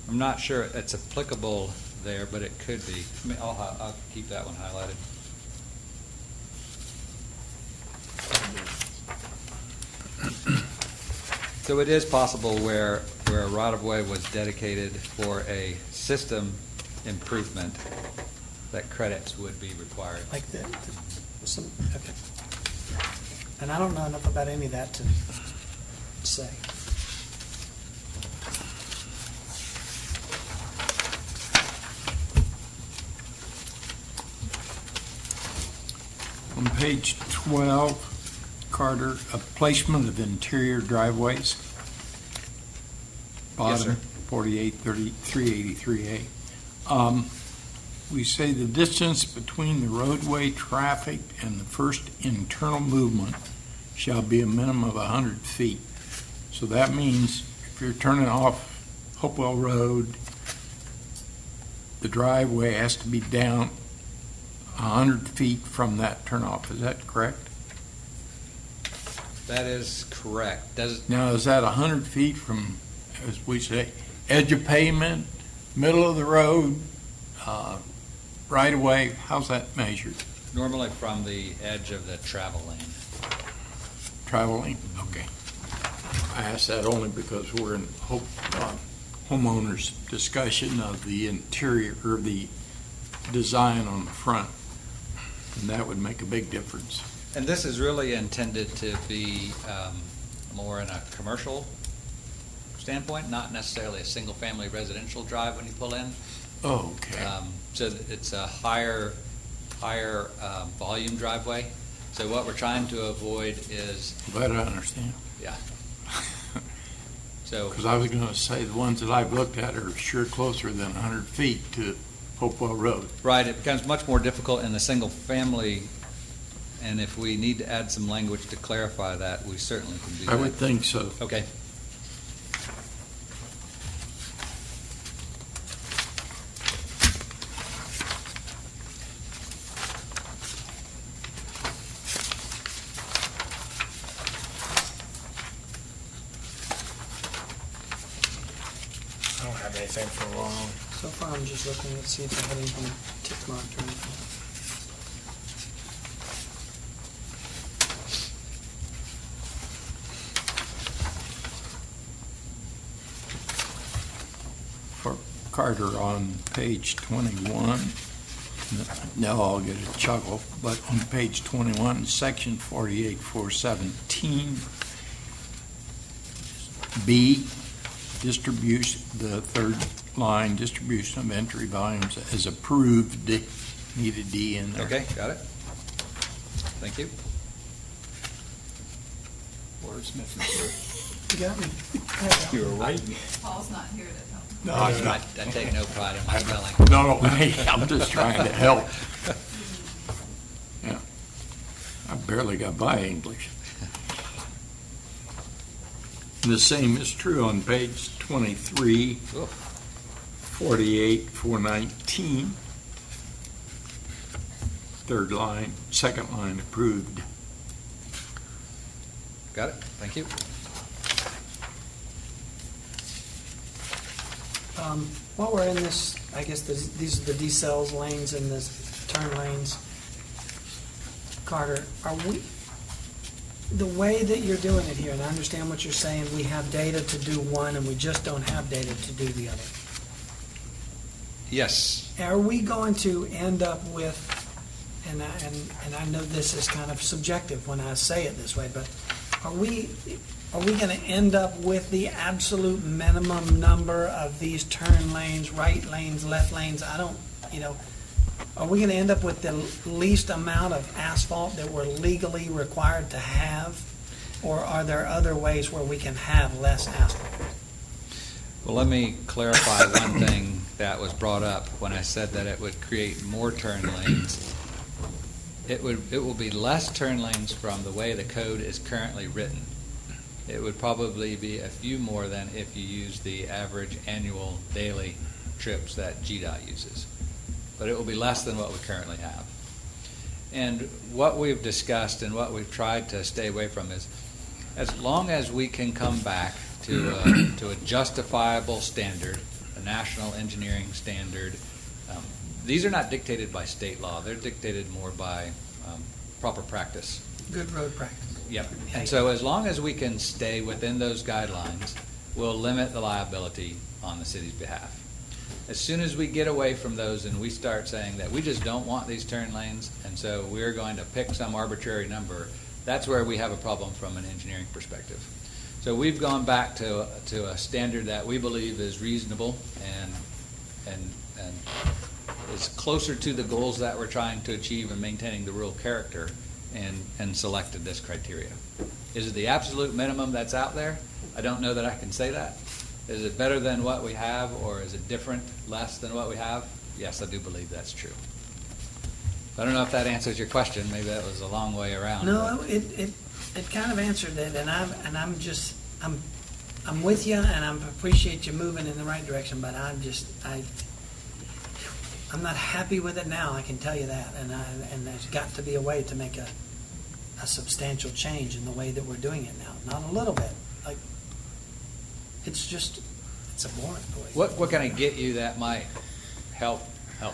I'm not sure it's applicable there, but it could be. I'll keep that one highlighted. So it is possible where a right-of-way was dedicated for a system improvement, that credits would be required. Like okay. And I don't know enough about any of that to say. On page 12, Carter, a placement of interior driveways. Yes, sir. Bottom, 483383A. We say the distance between the roadway traffic and the first internal movement shall be a minimum of 100 feet. So that means if you're turning off Hopewell Road, the driveway has to be down 100 feet from that turnoff. Is that correct? That is correct. Now, is that 100 feet from, as we say, edge of pavement, middle of the road, right away? How's that measured? normally from the edge of the travel lane. Traveling, okay. I ask that only because we're in homeowners' discussion of the interior, or the design on the front, and that would make a big difference. And this is really intended to be more in a commercial standpoint, not necessarily a single-family residential drive when you pull in. Oh, okay. So it's a higher volume driveway. So what we're trying to avoid is, Glad I understand. yeah. So, Because I was going to say, the ones that I've looked at are sure closer than 100 feet to Hopewell Road. right, it becomes much more difficult in the single family, and if we need to add some language to clarify that, we certainly can do that. I would think so. Okay. I don't have anything for long. So far, I'm just looking to see if I have anything tick marked or anything. For Carter, on page 21, now I'll get a chuckle, but on page 21, section 48-417, B, distribution, the third line, distribution of entry volumes as approved, need a D in there. Okay, got it. Thank you. Wordsmith. You got me. You were right. Paul's not here to help. No, I take no pride in my spelling. No, I'm just trying to help. Yeah. I barely got by English. The same is true on page 23, 48-419. Third line, second line approved. Got it, thank you. While we're in this, I guess these are the decels lanes and the turn lanes. Carter, are we, the way that you're doing it here, and I understand what you're saying, we have data to do one and we just don't have data to do the other. Yes. Are we going to end up with, and I know this is kind of subjective when I say it this way, but are we going to end up with the absolute minimum number of these turn lanes, right lanes, left lanes? I don't, are we going to end up with the least amount of asphalt that we're legally required to have? Or are there other ways where we can have less asphalt? Well, let me clarify one thing that was brought up when I said that it would create more turn lanes. It will be less turn lanes from the way the code is currently written. It would probably be a few more than if you use the average annual daily trips that GDOT uses. But it will be less than what we currently have. And what we've discussed and what we've tried to stay away from is, as long as we can come back to a justifiable standard, a national engineering standard, these are not dictated by state law. They're dictated more by proper practice. Good road practice. Yep. And so as long as we can stay within those guidelines, we'll limit the liability on the city's behalf. As soon as we get away from those and we start saying that we just don't want these turn lanes, and so we're going to pick some arbitrary number, that's where we have a problem from an engineering perspective. So we've gone back to a standard that we believe is reasonable and is closer to the goals that we're trying to achieve in maintaining the rural character, and selected this criteria. Is it the absolute minimum that's out there? I don't know that I can say that. Is it better than what we have, or is it different, less than what we have? Yes, I do believe that's true. I don't know if that answers your question. Maybe that was a long way around. No, it kind of answered it, and I'm with you, and I appreciate you moving in the right direction, but I'm not happy with it now. I can tell you that, and there's got to be a way to make a substantial change in the way that we're doing it now. Not a little bit, like it's abhorrent the way. What can I get you that might help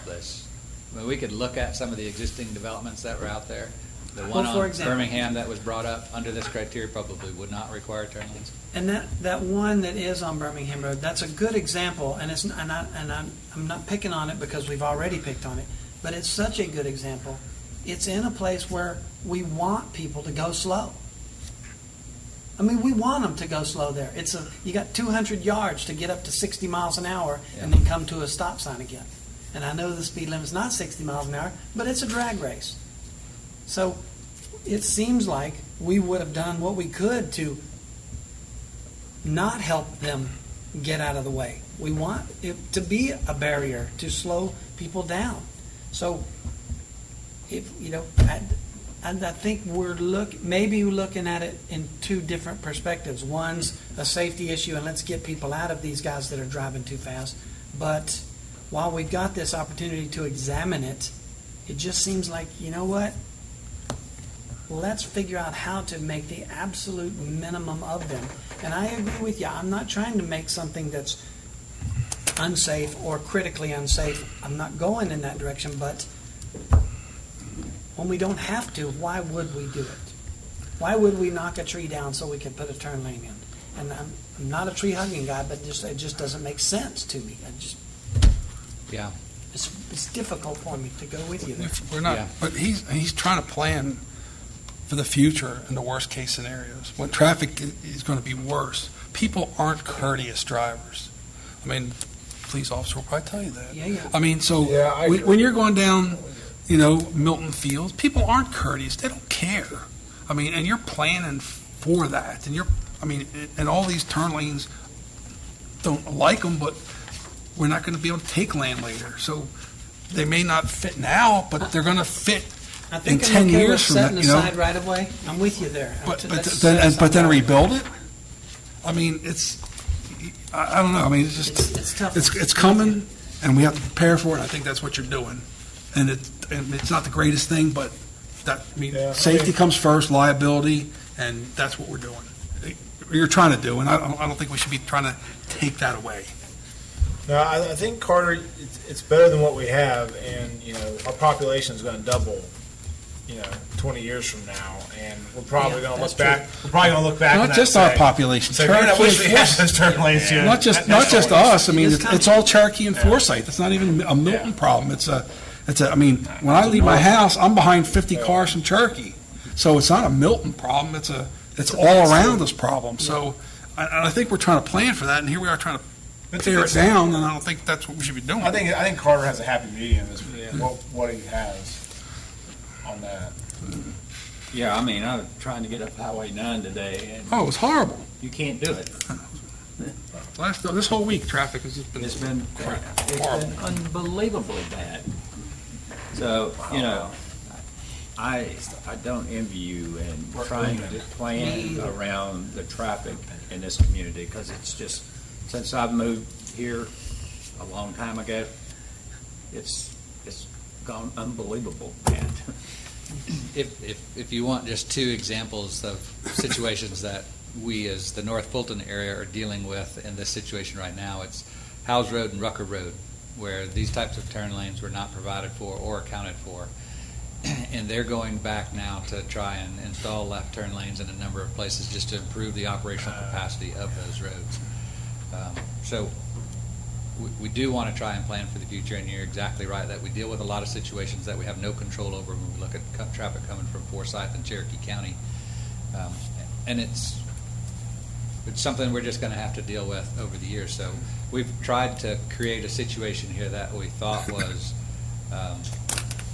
this? I mean, we could look at some of the existing developments that were out there. The Well, one for on example- Birmingham that was brought up under this criteria probably would not require turn lanes. And that one that is on Birmingham Road, that's a good example, and I'm not picking on it because we've already picked on it, but it's such a good example. It's in a place where we want people to go slow. I mean, we want them to go slow there. You got 200 yards to get up to 60 miles an hour and then come to a stop sign again. And I know the speed limit's not 60 miles an hour, but it's a drag race. So it seems like we would have done what we could to not help them get out of the way. We want it to be a barrier to slow people down. So, if I think maybe we're looking at it in two different perspectives. One's a safety issue, and let's get people out of these guys that are driving too fast. But while we've got this opportunity to examine it, it just seems like, you know what? Let's figure out how to make the absolute minimum of them. And I agree with you. I'm not trying to make something that's unsafe or critically unsafe. I'm not going in that direction, but when we don't have to, why would we do it? Why would we knock a tree down so we can put a turn lane in? And I'm not a tree hugging guy, but it just doesn't make sense to me. Yeah. It's difficult for me to go with you there. We're not, but he's trying to plan for the future and the worst case scenarios. When traffic is going to be worse, people aren't courteous drivers. I mean, police officer will probably tell you that. Yeah. I mean, so when you're going down, Milton Fields, people aren't courteous. They don't care. I mean, and you're planning for that, and all these turn lanes don't like them, but we're not going to be able to take land later. So they may not fit now, but they're going to fit. I think in I'm 10 okay years with from setting now, aside right of way. I'm with you there. But then rebuild it. I mean, I don't know. I mean, it's tough. It's coming, and we have to prepare for it. I think that's what you're doing, and it's not the greatest thing, but safety comes first, liability, and that's what we're doing. You're trying to do, and I don't think we should be trying to take that away. No, I think, Carter, it's better than what we have, and our population is going to double 20 years from now, and we're probably going to look back. We're probably going to look back. Not just our population. So I wish we had those turn lanes here. Not just us. I mean, it's all Cherokee and Forsyth. It's not even a Milton problem. It's a. I mean, when I leave my house, I'm behind 50 cars from Cherokee, so it's not a Milton problem. It's all around us problem. So I think we're trying to plan for that, and here we are trying to tear it down, and I don't think that's what we should be doing. I think Carter has a happy medium is what he has on that. Yeah, I mean, I was trying to get up Highway 9 today, and It was horrible. you can't do it. This whole week, traffic has just been. It's been horrible. unbelievably bad. So, I don't envy you in trying to plan around the traffic in this community, because it's just, since I've moved here a long time ago, it's gone unbelievable bad. If you want just two examples of situations that we as the North Fulton area are dealing with in this situation right now, it's Howes Road and Rucker Road, where these types of turn lanes were not provided for or accounted for. And they're going back now to try and install left turn lanes in a number of places just to improve the operational capacity of those roads. So we do want to try and plan for the future, and you're exactly right that we deal with a lot of situations that we have no control over when we look at traffic coming from Forsyth and Cherokee County. And it's something we're just going to have to deal with over the years. So we've tried to create a situation here that we thought was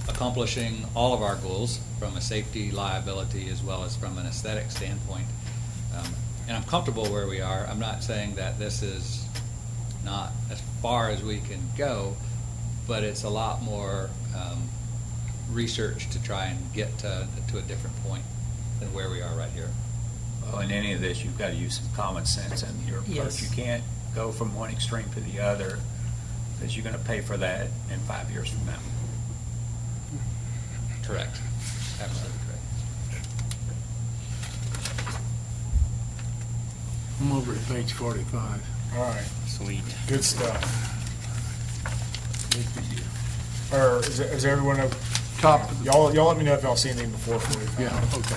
accomplishing all of our goals from a safety, liability, as well as from an aesthetic standpoint. And I'm comfortable where we are. I'm not saying that this is not as far as we can go, but it's a lot more research to try and get to a different point than where we are right here. Well, in any of this, you've got to use some common sense in your approach. Yes. You can't go from one extreme to the other, because you're going to pay for that in 5 years from now. Correct. Absolutely correct. I'm over at page 45. All right. Sweet. Good stuff. Or is everyone, Top, y'all let me know if y'all see anything before 45. yeah, okay.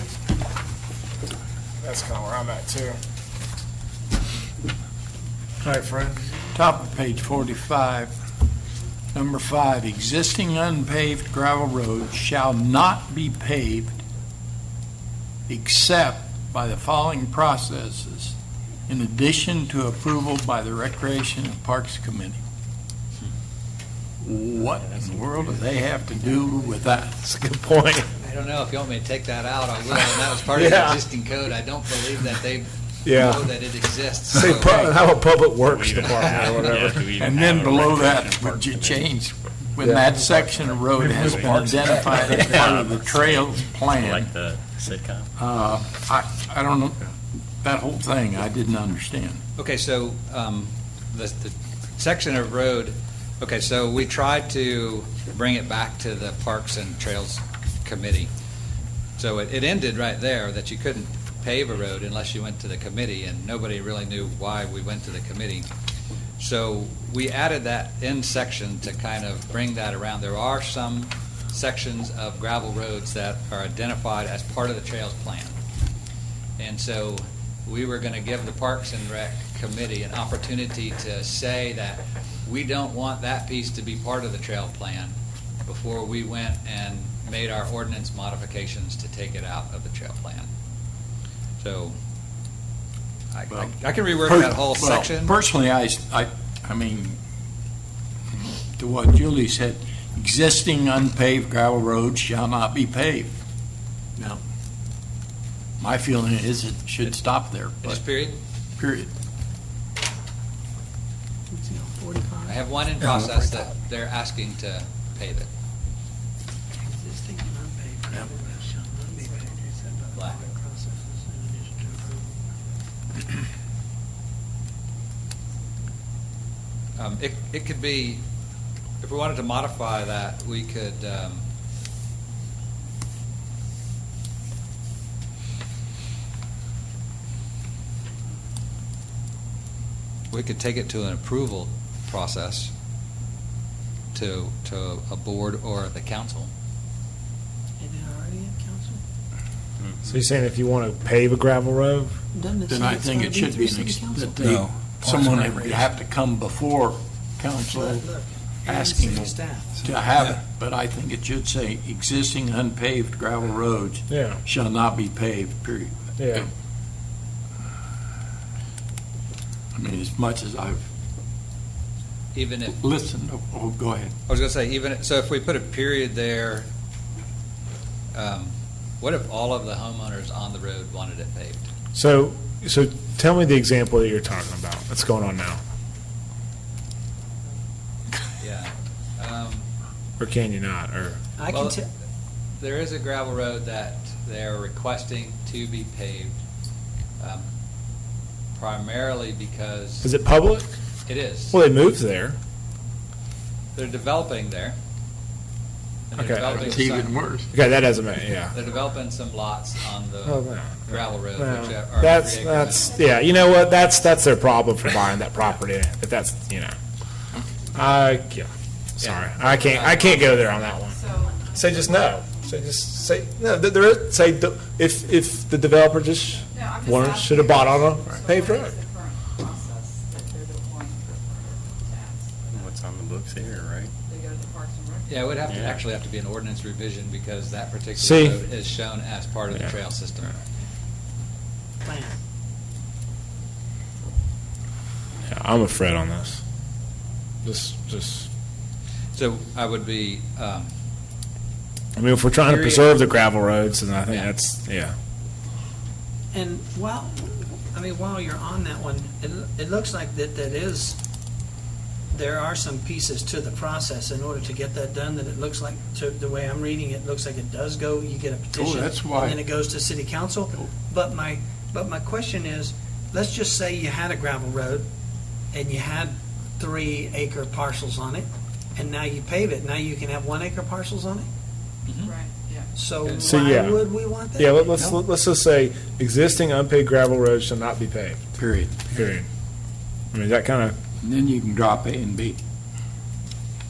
That's kind of where I'm at, too. All right, Fred. Top of page 45, number 5, existing unpaved gravel roads shall not be paved except by the following processes, in addition to approval by the Recreation and Parks Committee. What in the world do they have to do with that? That's a good point. I don't know, if you want me to take that out, I will, and that was part of the Yeah. existing code. I don't believe that they Yeah. know that it exists. Say, So- how about Public Works Department or whatever? And then below that, would you change, when Yeah. that section of road has been identified as part of the trails plan, Like the sitcom. I don't know, that whole thing, I didn't understand. Okay, so the section of road, okay, so we tried to bring it back to the Parks and Trails Committee. So it ended right there, that you couldn't pave a road unless you went to the committee, and nobody really knew why we went to the committee. So we added that end section to kind of bring that around. There are some sections of gravel roads that are identified as part of the trails plan. And so we were going to give the Parks and Rec Committee an opportunity to say that we don't want that piece to be part of the trail plan before we went and made our ordinance modifications to take it out of the trail plan. So I can rework that whole Well, section. Personally, I mean, to what Julie said, existing unpaved gravel roads shall not be paved. Now, my feeling is it should stop there, Just but, period. period. I have one in process that they're asking to pave it. Black. It could be, if we wanted to modify that, we could, take it to an approval process to a board or the council. So you're saying if you want to pave a gravel road? Then I think it should be, that someone would have to come before council asking to have it, but I think it should say existing unpaved gravel roads Yeah. shall not be paved, period. Yeah. I mean, as much as I've Even if, listened, go ahead. I was going to say, so if we put a period there, what if all of the homeowners on the road wanted it paved? So tell me the example that you're talking about. What's going on now? Yeah. Or can you not? Or I Well, can tell. There is a gravel road that they're requesting to be paved, primarily because is it public? it is. Well, they moved there. They're developing there. And they're Okay. developing It's even some- worse. Okay, that doesn't matter. Yeah. They're developing some lots on the Oh, no. gravel road, Well, which are that's 3 acres. yeah. You know what? That's their problem for buying that property. If that's yeah. Sorry, I can't go there on that one. Say just no. Say no. If the developer just should have bought on a paved road. What's on the books here, right? Yeah, it would have to actually have to be an ordinance revision because that particular See? road is shown as part of the Yeah. trail system. Yeah, I'm a Fred on this. Just. So I would be, I mean, if we're trying to Period. preserve the gravel roads, then I think that's And while you're on that one, it looks like there are some pieces to the process in order to get that done, that it looks like, the way I'm reading it, looks like it does go, you get a petition. that's why- And then it goes to city council. But my question is, let's just say you had a gravel road and you had 3-acre parcels on it, and now you pave it, now you can have 1-acre parcels on it? Right, yeah. So So, why yeah. would we want that? yeah. Let's just say existing unpaved gravel roads shall not be paved. Period. Period. I mean, that kind of And then you can drop A and B.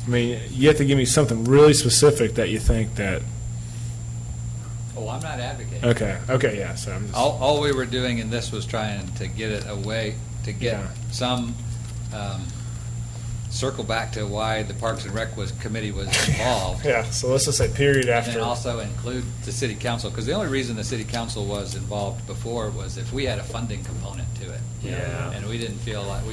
I mean, you have to give me something really specific that you think that, Oh, I'm not advocating. okay, yeah, so I'm just. All we were doing in this was trying to get it away, to get Yeah. some, circle back to why the Parks and Rec committee was involved. Yeah, so let's just say period And after. then also include the city council, because the only reason the city council was involved before was if we had a funding component to it. Yeah. And we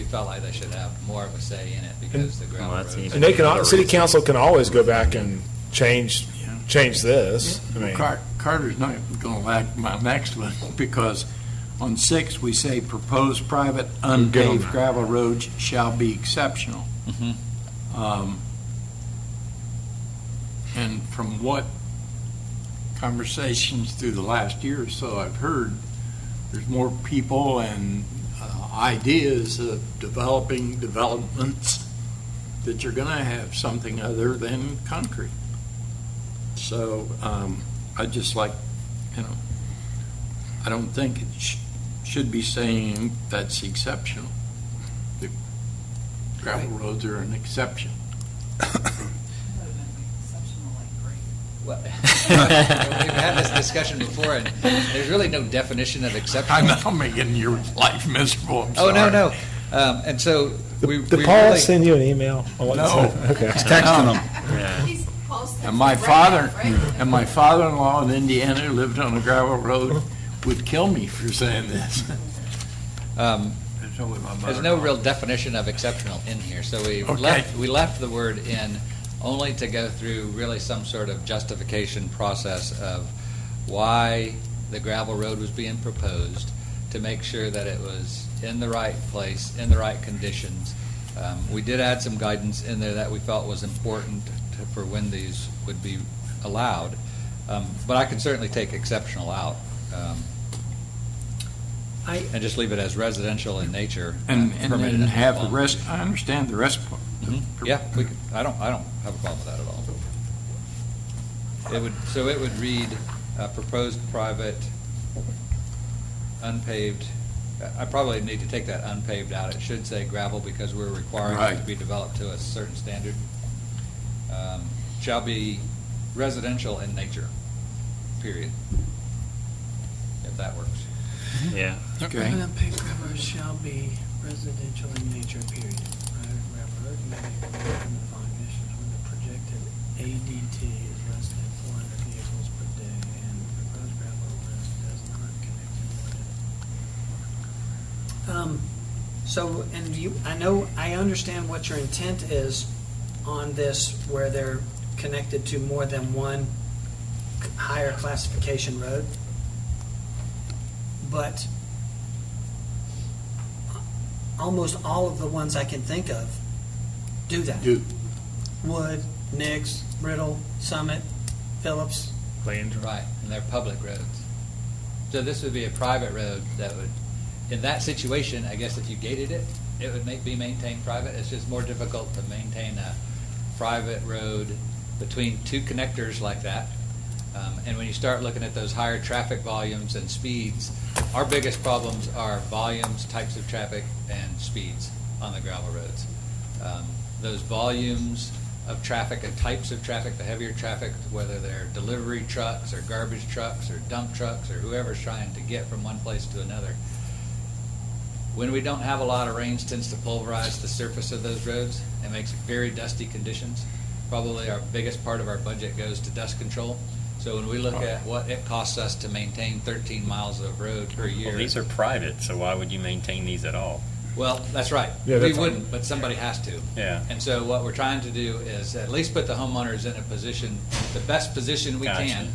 felt like they should have more of a say in it because the gravel Well, that's roads. even- And they can, city council can always go back and change this. I mean, Carter's not going to like my next one, because on 6, we say proposed private Good on unpaved that. gravel roads shall be exceptional. Mhm. And from what conversations through the last year or so I've heard, there's more people and ideas of developing developments that you're going to have something other than concrete. So I'd just like, I don't think it should be saying that's exceptional. The gravel roads are an exception. Well, we've had this discussion before, and there's really no definition of exceptional. I'm making your life miserable. I'm Oh, sorry. no. And so we Did we Paul really. send you an email? on what it No. said? Okay. He's texting them. Yeah. He's posted And my right father, now, right? and my father-in-law in Indiana who lived on a gravel road would kill me for saying this. There's no real definition of exceptional in here, so we Okay. left the word in only to go through really some sort of justification process of why the gravel road was being proposed, to make sure that it was in the right place, in the right conditions. We did add some guidance in there that we felt was important for when these would be allowed, but I can certainly take exceptional out. And just leave it as residential in nature. And permitted then in have the law. rest, I understand the rest part. Yeah, we could, I don't have a problem with that at all. It would read, proposed private, unpaved, I probably need to take that unpaved out. It should say gravel because we're requiring it to Right. be developed to a certain standard. Shall be residential in nature, period. If that works. Yeah. Okay. Unpaved gravel roads shall be residential in nature, period. Private gravel road may be removed from the following conditions when the projected ADT is less than 400 vehicles per day and the proposed gravel road does not connect to more than. So, and I understand what your intent is on this, where they're connected to more than one higher classification road. But almost all of the ones I can think of do that. Wood, Nix, Brittle, Summit, Phillips. Right, and they're public roads. So this would be a private road that would, in that situation, I guess if you gated it, it would be maintained private. It's just more difficult to maintain a private road between two connectors like that. And when you start looking at those higher traffic volumes and speeds, our biggest problems are volumes, types of traffic, and speeds on the gravel roads. Those volumes of traffic and types of traffic, the heavier traffic, whether they're delivery trucks or garbage trucks or dump trucks or whoever's trying to get from one place to another. When we don't have a lot of rains, tends to pulverize the surface of those roads and makes very dusty conditions. Probably our biggest part of our budget goes to dust control. So when we look at what it costs us to maintain 13 miles of road per year. Well, these are private, so why would you maintain these at all? Well, that's right. Yeah, We that's wouldn't, but somebody has to. Yeah. And so what we're trying to do is at least put the homeowners in a position, the best position we Gotcha. can,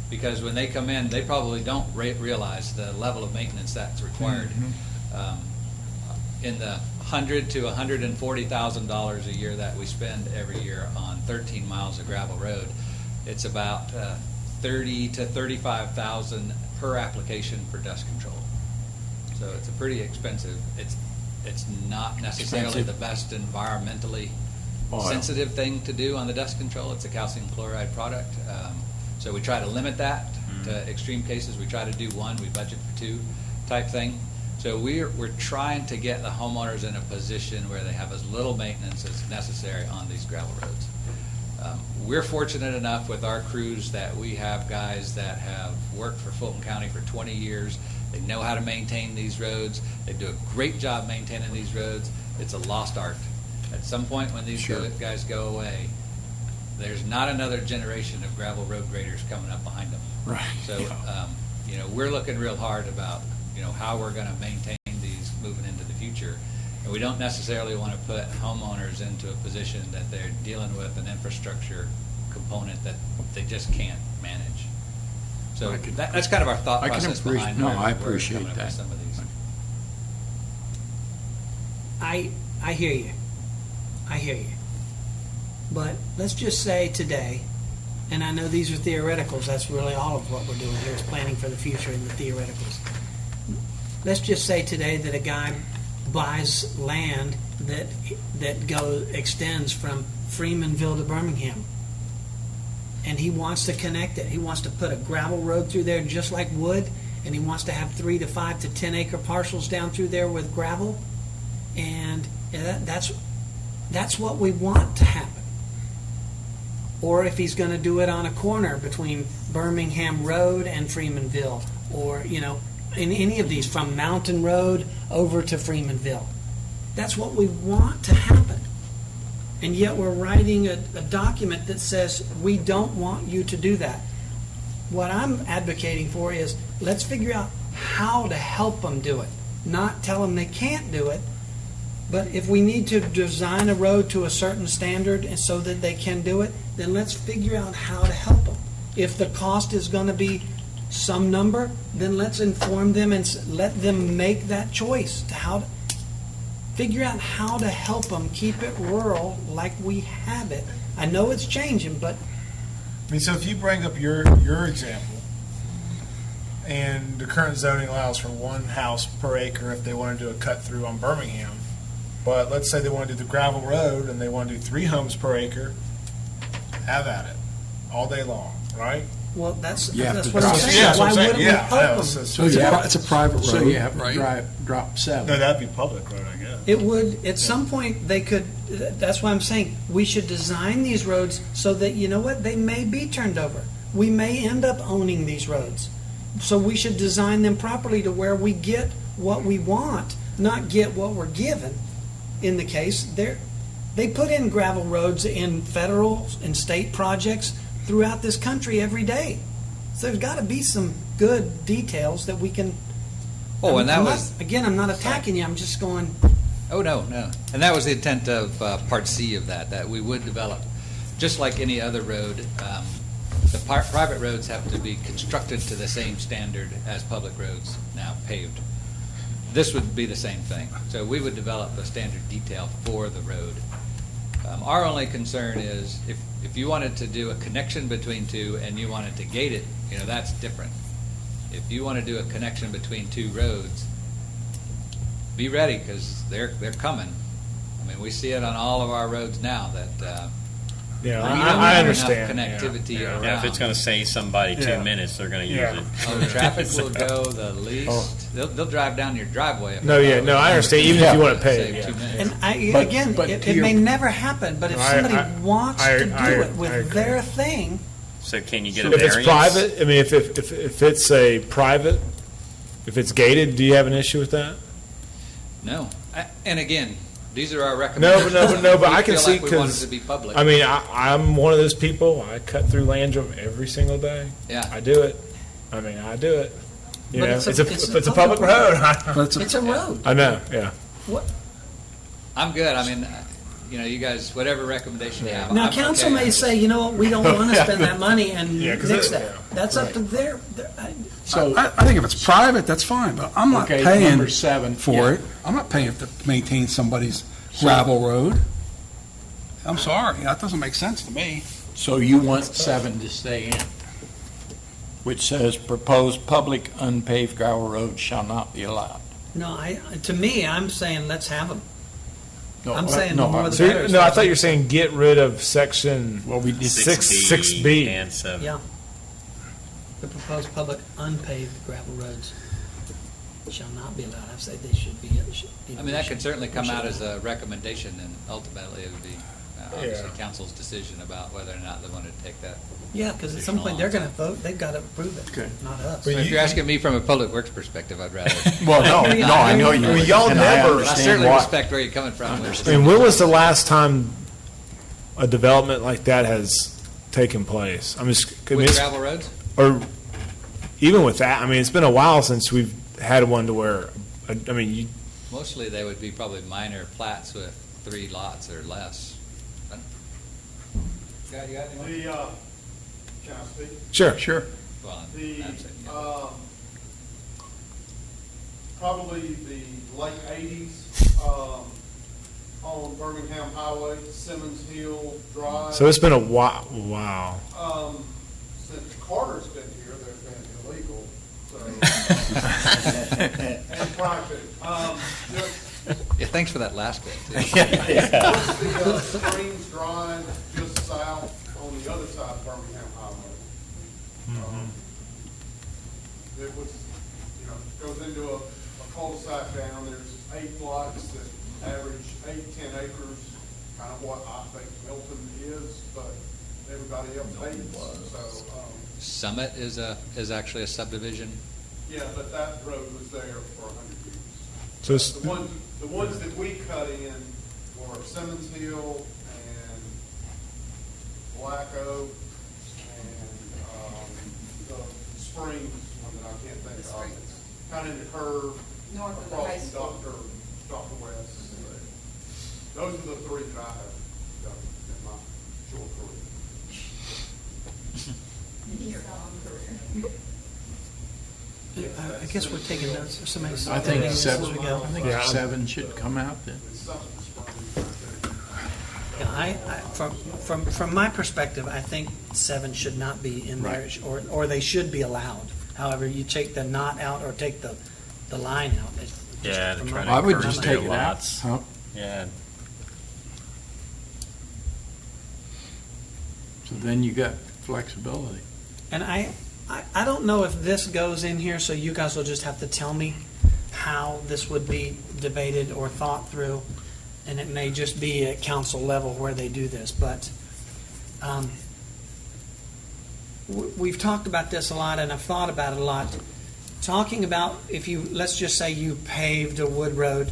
because when they come in, they probably don't realize the level of maintenance that's required. In the $100,000 to $140,000 a year that we spend every year on 13 miles of gravel road, it's about 30 to 35,000 per application for dust control. So it's a pretty expensive. It's not necessarily the best environmentally sensitive thing to do on the dust control. It's a calcium chloride product. So we try to limit that to extreme cases. We try to do one, we budget for two type thing. So we're trying to get the homeowners in a position where they have as little maintenance as necessary on these gravel roads. We're fortunate enough with our crews that we have guys that have worked for Fulton County for 20 years. They know how to maintain these roads. They do a great job maintaining these roads. It's a lost art. At some point when these guys go away, there's not another generation of gravel road graders coming up behind them. Right. So, we're looking real hard about, how we're going to maintain these moving into the future. And we don't necessarily want to put homeowners into a position that they're dealing with an infrastructure component that they just can't manage. So that's kind of our thought process behind where I we're appreciate coming up with that. some of these. I hear you. I hear you. But let's just say today, and I know these are theoreticals, that's really all of what we're doing here is planning for the future in the theoreticals. Let's just say today that a guy buys land that extends from Freemanville to Birmingham. And he wants to connect it. He wants to put a gravel road through there just like wood, and he wants to have 3 to 5 to 10 acre parcels down through there with gravel. And that's what we want to happen. Or if he's going to do it on a corner between Birmingham Road and Freemanville, or, in any of these, from Mountain Road over to Freemanville. That's what we want to happen. And yet we're writing a document that says we don't want you to do that. What I'm advocating for is let's figure out how to help them do it. Not tell them they can't do it, but if we need to design a road to a certain standard and so that they can do it, then let's figure out how to help them. If the cost is going to be some number, then let's inform them and let them make that choice to figure out how to help them keep it rural like we have it. I know it's changing, but So if you bring up your example, and the current zoning allows for 1 house per acre if they want to do a cut through on Birmingham, but let's say they want to do the gravel road and they want to do 3 homes per acre, have at it, all day long, right? well, that's You have that's to what I'm drop- saying. Yeah, that's what Why I'm saying. wouldn't we Yeah, I know. help them? So it's a private road, So you have to right? Drop 7. No, that'd be public road, I guess. It would, at some point, they could, that's why I'm saying, we should design these roads so that, they may be turned over. We may end up owning these roads. So we should design them properly to where we get what we want, not get what we're given. In the case, they put in gravel roads in federal and state projects throughout this country every day. So there's got to be some good details that we can. Oh, and that I'm was. Again, I'm not attacking you, I'm just going. Oh, no. And that was the intent of Part C of that we would develop, just like any other road, the private roads have to be constructed to the same standard as public roads now paved. This would be the same thing. So we would develop a standard detail for the road. Our only concern is if you wanted to do a connection between 2 and you wanted to gate it, that's different. If you want to do a connection between 2 roads, be ready because they're coming. I mean, we see it on all of our roads now that Yeah, we don't I have understand. enough connectivity around. Yeah, if it's going to save somebody 2 Yeah. minutes, they're going to Yeah. use it. Oh, the traffic will go the least. They'll drive down your driveway. If No, they yeah, go. no, I understand, even if you want to pay Save it, 2 yeah. minutes. And But it to your- may never happen, but if No, somebody I wants to do I it with agree. their thing, So can you get a If variance? it's private, I mean, if it's a private, if it's gated, do you have an issue with that? No. And again, these are our No, recommendations. but We I can feel see, like we want it because, to be public. I mean, I'm one of those people, I cut through Landrum every single day. Yeah. I do it. I mean, I do it. You But know, it's a- it's a public road. But it's a road. I know, yeah. I'm good. I mean, you guys, whatever recommendation you have. Now, I'm council okay. may say, you know what, we don't want to spend that money and Yeah, 'cause nix it- that. yeah, That's up to their So, I think if it's private, that's fine, but I'm not okay, paying number 7. for it. I'm not paying to maintain somebody's gravel road. I'm sorry, that doesn't make sense to me. So you want 7 to stay in, which says proposed public unpaved gravel roads shall not be allowed. No, to me, I'm saying let's have them. No, I'm saying no, the more the So, better. no, I thought you were saying get rid of section Well, we did 6B. And 7. Yeah. The proposed public unpaved gravel roads. shall not be allowed. I say they should be. I mean, that could certainly come out as a recommendation, and ultimately it would be obviously Yeah. council's decision about whether or not they want to take that. Yeah, because at some point they're going to vote, they've got to approve it, Okay. not us. So if you're asking me from a public works perspective, I'd rather. Well, no, I know you. I mean, y'all and never- I I understand certainly why. respect where you're coming from. with I this. mean, when was the last time a development like that has taken place? I mean, With gravel roads? or even with that, I mean, it's been a while since we've had one to where, I mean, you, Mostly they would be probably minor plats with 3 lots or less. You got anyone? Can I speak? sure. Sure. Well, The, I'm saying, yeah. probably the late eighties, on Birmingham Highway, Simmons Hill Drive. So it's been a while. Wow. Since Carter's been here, they've been illegal, so. And private. Just Yeah, thanks for that last bit. too. the Springs Drive, just south on the other side of Birmingham Highway. It was, goes into a cul-de-sac down, there's 8 lots that average 8, 10 acres, kind of what I think Milton is, but everybody else hates, so, Summit is actually a subdivision. yeah, but that road was there for 100 years. So it's, The ones that we cut in were Simmons Hill and Black Oak and the Springs, one that I can't think of. It's kind of in the curve North of the high across school. Dr. West. Those are the 3 that I have done in my short career. I guess we're taking notes. Somebody. I think as seven, we go. I think Yeah. 7 should come out then. It's something Springs. Yeah, from my perspective, I think 7 should not be in there, or they should be allowed. However, you take the not out or take the line out. It's just Yeah, to from try my- to I would encourage just bigger take it out. lots. Huh? Yeah, So then you got flexibility. And I don't know if this goes in here, so you guys will just have to tell me how this would be debated or thought through, and it may just be at council level where they do this, but we've talked about this a lot, and I've thought about it a lot. Talking about if you, let's just say you paved a wood road,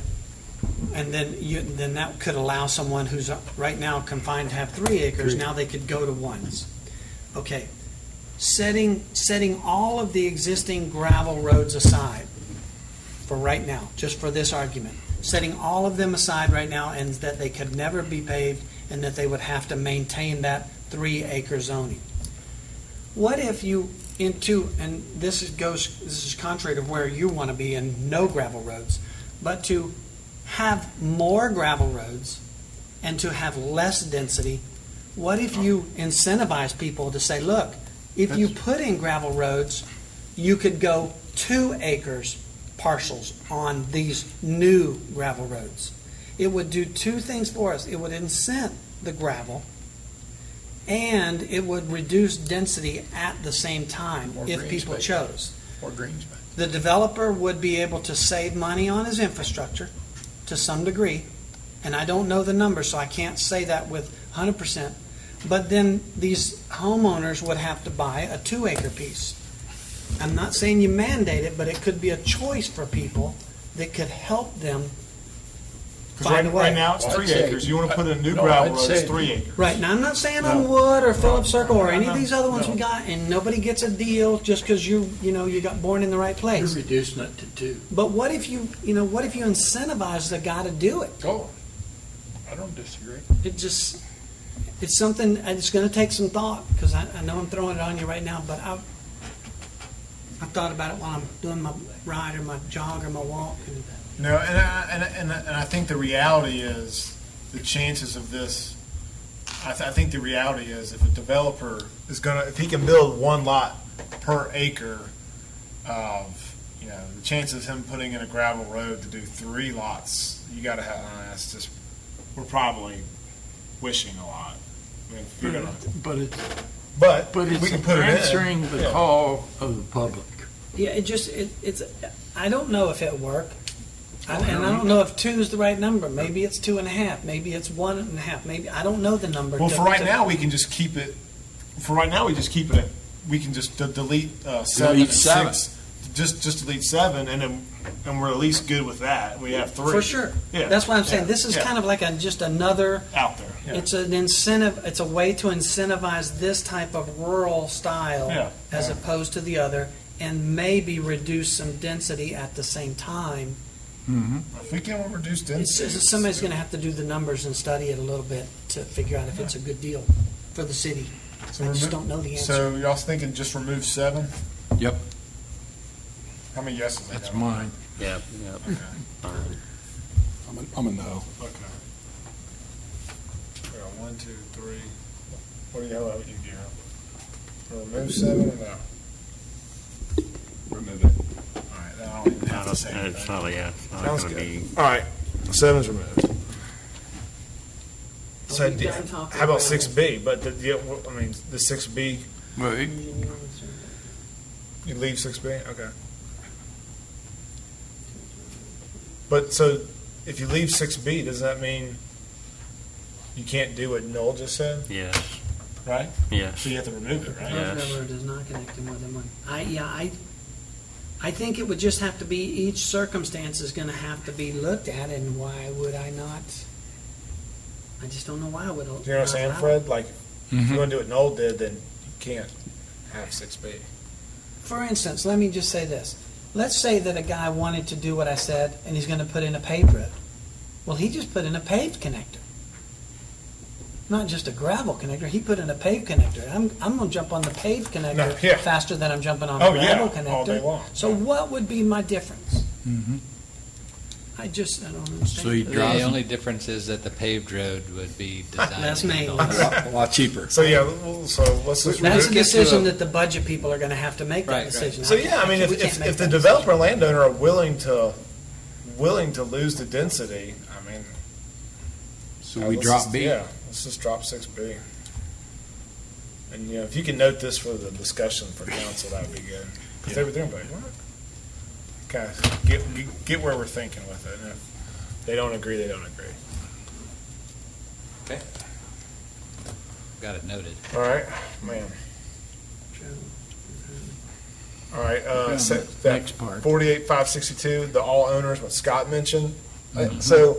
and then that could allow someone who's right now confined to have 3 acres, now they could go to 1. Okay. Setting all of the existing gravel roads aside for right now, just for this argument, setting all of them aside right now, and that they could never be paved, and that they would have to maintain that 3-acre zoning. What if you and this is contrary to where you want to be, in no gravel roads, but to have more gravel roads and to have less density? What if you incentivize people to say, look, if you put in gravel roads, you could go 2 acres parcels on these new gravel roads. It would do 2 things for us. It would incent the gravel, and it would reduce density at the same time More if green people space. chose. Or green space. The developer would be able to save money on his infrastructure to some degree, and I don't know the number, so I can't say that with 100%. But then these homeowners would have to buy a 2-acre piece. I'm not saying you mandate it, but it could be a choice for people that could help them find a way. right now it's Well, I'd 3 say- acres. You want to put in a new No, gravel I'd road, it's say- 3 acres. Right, now I'm not saying No. on Wood or Phillips Circle or any No, of these other ones we got, and nobody gets a deal just because you got born in the right You're place. reducing it to 2. But what if you incentivize the guy to do it? Oh, I don't disagree. It's something, it's going to take some thought, because I know I'm throwing it on you right now, but I've thought about it while I'm doing my ride or my jog or my walk. And No, and I think the reality is the chances of this. I think the reality is if a developer is if he can build 1 lot per acre, the chances of him putting in a gravel road to do 3 lots, you got to have. That's just we're probably wishing a lot. I mean, if you're gonna, But it's but But we it's can put it in. answering the Yeah. call of the public. Yeah, it's, I don't know if it'll work. And I don't know if 2 is the right number. Maybe it's 2.5, maybe it's 1.5, maybe, I don't know the number. Well, for right now, we can just keep it, we can just delete 7 and Delete 7. 6. Just delete 7, and we're at least good with that. We have 3. For sure. Yeah. That's why I'm saying, Yeah. this is Yeah. kind of like just another, Out there. Yeah. it's an incentive, it's a way to incentivize this type of rural style Yeah. as Yeah. opposed to the other, and maybe reduce some density at the same time. If we can reduce It's, density. somebody's going to have to do the numbers and study it a little bit to figure out if it's a good deal for the city. I just don't know the answer. So y'all thinking just remove 7? Yep. How many yeses? I That's got? mine. Yep, yep. Fine. I'm a no. Okay. We got 1, 2, 3. What do you have? You Gary? Remove 7 or no? Remove it. All right. Then I don't even have to say It's anything. not, yeah, it's not Sounds gonna good. be, All right. 7's removed. So, Are we done talking how about about- 6B? But the 6B, Right. you leave 6B? Okay. But so, if you leave 6B, does that mean you can't do what Noel just said, yes, right? yes. So you have to remove it, right? Yeah. Proposed number does not connect to more than one. I think it would just have to be, each circumstance is going to have to be looked at, and why would I not? I just don't know why I would. Do you know what I'm saying, Fred? Like, if you want to do what Noel did, then you can't have 6B. For instance, let me just say this. Let's say that a guy wanted to do what I said, and he's going to put in a paved road. Well, he just put in a paved connector. Not just a gravel connector, he put in a paved connector. I'm going to jump on the paved connector No, yeah. faster than I'm jumping on Oh, the yeah, gravel connector. all day long. So what would be my difference? I don't understand. So you that. drive- The only difference is that the paved road would be designed. That's to me. handle A lot cheaper. So yeah, so let's just That's a remove. decision that the budget people are going to have to make, that Right, right. decision. So yeah, I mean, we can't make if the that developer and landowner are willing to lose the density, I mean, So we let's drop just- B. Yeah, let's just drop 6B. And if you can note this for the discussion for council, that would be good. Because they're like, what? Kind of get where we're thinking with it. And if they don't agree, they don't agree. Okay. Got it noted. All right, man. All right, Next part. 48,562, the all owners, what Scott mentioned. So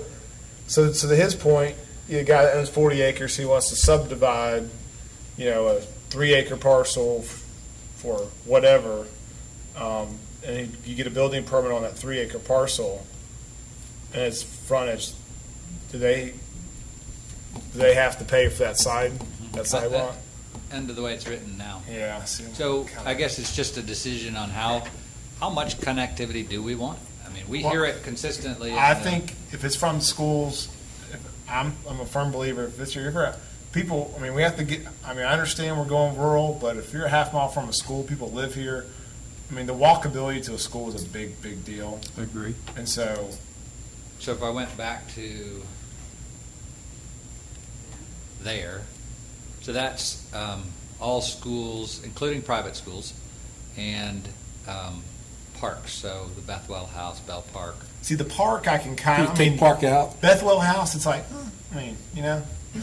to his point, you got a guy that owns 40 acres, he wants to subdivide, a 3-acre parcel for whatever, and you get a building permit on that 3-acre parcel, and it's frontage. Do they have to pay for that sidewalk? Under the way it's written now. Yeah. So I guess it's just a decision on how much connectivity do we want? I mean, we hear it consistently. I think if it's from schools, I'm a firm believer, if it's people, I mean, we have to get, I mean, I understand we're going rural, but if you're a half mile from a school, people live here. I mean, the walkability to a school is a big, big deal. Agree. And so, So if I went back to there, so that's all schools, including private schools, and parks. So the Bethwell House, Bell Park. see, the park, I can kind of, I Take mean, park out. Bethwell House, it's like, I mean, Yeah. I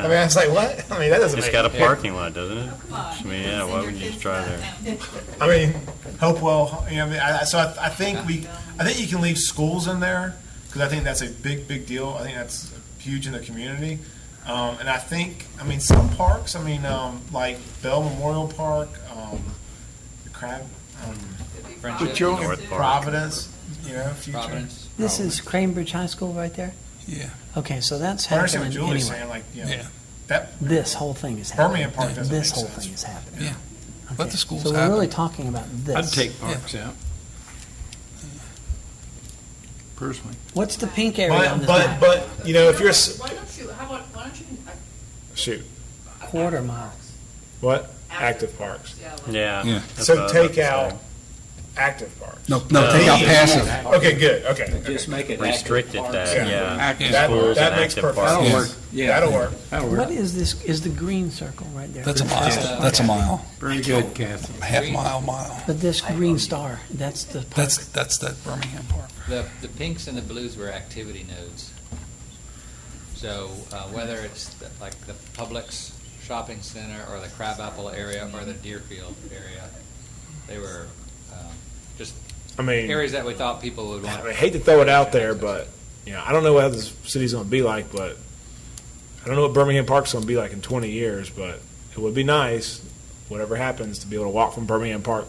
mean, it's like, what? I mean, that doesn't It's make got a parking lot, doesn't it? Come on. I mean, yeah, why would you just drive there? I mean, Hopewell, I think you can leave schools in there, because I think that's a big, big deal. I think that's huge in the community. And I think, I mean, some parks, I mean, like Bell Memorial Park, the Crab, Friendship, But you're only- North Park. Providence, future. Providence. This is Cranebridge High School right there? Yeah. Okay, so that's I understand what happening Julie's anyway. saying, like, Yeah. that, This whole thing is happening. Birmingham Park doesn't This make whole sense. thing is happening. Yeah. Okay. Let the schools So we're happen. really talking about this. I'd take parks out. Personally. What's the pink area on this but, map? but, if you're, Why don't you, shoot, Quarter mile. what? Active parks. Yeah. Yeah. that's So what I was take about to out, say. active parks. No, take out passive. Okay, good, okay. Just make it Restricted active that, parks. yeah. Active. Schools That and makes active perfect parks. sense. That'll work. Yeah. That'll work. That'll work. What is this, is the green circle right there? That's a mile. That's a mile. Very good, Kathy. Half mile. But this green star, that's the park. That's that Birmingham Park. The pinks and the blues were activity nodes. So whether it's like the Publix shopping center or the Crabapple area or the Deerfield area, they were just I mean, areas that we thought people would want. I hate to throw it out there, but, I don't know what this city's gonna be like, but I don't know what Birmingham Park's gonna be like in 20 years, but it would be nice, whatever happens, to be able to walk from Birmingham Park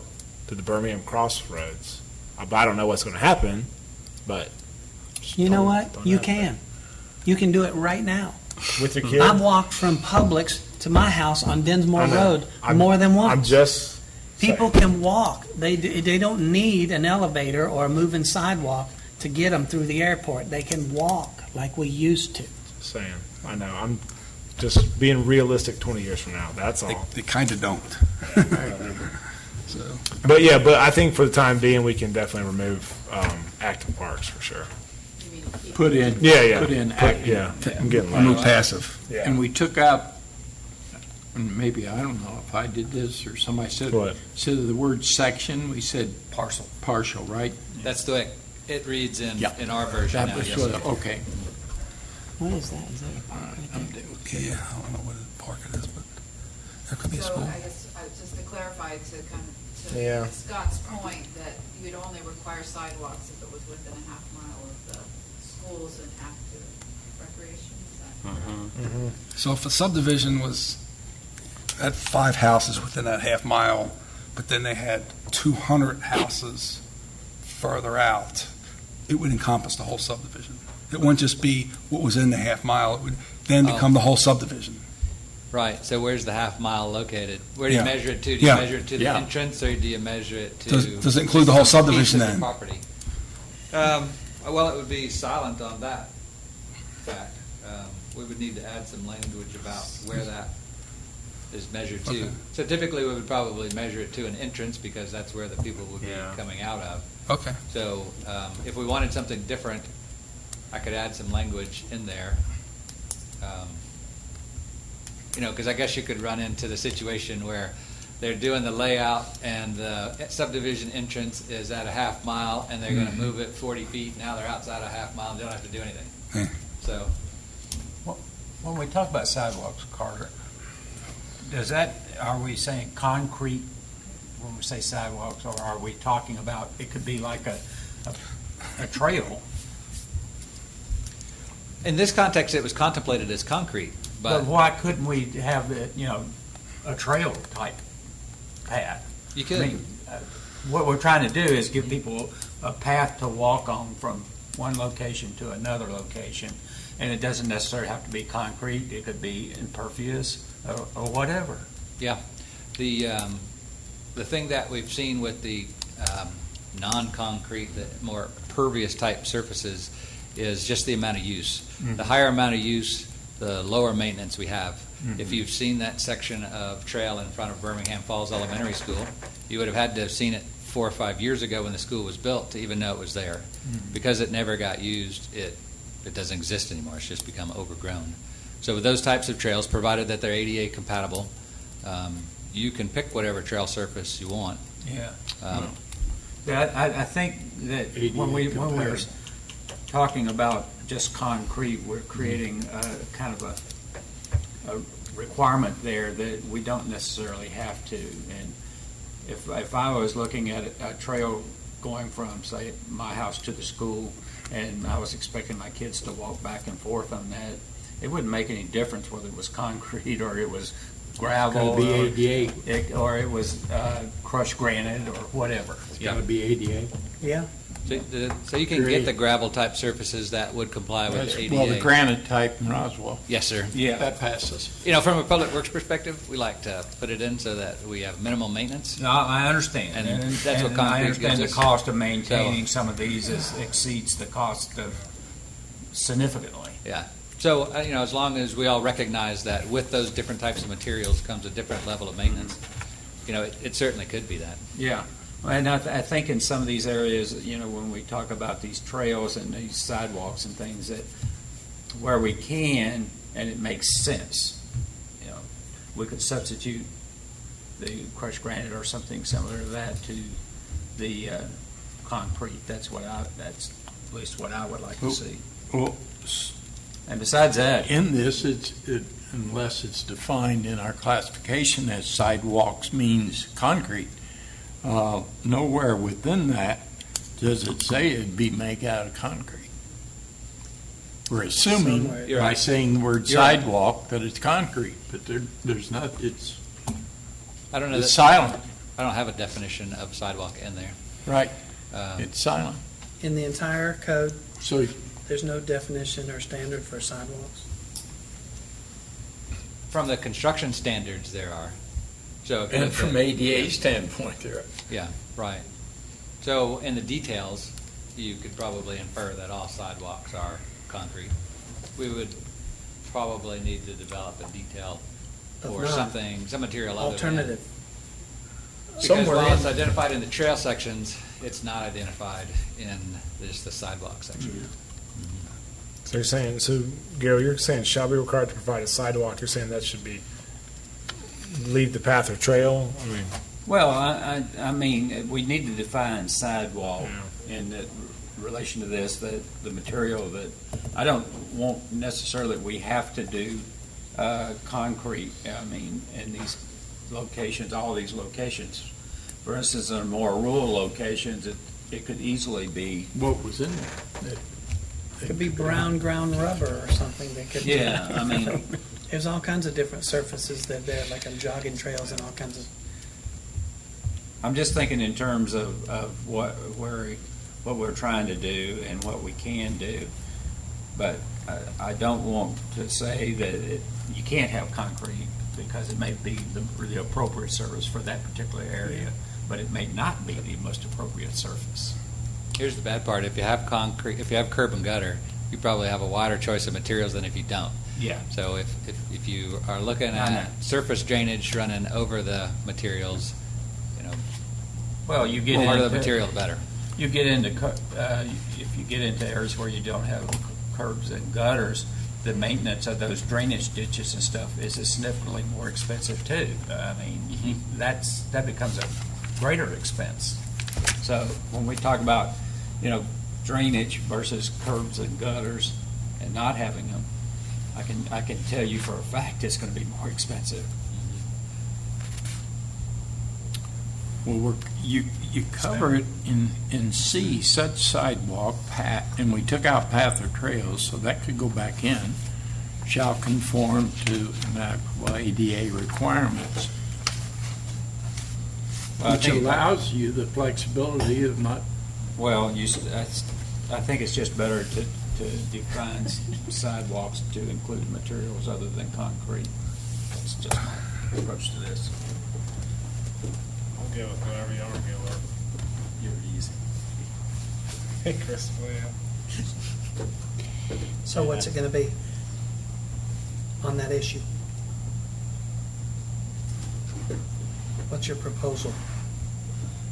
to the Birmingham Crossroads. I don't know what's gonna happen, but. You know what? You can. You can do it right now. With your kid? I've walked from Publix to my house on Dinsmore I know. Road I'm- more than once. I'm just. People can walk. They don't need an elevator or a moving sidewalk to get them through the airport. They can walk like we used to. Saying, I know, I'm just being realistic 20 years from now, that's all. They kind of don't. So. But I think for the time being, we can definitely remove active parks for sure. Put in. Yeah. Put in active. Yeah, I'm getting Remove loud. passive. Yeah. And we took out, and maybe, I don't know if I did this or somebody said, What? instead of the word section, we said partial. Partial, right? That's the way it reads in our version That now. was Yes, sort sir. of, okay. What is that? Is that a park? Yeah, I don't know what park it is, but there could be a So school. I guess, just to clarify, to Yeah. Scott's point, that you'd only require sidewalks if it was within a half mile of the schools and active recreation, is that correct? So if a subdivision had 5 houses within that half mile, but then they had 200 houses further out, it would encompass the whole subdivision. It wouldn't just be what was in the half mile, it would then become the whole subdivision. Right. So where's the half mile located? Where do you Yeah. measure it to? Do you Yeah. measure it to the entrance, or do you measure it to? Does it include the whole some subdivision piece of the then? Property. Well, it would be silent on that fact. We would need to add some language about where that is measured to. Okay. So typically, we would probably measure it to an entrance because that's where the people would be Yeah. coming out of. Okay. So if we wanted something different, I could add some language in there. Because I guess you could run into the situation where they're doing the layout and the subdivision entrance is at a half mile and they're going to move it 40 feet. Now they're outside a half mile and they don't have to do anything. Yeah. So When we talk about sidewalks, Carter, are we saying concrete when we say sidewalks, or are we talking about, it could be like a trail? in this context, it was contemplated as concrete, But why couldn't we have a trail type path? You could. I mean, what we're trying to do is give people a path to walk on from one location to another location, and it doesn't necessarily have to be concrete. It could be impervious or whatever. Yeah, the thing that we've seen with the non-concrete, the more pervious type surfaces, is just the amount of use. Mhm. The higher amount of use, the lower maintenance we have. Mhm. If you've seen that section of trail in front of Birmingham Falls Elementary School, you would have had to have seen it 4 or 5 years ago when the school was built to even know it was there. Mhm. Because it never got used, it doesn't exist anymore. It's just become overgrown. So with those types of trails, provided that they're ADA compatible, you can pick whatever trail surface you want. Yeah. Um, Yeah, I think that when we're talking about just concrete, we're creating kind of a requirement there that we don't necessarily have to. And if I was looking at a trail going from, say, my house to the school, and I was expecting my kids to walk back and forth on that, it wouldn't make any difference whether it was concrete or it was gravel. Gotta be or ADA. or it was crushed granite or whatever. It's gotta be ADA. Yeah. So you can get the gravel type surfaces that would comply with ADA. Well, the granite type in Roswell. Yes, sir. Yeah. That passes. From a public works perspective, we like to put it in so that we have minimal maintenance. No, I understand. And that's what I concrete understand gives the us. cost of maintaining some of these exceeds the cost of significantly. Yeah. So, as long as we all recognize that with those different types of materials comes a different level of maintenance, it certainly could be that. Yeah. And I think in some of these areas, when we talk about these trails and these sidewalks and things, that where we can, and it makes sense, we could substitute the crushed granite or something similar to that to the concrete. That's at least what I would like to see. Well, And besides that, in this, unless it's defined in our classification as sidewalks means concrete, nowhere within that does it say it'd be made out of concrete. We're assuming Somewhere. by saying the word You're right. sidewalk that it's concrete, but there's not, it's I don't know. it's That, silent, I don't have a definition of sidewalk in there. right? Um, It's silent. In the entire code, So there's no definition or standard for sidewalks. From the construction standards, there are. So if you and look from at- ADA standpoint, there. Yeah, right. So in the details, you could probably infer that all sidewalks are concrete. We would probably need to develop a detail If or not, something, some material other than. Alternative. Because Somewhere while it's in- identified in the trail sections, it's not identified in just the sidewalk section. So you're saying, so Gary, you're saying shall be required to provide a sidewalk, you're saying that should be, leave the path or trail? I mean, well, I mean, we need to define sidewalk in the relation to this, that the material that, I don't want necessarily that we have to do concrete, I mean, in these locations, all these locations. For instance, in more rural locations, it could easily be. What was in there? It could be brown ground rubber or something that could. Yeah, I mean. There's all kinds of different surfaces that there, like on jogging trails and all kinds of. I'm just thinking in terms of what we're trying to do and what we can do. But I don't want to say that you can't have concrete because it may be the appropriate surface for that particular area, but it may not be the most appropriate surface. Here's the bad part. If you have concrete, if you have curb and gutter, you probably have a wider choice of materials than if you don't. Yeah. So if you are looking I know. at surface drainage running over the materials, Well, you get the harder the into material, the better. You get into if you get into areas where you don't have curbs and gutters, the maintenance of those drainage ditches and stuff is significantly more expensive too. I mean, that becomes a greater expense. So when we talk about, drainage versus curbs and gutters and not having them, I can tell you for a fact it's going to be more expensive. Well, you cover it in C, such sidewalk, path, and we took out path or trails, so that could go back in, shall conform to applicable ADA requirements, Well, I which think- allows you the flexibility of not, Well, I think it's just better to define sidewalks to include materials other than concrete. That's just my approach to this. I'll go with whatever y'all are going with. You're easy. Hey, Chris, So what's it going to be on that issue? What's your proposal?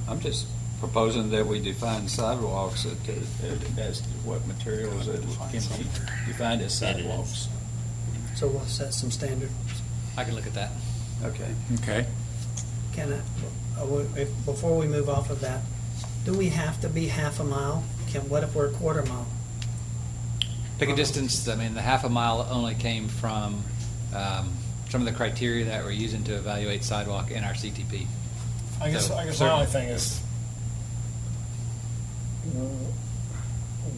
I'm just proposing that we define sidewalks as to what materials that can be defined as sidewalks. So we'll set some standards. I can look at that. Okay. okay? Can before we move off of that, do we have to be half a mile? What if we're a quarter mile? Pick a distance. I mean, the half a mile only came from some of the criteria that we're using to evaluate sidewalk in our CTP. I guess So, my certainly. only thing is,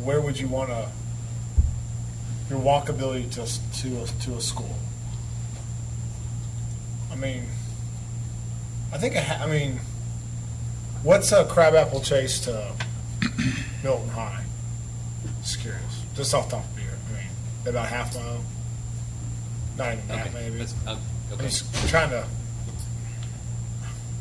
where would you want your walkability to a school? I mean, I mean, what's a Crabapple Chase to Milton High? Just curious, just off the top of your head. I mean, about half mile, not even that maybe. I'm Okay. just trying to.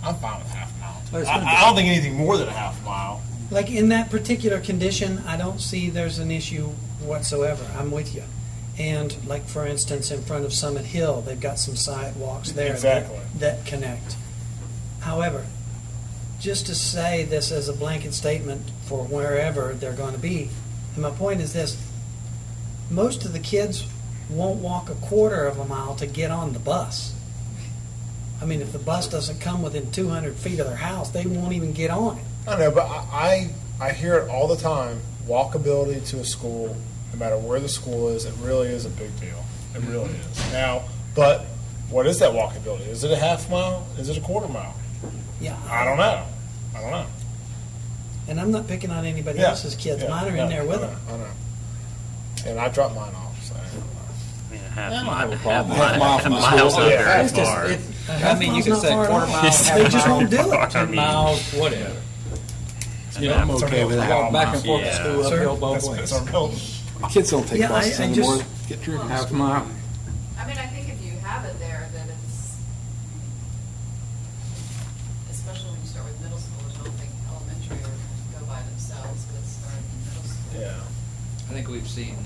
I'm fine with half a mile. Well, it's gonna be- I don't think anything more than a half mile. Like in that particular condition, I don't see there's an issue whatsoever. I'm with you. And like for instance, in front of Summit Hill, they've got some sidewalks there Exactly. that connect. However, just to say this as a blanket statement for wherever they're going to be. And my point is this: most of the kids won't walk a quarter of a mile to get on the bus. I mean, if the bus doesn't come within 200 feet of their house, they won't even get on it. I know, but I hear it all the time. Walkability to a school, no matter where the school is, it really is a big deal. It really is. Now, but what is that walkability? Is it a half mile? Is it a quarter mile? Yeah. I don't know. And I'm not picking on anybody Yeah. else's kids. Yeah. Mine are Yeah. in there with I know. them. I know. And I dropped mine off. So. I mean, a I don't half have a mile, problem. half mile from the school's not Yeah. very It's just, far. a I half mean, you mile's could not say far quarter enough. mile, They half just mile, won't do it. 10 miles, whatever. Yeah, I'm okay with I that. walk back and forth to Yeah. school Sir? uphill both That's ways. our bill. Kids don't take Yeah, buses I anymore. just- Get driven half a mile. I mean, I think if you have it there, that it's, especially when you start with middle school, I don't think elementary are going to go by themselves, but start in middle school. Yeah. I think we've seen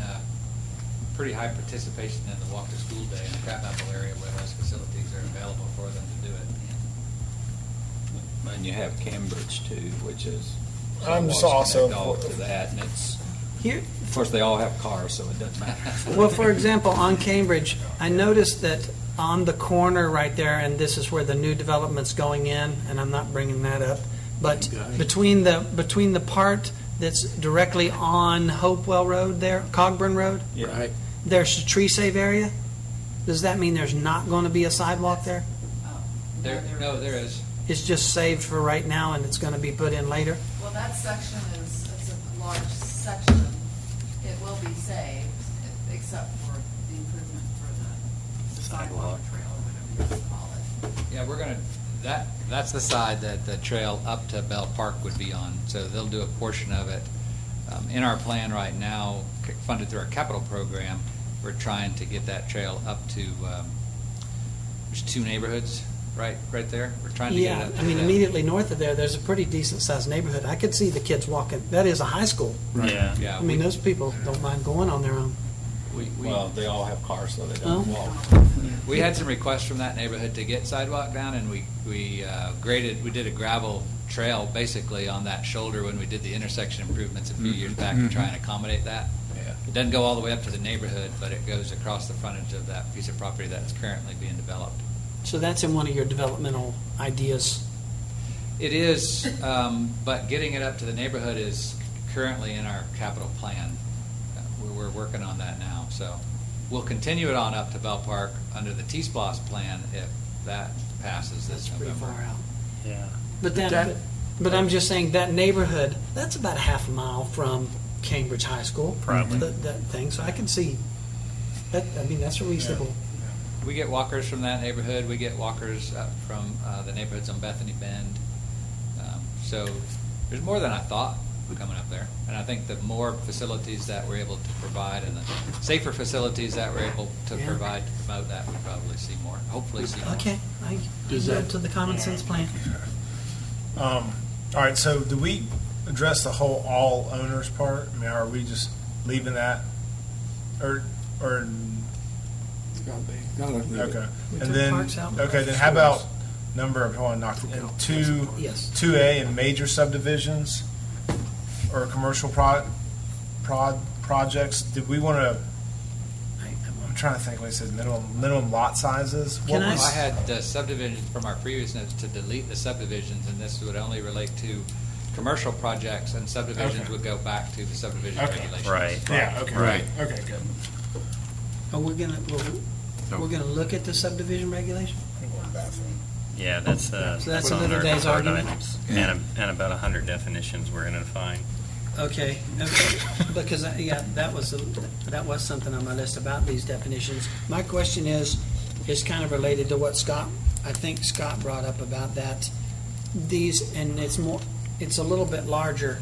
pretty high participation in the Walk to School Day in the Crabapple area where those facilities are available for them to do it. And you have Cambridge too, which is. I'm just sidewalks also connect all for- to that, and it's, Here, of course, they all have cars, so it doesn't matter. well, for example, on Cambridge, I noticed that on the corner right there, and this is where the new development's going in, and I'm not bringing that up, but between the part that's directly on Hopewell Road there, Cogburn Road, Yeah. there's a tree save area. Does that mean there's not going to be a sidewalk there? No, there is. It's just saved for right now, and it's going to be put in later? Well, that section is, it's a large section. It will be saved, except for the improvement for the sidewalk trail, or whatever you call it. Yeah, we're gonna, that's the side that the trail up to Bell Park would be on, so they'll do a portion of it. In our plan right now, funded through our capital program, we're trying to get that trail up to, there's two neighborhoods right there. We're trying to get it Yeah, up to I mean, them. immediately north of there, there's a pretty decent-sized neighborhood. I could see the kids walking. That is a high school. Yeah. Yeah, I mean, those people don't mind going on their own. Well, they all have cars, so they Oh. don't walk. We had some requests from that neighborhood to get sidewalk down, and we did a gravel trail basically on that shoulder when we did the intersection improvements a few years back to try and accommodate that. Yeah. It doesn't go all the way up to the neighborhood, but it goes across the frontage of that piece of property that's currently being developed. So that's in one of your developmental ideas. It is, but getting it up to the neighborhood is currently in our capital plan. We're working on that now, so we'll continue it on up to Bell Park under the T-Splosh plan if that passes this Pretty November. far out. Yeah. But I'm just saying that neighborhood, that's about a half a mile from Cambridge High School. Probably. That thing, so I can see, that. I mean, that's a reasonable. We get walkers from that neighborhood. We get walkers up from the neighborhoods on Bethany Bend. So there's more than I thought coming up there. And I think the more facilities that we're able to provide and the safer facilities that we're able to Yeah. provide to promote that, we'll probably see more, hopefully see more. Okay, I go to the common sense plan. All right, so do we address the whole all owners part? I mean, are we just leaving that? Or It's gotta be. Gotta leave it. okay. We And took then, parks out. okay, then how about number, I want to knock, and two, Yes. 2A in major subdivisions or commercial projects? Did we want to, I'm trying to think, what I said, minimum lot sizes? What Can I was- I had the subdivisions from our previous notes to delete the subdivisions, and this would only relate to commercial projects, and subdivisions Okay. would go back to the subdivision Okay. regulations. Right. Yeah, okay. Right. Okay, good. Are we gonna, we're gonna look at the subdivision regulation? Yeah, that's, So that's on another our day's preferred argument? items. And about 100 definitions we're going to define. Okay, because, that was something on my list about these definitions. My question is kind of related to what I think Scott brought up about that. These, and it's a little bit larger,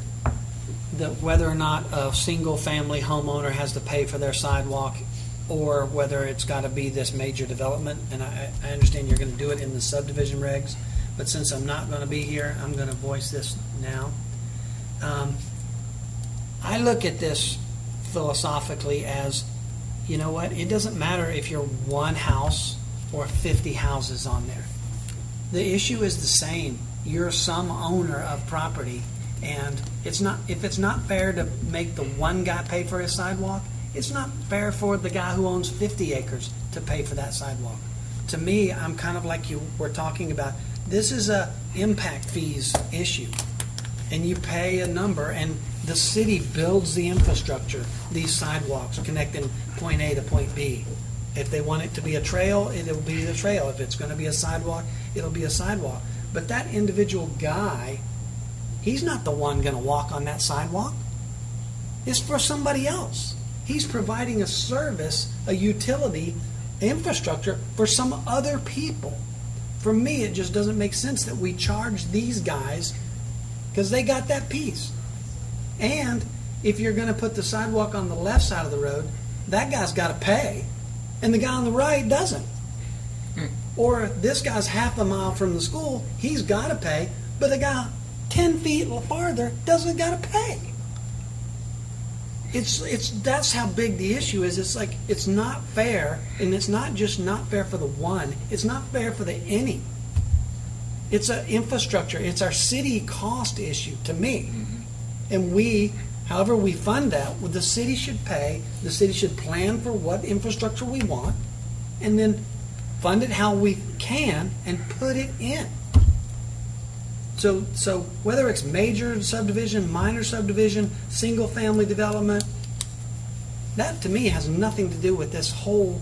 that whether or not a single-family homeowner has to pay for their sidewalk, or whether it's got to be this major development. And I understand you're going to do it in the subdivision regs, but since I'm not going to be here, I'm going to voice this now. I look at this philosophically as, you know what, it doesn't matter if you're one house or 50 houses on there. The issue is the same. you're some owner of property, and if it's not fair to make the one guy pay for his sidewalk, it's not fair for the guy who owns 50 acres to pay for that sidewalk. To me, I'm kind of like you were talking about. This is a impact fees issue, and you pay a number, and the city builds the infrastructure, these sidewalks connecting point A to point B. If they want it to be a trail, it'll be the trail. If it's going to be a sidewalk, it'll be a sidewalk. But that individual guy, he's not the one going to walk on that sidewalk. It's for somebody else. He's providing a service, a utility, infrastructure for some other people. For me, it just doesn't make sense that we charge these guys because they got that piece. And if you're going to put the sidewalk on the left side of the road, that guy's got to pay, and the guy on the right doesn't. Or if this guy's half a mile from the school, he's got to pay, but the guy 10 feet farther doesn't got to pay. That's how big the issue is. It's like, it's not fair, and it's not just not fair for the one, it's not fair for the any. It's an infrastructure, it's our city cost issue to me. And however we fund that, well, the city should pay, the city should plan for what infrastructure we want, and then fund it how we can and put it in. So whether it's major subdivision, minor subdivision, single-family development, that to me has nothing to do with this whole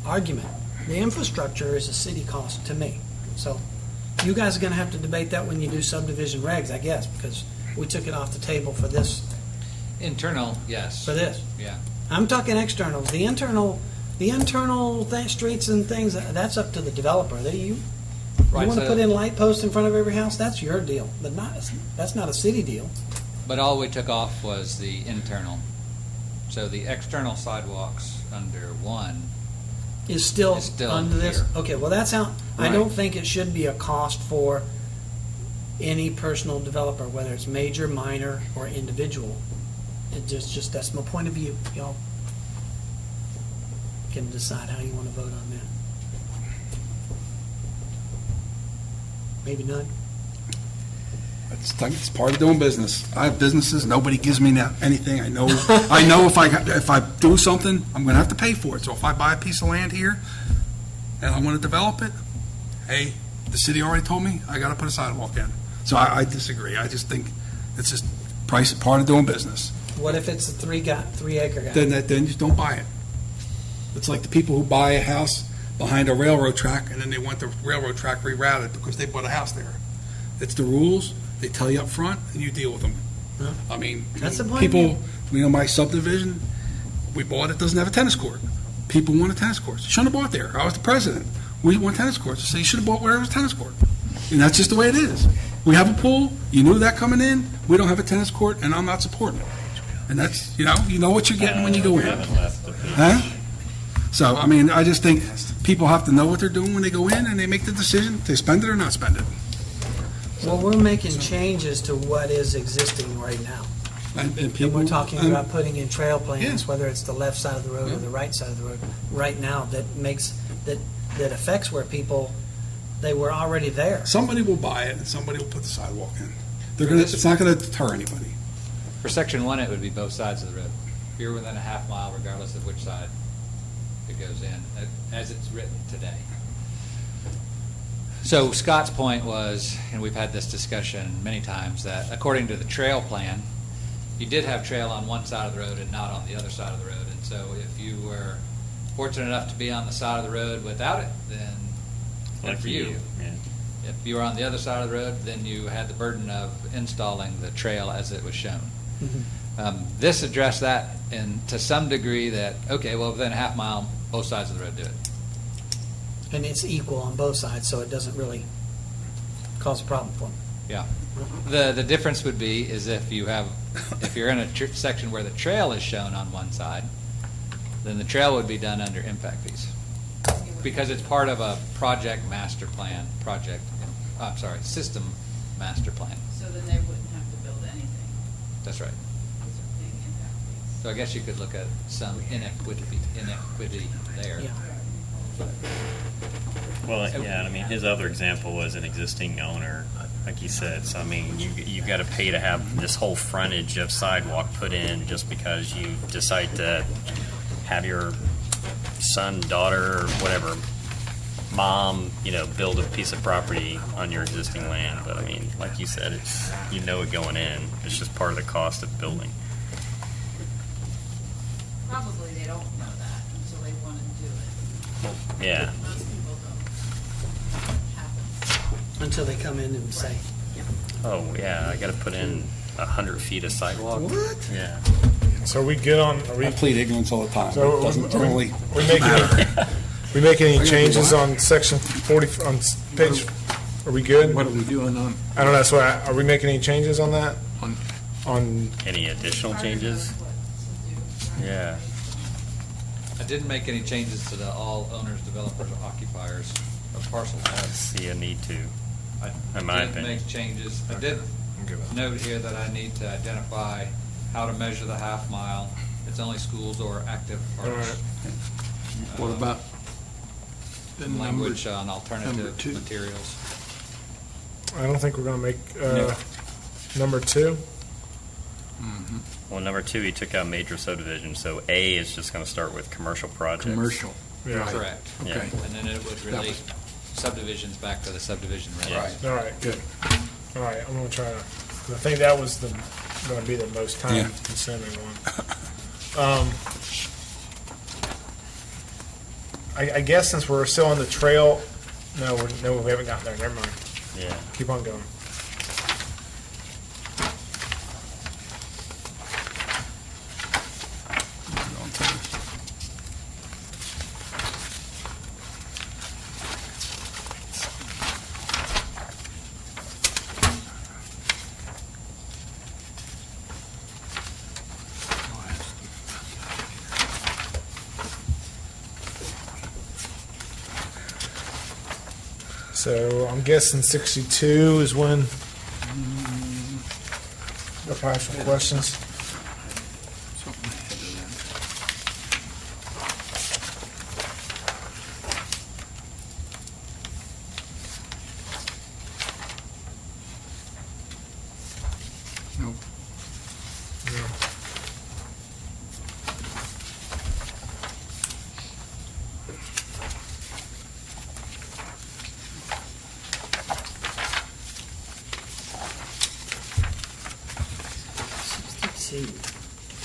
argument. The infrastructure is a city cost to me. So you guys are going to have to debate that when you do subdivision regs, I guess, because we took it off the table for this. Internal, yes. For this. Yeah. I'm talking externals. The internal streets and things, that's up to the developer. You want to put in light posts in front of every house? That's your deal, but that's not a city deal. But all we took off was the internal. So the external sidewalks under one is still under this. Here. Okay, well that's how. Right. I don't think it should be a cost for any personal developer, whether it's major, minor, or individual. It just that's my point of view. Y'all can decide how you want to vote on that. Maybe none. It's part of doing business. I have businesses. Nobody gives me anything. I know if I do something, I'm going to have to pay for it. So if I buy a piece of land here and I want to develop it, hey, the city already told me I got to put a sidewalk in. So I disagree. I just think it's just part of doing business. What if it's a 3 acre guy? Then just don't buy it. It's like the people who buy a house behind a railroad track and then they want the railroad track rerouted because they bought a house there. It's the rules. They tell you up front, and you deal with them. Huh? I mean, That's the point. people, my subdivision, we bought it, doesn't have a tennis court. People want a tennis court. You shouldn't have bought there. I was the president. We want tennis courts. I say you should have bought where there was a tennis court. And that's just the way it is. We have a pool. You knew that coming in. We don't have a tennis court, and I'm not supporting it. And that's, you know what you're getting when you go in. Huh? So, I mean, I just think people have to know what they're doing when they go in, and they make the decision to spend it or not spend it. Well, we're making changes to what is existing right now. And people, we're talking about putting in trail plans, Yeah. whether it's the left side of the road or the right side of the road, right now, that affects where people, they were already there. Somebody will buy it, and somebody will put the sidewalk in. It's not going to deter anybody. For Section 1, it would be both sides of the road. You're within a half mile regardless of which side it goes in, as it's written today. So Scott's point was, and we've had this discussion many times, that according to the trail plan, you did have trail on one side of the road and not on the other side of the road. And so if you were fortunate enough to be on the side of the road without it, then good for you. Yeah. If you were on the other side of the road, then you had the burden of installing the trail as it was shown. This addressed that to some degree that, okay, well, within a half mile, both sides of the road do it. And it's equal on both sides, so it doesn't really cause a problem for them. Yeah. The difference would be is if you're in a section where the trail is shown on one side, then the trail would be done under impact fees. Because it's part of a project master plan, system master plan. So then they wouldn't have to build anything. That's right. Because they're paying impact fees. So I guess you could look at some inequity there. Yeah. Well, yeah, I mean, his other example was an existing owner, like you said. So, I mean, you've got to pay to have this whole frontage of sidewalk put in just because you decide to have your son, daughter, or whatever, mom, build a piece of property on your existing land. But, I mean, like you said, it's it going in. It's just part of the cost of building. Probably they don't know that until they want to do it. Yeah. Most people don't. Happens. Until they come in and say, Oh, yeah, I got to put in 100 feet of sidewalk. What? Yeah. So we good on, are we, I plead ignorance all the time. So It doesn't generally we making any changes on section 40, on page, are we good? What are we doing on? I don't know, so are we making any changes on that? On, Any additional changes? Yeah. I didn't make any changes to the all owners, developers, or occupiers of parcels. I don't see a need to. I In my did opinion. make changes. I did note here that I need to identify how to measure the half mile. It's only schools or active parks. What about the Language number? on number alternative 2. materials. I don't think we're gonna make, No. number 2. Well, number 2, he took out major subdivision, so A is just going to start with commercial projects. Commercial. Yeah. Correct. Yeah. Okay. And then it would relate subdivisions back to the subdivision regs. All right, good. All right, I'm gonna try to, 'cause I think that was gonna be the most Yeah. time-consuming one. I guess since we're still on the trail, no, we haven't gotten there, never mind. Yeah. Keep on going. So I'm guessing 62 is when the partial questions. Nope.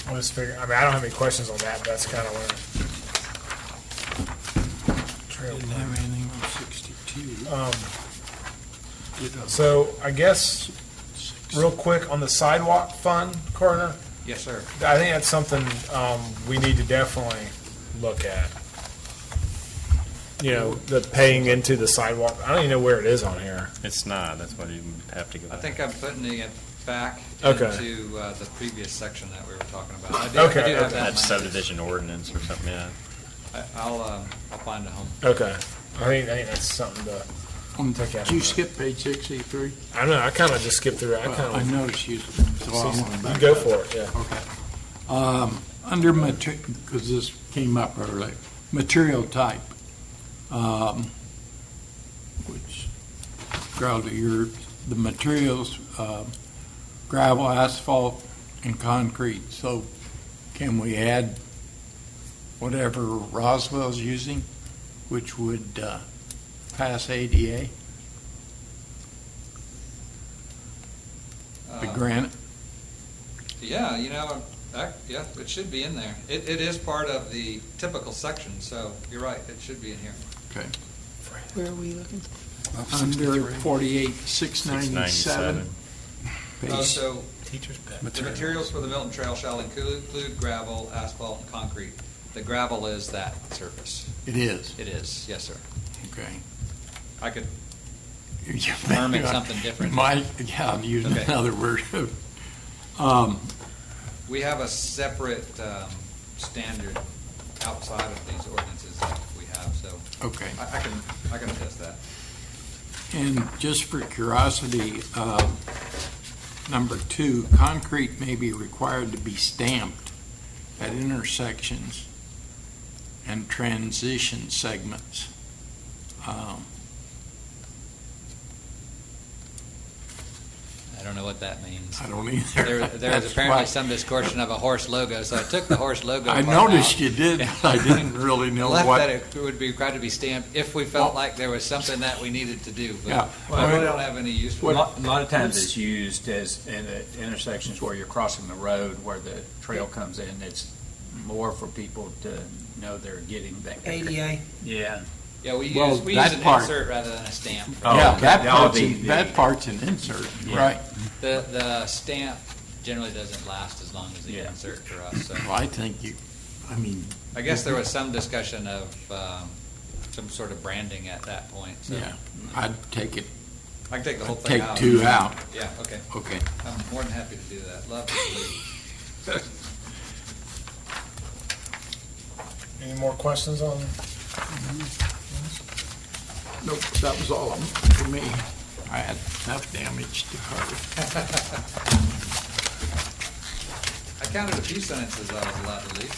I just figure, I mean, I don't have any questions on that, but that's kind of where. Trail Didn't have anything on 62. So I guess, real quick, on the sidewalk fund, Coroner, Yes, sir. I think that's something we need to definitely look at. The paying into the sidewalk. I don't even know where it is on here. It's not. That's why you have to go I back. think I'm putting it back Okay. into the previous section that we were talking about. I do Okay, have okay. that That's language. subdivision ordinance or something, yeah. I'll find a home. Okay. I think that's something to take out. Did you skip page 63? I don't know. I kind of just skipped through it. I noticed you, so I want to You back go up. for it, yeah. Okay. Under because this came up earlier, material type, which, the materials, gravel, asphalt, and concrete. So can we add whatever Roswell's using, which would pass ADA? The granite? Yeah, it should be in there. It is part of the typical section, so you're right, it should be in here. Okay. Where are we looking? Under 48,697. So Teacher's pet. the materials for the Milton Trail shall include gravel, asphalt, and concrete. The gravel is that surface. It is. It is, yes, sir. Okay. I could term it something different. I'm using Okay. another word. We have a separate standard outside of these ordinances that we have, so Okay. I can attest that. And just for curiosity, number 2, concrete may be required to be stamped at intersections and transition segments. I don't know what that means. I don't either. There was That's apparently why- some discussion of a horse logo, so I took the horse logo I part noticed out. you did. I didn't really know Left what. that it would be required to be stamped if we felt like there was something that we needed to do. But Yeah. I really don't have any use for A it. lot of times it's used as in the intersections where you're crossing the road, where the trail comes in. It's more for people to know they're getting that. ADA. Yeah. Yeah, we Well, use that an part- insert rather than a stamp. Oh, Yeah, okay. that part's an insert, Yeah. right. The stamp generally doesn't last as long as the Yeah. insert for us. So Well, I think I mean. I guess there was some discussion of some sort of branding at that point. So Yeah, I'd take it, I can take the whole thing take out. 2 out. Yeah, okay. Okay. I'm more than happy to do that. Love to. Any more questions on? Nope, that was all for me. I had enough damage to cover. I counted a few sentences I was allowed to leave.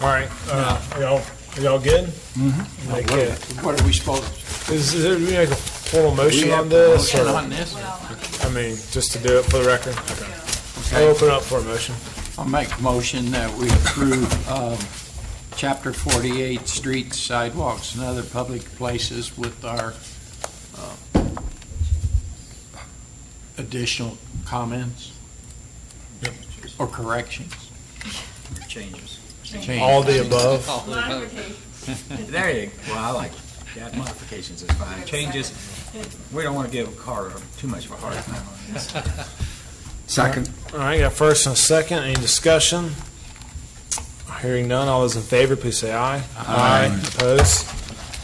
All right, y'all good? What are we supposed to? Is there, we make a formal motion We on have this? motion or- on this? I mean, just to do it for the record? I'll open up for a motion. I'll make a motion that we approve Chapter 48, streets, sidewalks, and other public places with our additional comments or corrections. Changes. All the above. All the above. Modification. There you go. Well, I like that. Modifications is fine. Changes, we don't want to give Carter too much of a hard time on this. Second. All right, got a first and a second. Any discussion? Hearing none, all those in favor, please say aye. Aye. Opposed?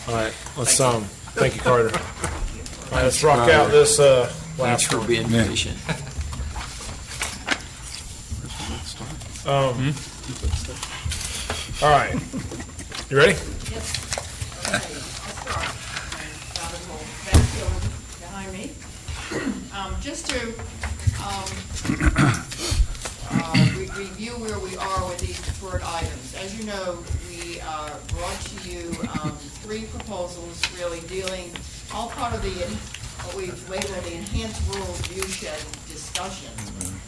All right, let's, thank you, Carter. All right, let's rock out this, Thanks last for one. being patient. All right. You ready? Yes. Okay, I'll start. Got a little backfield behind me. Just to review where we are with these deferred items. As you know, we brought to you 3 proposals really dealing, all part of the, what we've labeled the enhanced rural viewshed discussion.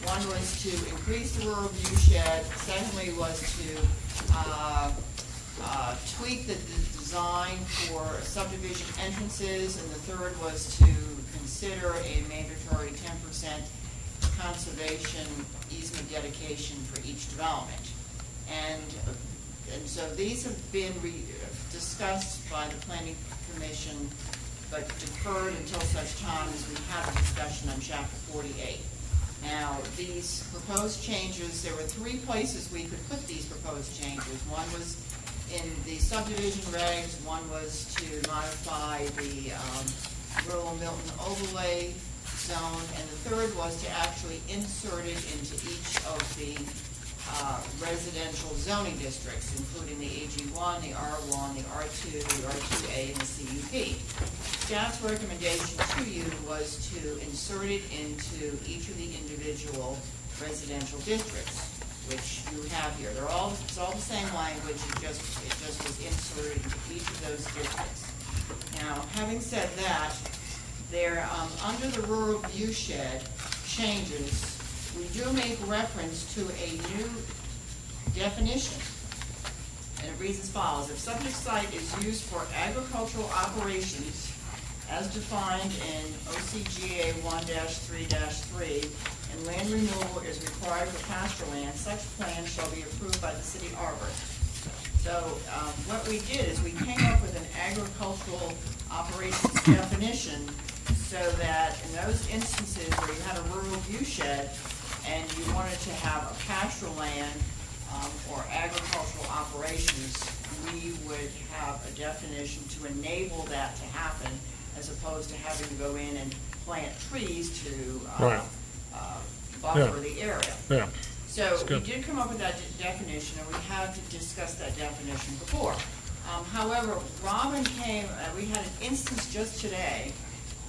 One was to increase the rural viewshed, secondly was to tweak the design for subdivision entrances, and the third was to consider a mandatory 10% conservation easement dedication for each development. And so these have been discussed by the Planning Commission, but deferred until such time as we have a discussion on Chapter 48. Now, these proposed changes, there were 3 places we could put these proposed changes. One was in the subdivision regs, one was to modify the rural Milton overlay zone, and the third was to actually insert it into each of the residential zoning districts, including the AG1, the R1, the R2, the R2A, and the CUP. Staff's recommendation to you was to insert it into each of the individual residential districts, which you have here. It's all the same language, it just was inserted into each of those districts. Now, having said that, there, under the rural viewshed changes, we do make reference to a new definition. And it reads as follows: if subject site is used for agricultural operations as defined in OCGA 1-3-3, and land removal is required for pasture land, such plan shall be approved by the city arbor. So what we did is we came up with an agricultural operations definition, so that in those instances where you had a rural viewshed and you wanted to have a pasture land or agricultural operations, we would have a definition to enable that to happen, as opposed to having to go in and plant trees to buffer the area. Yeah. So we did come up with that definition, and we had to discuss that definition before. However, Robin came, we had an instance just today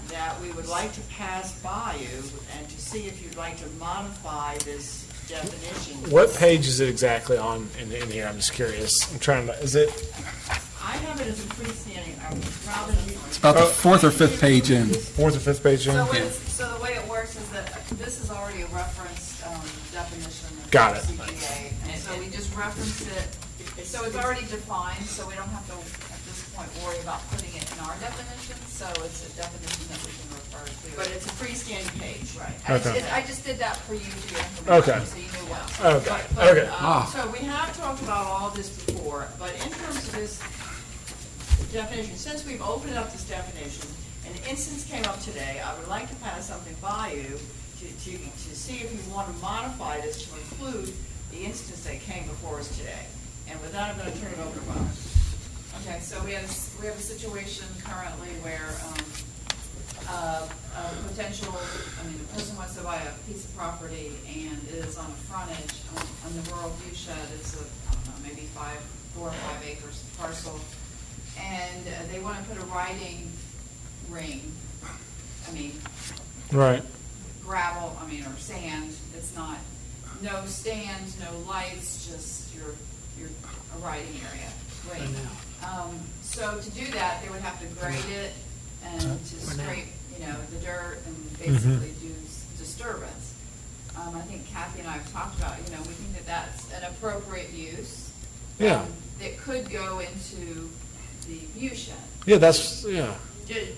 that we would like to pass by you and to see if you'd like to modify this definition. What page is it exactly on in here? I'm just curious. I'm trying to, is it? I have it as a freestanding, rather than. It's about the fourth or fifth page in. Fourth or fifth page in? So the way it works is that this is already a referenced definition of Got it. CGA, and so we just reference it. So it's already defined, so we don't have to, at this point, worry about putting it in our definition, so it's a definition that we can refer to. But it's a freestanding page. Right. Okay. I just did that for you, for your Okay. information, so you knew what. Okay. But, Okay. So we have talked about all this before, but in terms of this definition, since we've opened up this definition, an instance came up today, I would like to pass something by you to see if you want to modify this to include the instance that came before us today. And with that, I'm going to turn it over to Bob. Okay, so we have a situation currently where a person wants to buy a piece of property and it is on a frontage on the rural view shed. It's I don't know, maybe 4 or 5 acres parcel, and they want to put a riding ring. Right. Gravel. Or sand. It's not no stands, no lights, just your a riding area. Ring. So to do that, they would have to grade it and to scrape, the dirt and basically do disturbance. I think Kathy and I have talked about, we think that that's an appropriate use. Yeah. That could go into the view shed. Yeah, that's, yeah.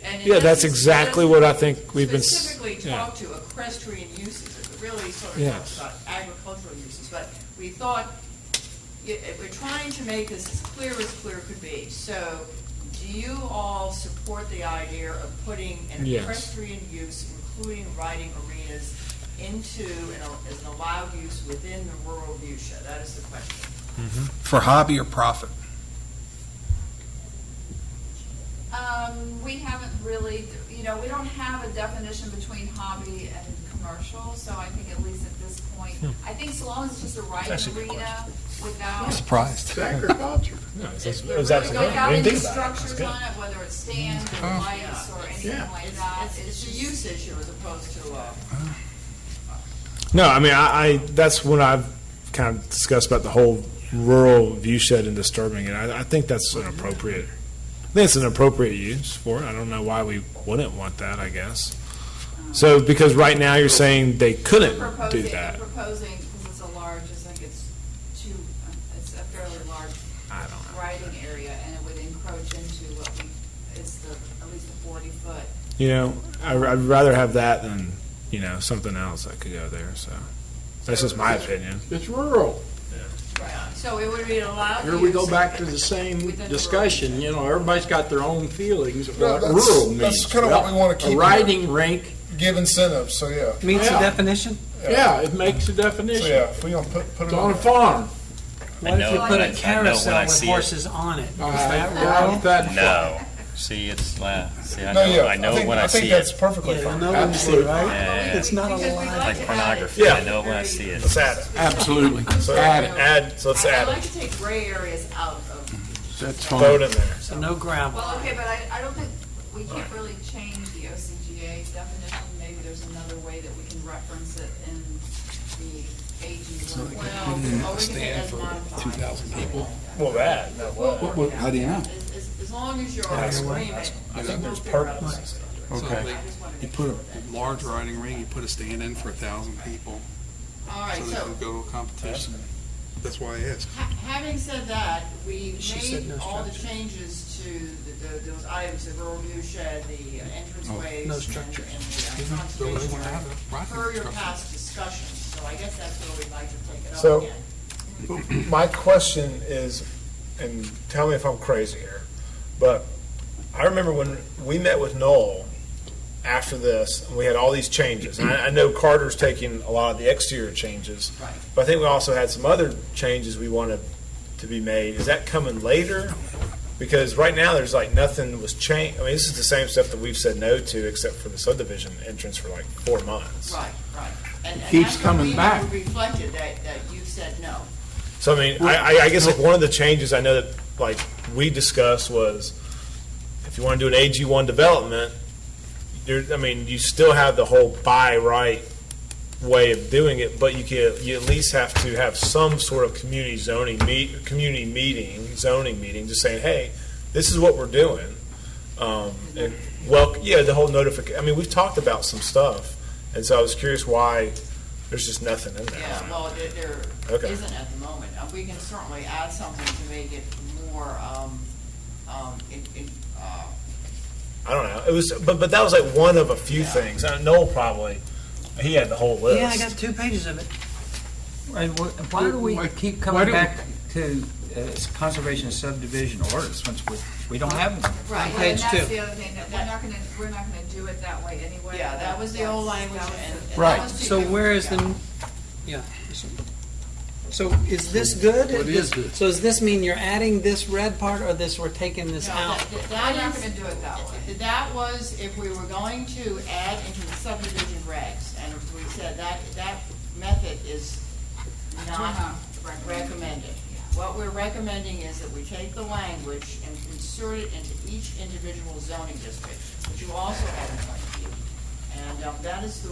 And Yeah, that's exactly what I think we've been. Specifically talk to equestrian uses, it really sort of Yes. talks about agricultural uses, but we thought, we're trying to make this as clear could be. So, do you all support the idea of putting an Yes. equestrian use, including riding arenas, into as an allowed use within the rural view shed? That is the question. For hobby or profit? We haven't really, we don't have a definition between hobby and commercial, so I think at least at this point, I think so long as it's just a riding arena without. I'm surprised. Agriculture. If It was really absolutely- without I any didn't think about it. structures on it, whether it's stands or lights or anything like that, it's a use issue as opposed to No, I that's when I've kind of discussed about the whole rural view shed and disturbing it. I think that's an appropriate. I think it's an appropriate use for it. I don't know why we wouldn't want that, I guess. So, because right now you're saying they couldn't do that. We're proposing, because it's a large, it's a fairly large riding area, and it would encroach into at least a 40-foot. I'd rather have that than, something else that could go there, so. That's just my opinion. It's rural. So it would be allowed. Here we go back to the same discussion, everybody's got their own feelings of No, what that's- rural means. that's kinda what we wanna keep A riding rink, Give incentives, so yeah. Meets the Yeah. definition? yeah, it makes a So definition. yeah, if we gonna put it It's on a on. farm. What if you put I a know when carousel I with see it. horses on it? Is I that doubt rural? that. No. See, it's, I No, yeah, know when I I think see that's it. perfectly Yeah, fine. no one see, Absolutely. right? Yeah. It's not a Because we'd lot. like Like to add it pornography, Yeah. I know when I see it. Let's add it. Absolutely. So Add it. so let's I'd add like it. to take gray areas out of. That's Vote fine. in there. So no gravel. Well, okay, but I don't think, we can't really change the OCGA's definition. Maybe there's another way that we can reference it in the AG 112. Or we can say as modified. 2,000 people. Well, that, no, what? How do you know? As long as you're in agreement. I think there's we'll figure out purpose. something. Okay. I just wanted to You make put sure a large riding ring, you put a stand in for 1,000 people, that- All right, so they so. can go to a competition. That's why I asked. Having said that, we She said made no all the structure. changes to those items, the rural view shed, the entranceways. No structure. And the conservation area, per your past discussions, so I guess that's where we'd like to take it up So- again. My question is, and tell me if I'm crazy here, but I remember when we met with Noel after this, and we had all these changes. And I know Carter's taking a lot of the exterior changes, Right. but I think we also had some other changes we wanted to be made. Is that coming later? Because right now, there's like nothing was changed. I mean, this is the same stuff that we've said no to, except for the subdivision entrance for like 4 months. Right, right. And Keeps that's what coming we back. have reflected, that you said no. So I mean, I guess like one of the changes I know that like we discussed was if you want to do an AG1 development, you still have the whole by right way of doing it, but you at least have to have some sort of community zoning zoning meeting, just saying, hey, this is what we're doing. And the whole notification. I mean, we've talked about some stuff, and so I was curious why there's just nothing in there. Yeah, well, there Okay. isn't at the moment. We can certainly add something to make it more, I don't know. It was, but that was like one of a few things. Noel probably, he had the whole list. Yeah, I got 2 pages of it. And why do we keep coming back to conservation and subdivision orders once we don't have one? right, On well, and page that's 2. the other thing, that we're not gonna do it that way anyway. Yeah, that was the old language, and that Right, was too so different. where is the, yeah. So is this good? What is good? So does this mean you're adding this red part, or we're taking this No, out? we're not gonna do it that way. That was if we were going to add into the subdivision regs, and if we said that method is not recommended. What we're recommending is that we take the language and insert it into each individual zoning district, which you also have in front of you. And that is the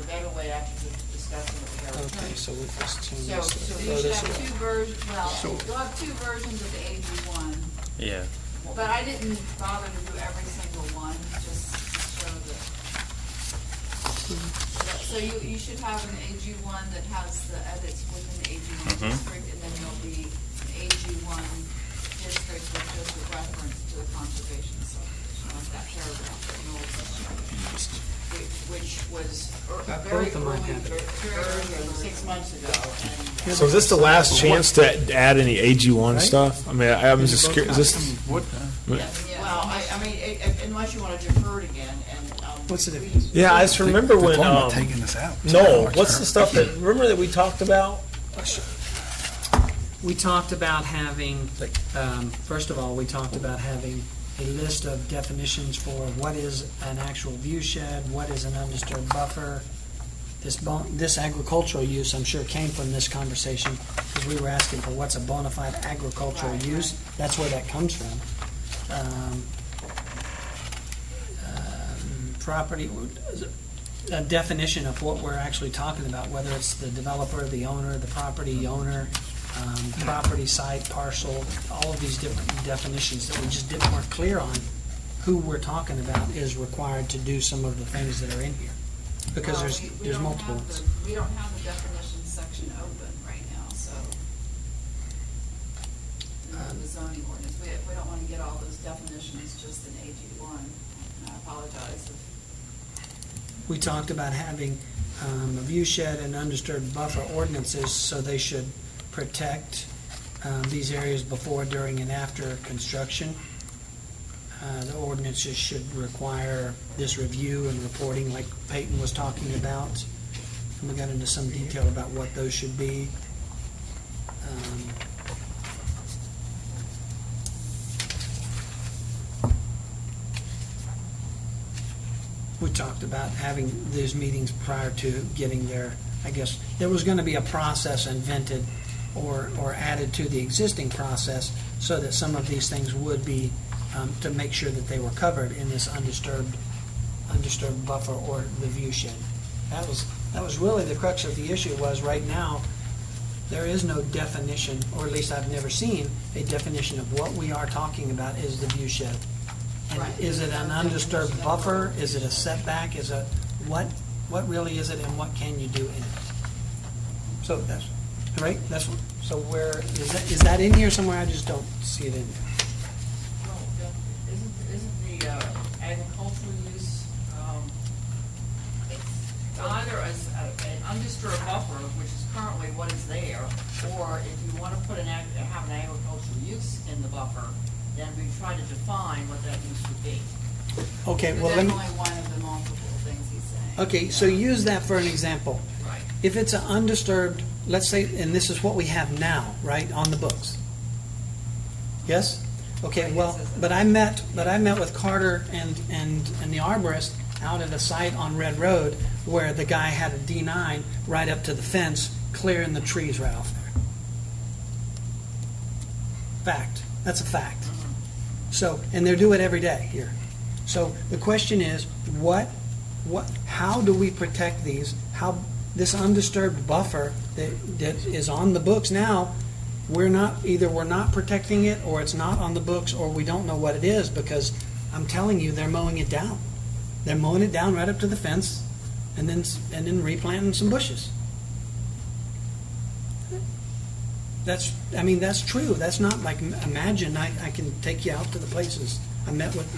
better way after discussing it with our Okay, attorney. so we'll just change So this. you Oh, should this have is- two versions, you'll have 2 versions of the AG1. Yeah. But I didn't bother to do every single one, just to show that. So you should have an AG1 that has the edits within the AG1 Mhm. district, and then there'll be an AG1 district with just a reference to the conservation subdivision, like that paragraph that Noel just showed. Which was a Both very of mine early have it. version 6 months ago. And So is this the last chance to add any AG1 stuff? I mean, I'm just curious. Is this? Yes, well, I mean, unless you want to defer it again, and. What's the difference? Yeah, I just remember when. Talking about taking this out. Noel, what's the stuff that? Remember that we talked about? We talked about having, first of all, we talked about having a list of definitions for what is an actual view shed, what is an undisturbed buffer. This agricultural use, I'm sure, came from this conversation, because we were asking for what's a bona fide agricultural use. That's where that comes from. Property, a definition of what we're actually talking about, whether it's the developer, the owner, the property owner, property site, parcel, all of these different definitions that we just weren't clear on. Who we're talking about is required to do some of the things that are in here, because Well, there's we don't multiple have ones. we don't have the definition section open right now, so. The zoning ordinance, we don't want to get all those definitions just in AG1, and I apologize if. We talked about having a view shed and undisturbed buffer ordinances, so they should protect these areas before, during, and after construction. The ordinances should require this review and reporting like Peyton was talking about. And we got into some detail about what those should be. We talked about having these meetings prior to getting there. I guess there was going to be a process invented or added to the existing process so that some of these things would be, to make sure that they were covered in this undisturbed buffer or the view shed. That was really the crux of the issue. Was right now there is no definition, or at least I've never seen a definition of what we are talking about is the view shed. And Right. is it an undisturbed buffer? Is it a setback? Is it what really is it, and what can you do in it? So that's right. So where is that in here somewhere? I just don't see it in there. Well, isn't the agricultural use, it's either as an undisturbed buffer, which is currently what is there, or if you want to have an agricultural use in the buffer, then we try to define what that use would be. Okay. But Well, that's only one of the multiple things he's saying. Okay, so use that for an example. Right. If it's an undisturbed, let's say, and this is what we have now, right, on the books. Yes? Okay, well, but I met with Carter and the arborist out at a site on Red Road where the guy had a D9 right up to the fence, clearing the trees right off there. Fact. That's a fact. So, and they do it every day here. So the question is, what how do we protect these? How, this undisturbed buffer that is on the books now, either we're not protecting it, or it's not on the books, or we don't know what it is, because I'm telling you, they're mowing it down. They're mowing it down right up to the fence, and then replanting some bushes. That's true. That's not like, imagine, I can take you out to the places. I met with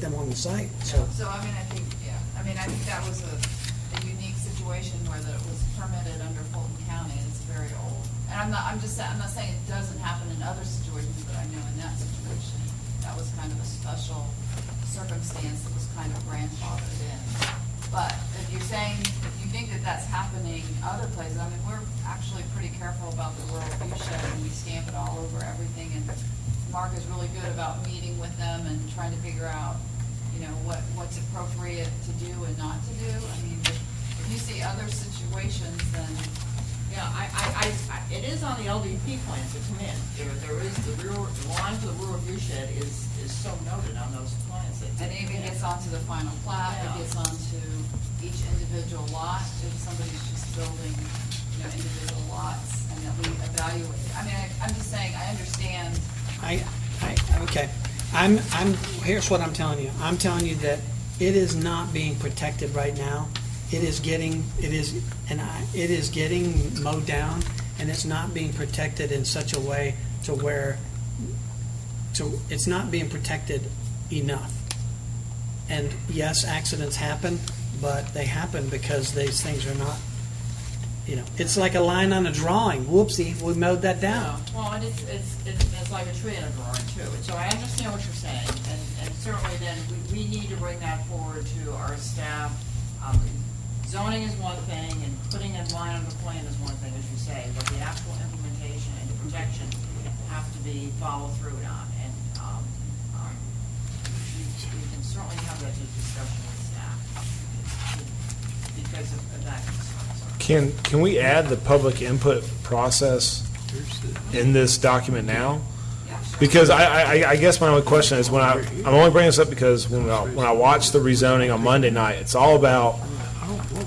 them on the site, so. So, I think that was a unique situation where it was permitted under Fulton County, and it's very old. And I'm not saying it doesn't happen in other situations, but I know in that situation, that was kind of a special circumstance that was kind of grandfathered in. But if you think that that's happening other places, we're actually pretty careful about the rural viewshed, and we stamp it all over everything, and Mark is really good about meeting with them and trying to figure out, what's appropriate to do and not to do. If you see other situations, then it is on the LDP plans that come in. There is the line for the rural viewshed is so noted on those plans. And it even gets onto the final plat, it gets onto each individual lot, if somebody's just building, individual lots, and that we evaluate it. I'm just saying, I understand. Okay. Here's what I'm telling you. I'm telling you that it is not being protected right now. It is getting mowed down, and it's not being protected in such a way to where it's not being protected enough. And yes, accidents happen, but they happen because these things are not, it's like a line on a drawing. Whoopsie, we mowed that down. Well, and it's like a tree in a drawing too. And so I understand what you're saying, and certainly then we need to bring that forward to our staff. Zoning is one thing, and putting a line on the plan is one thing, as you say, but the actual implementation and the protection have to be followed through on. And we can certainly have that discussion with staff because of that concern. Can we add the public input process in this document now? Because I guess my only question is, I'm only bringing this up because when I watched the rezoning on Monday night, it's all about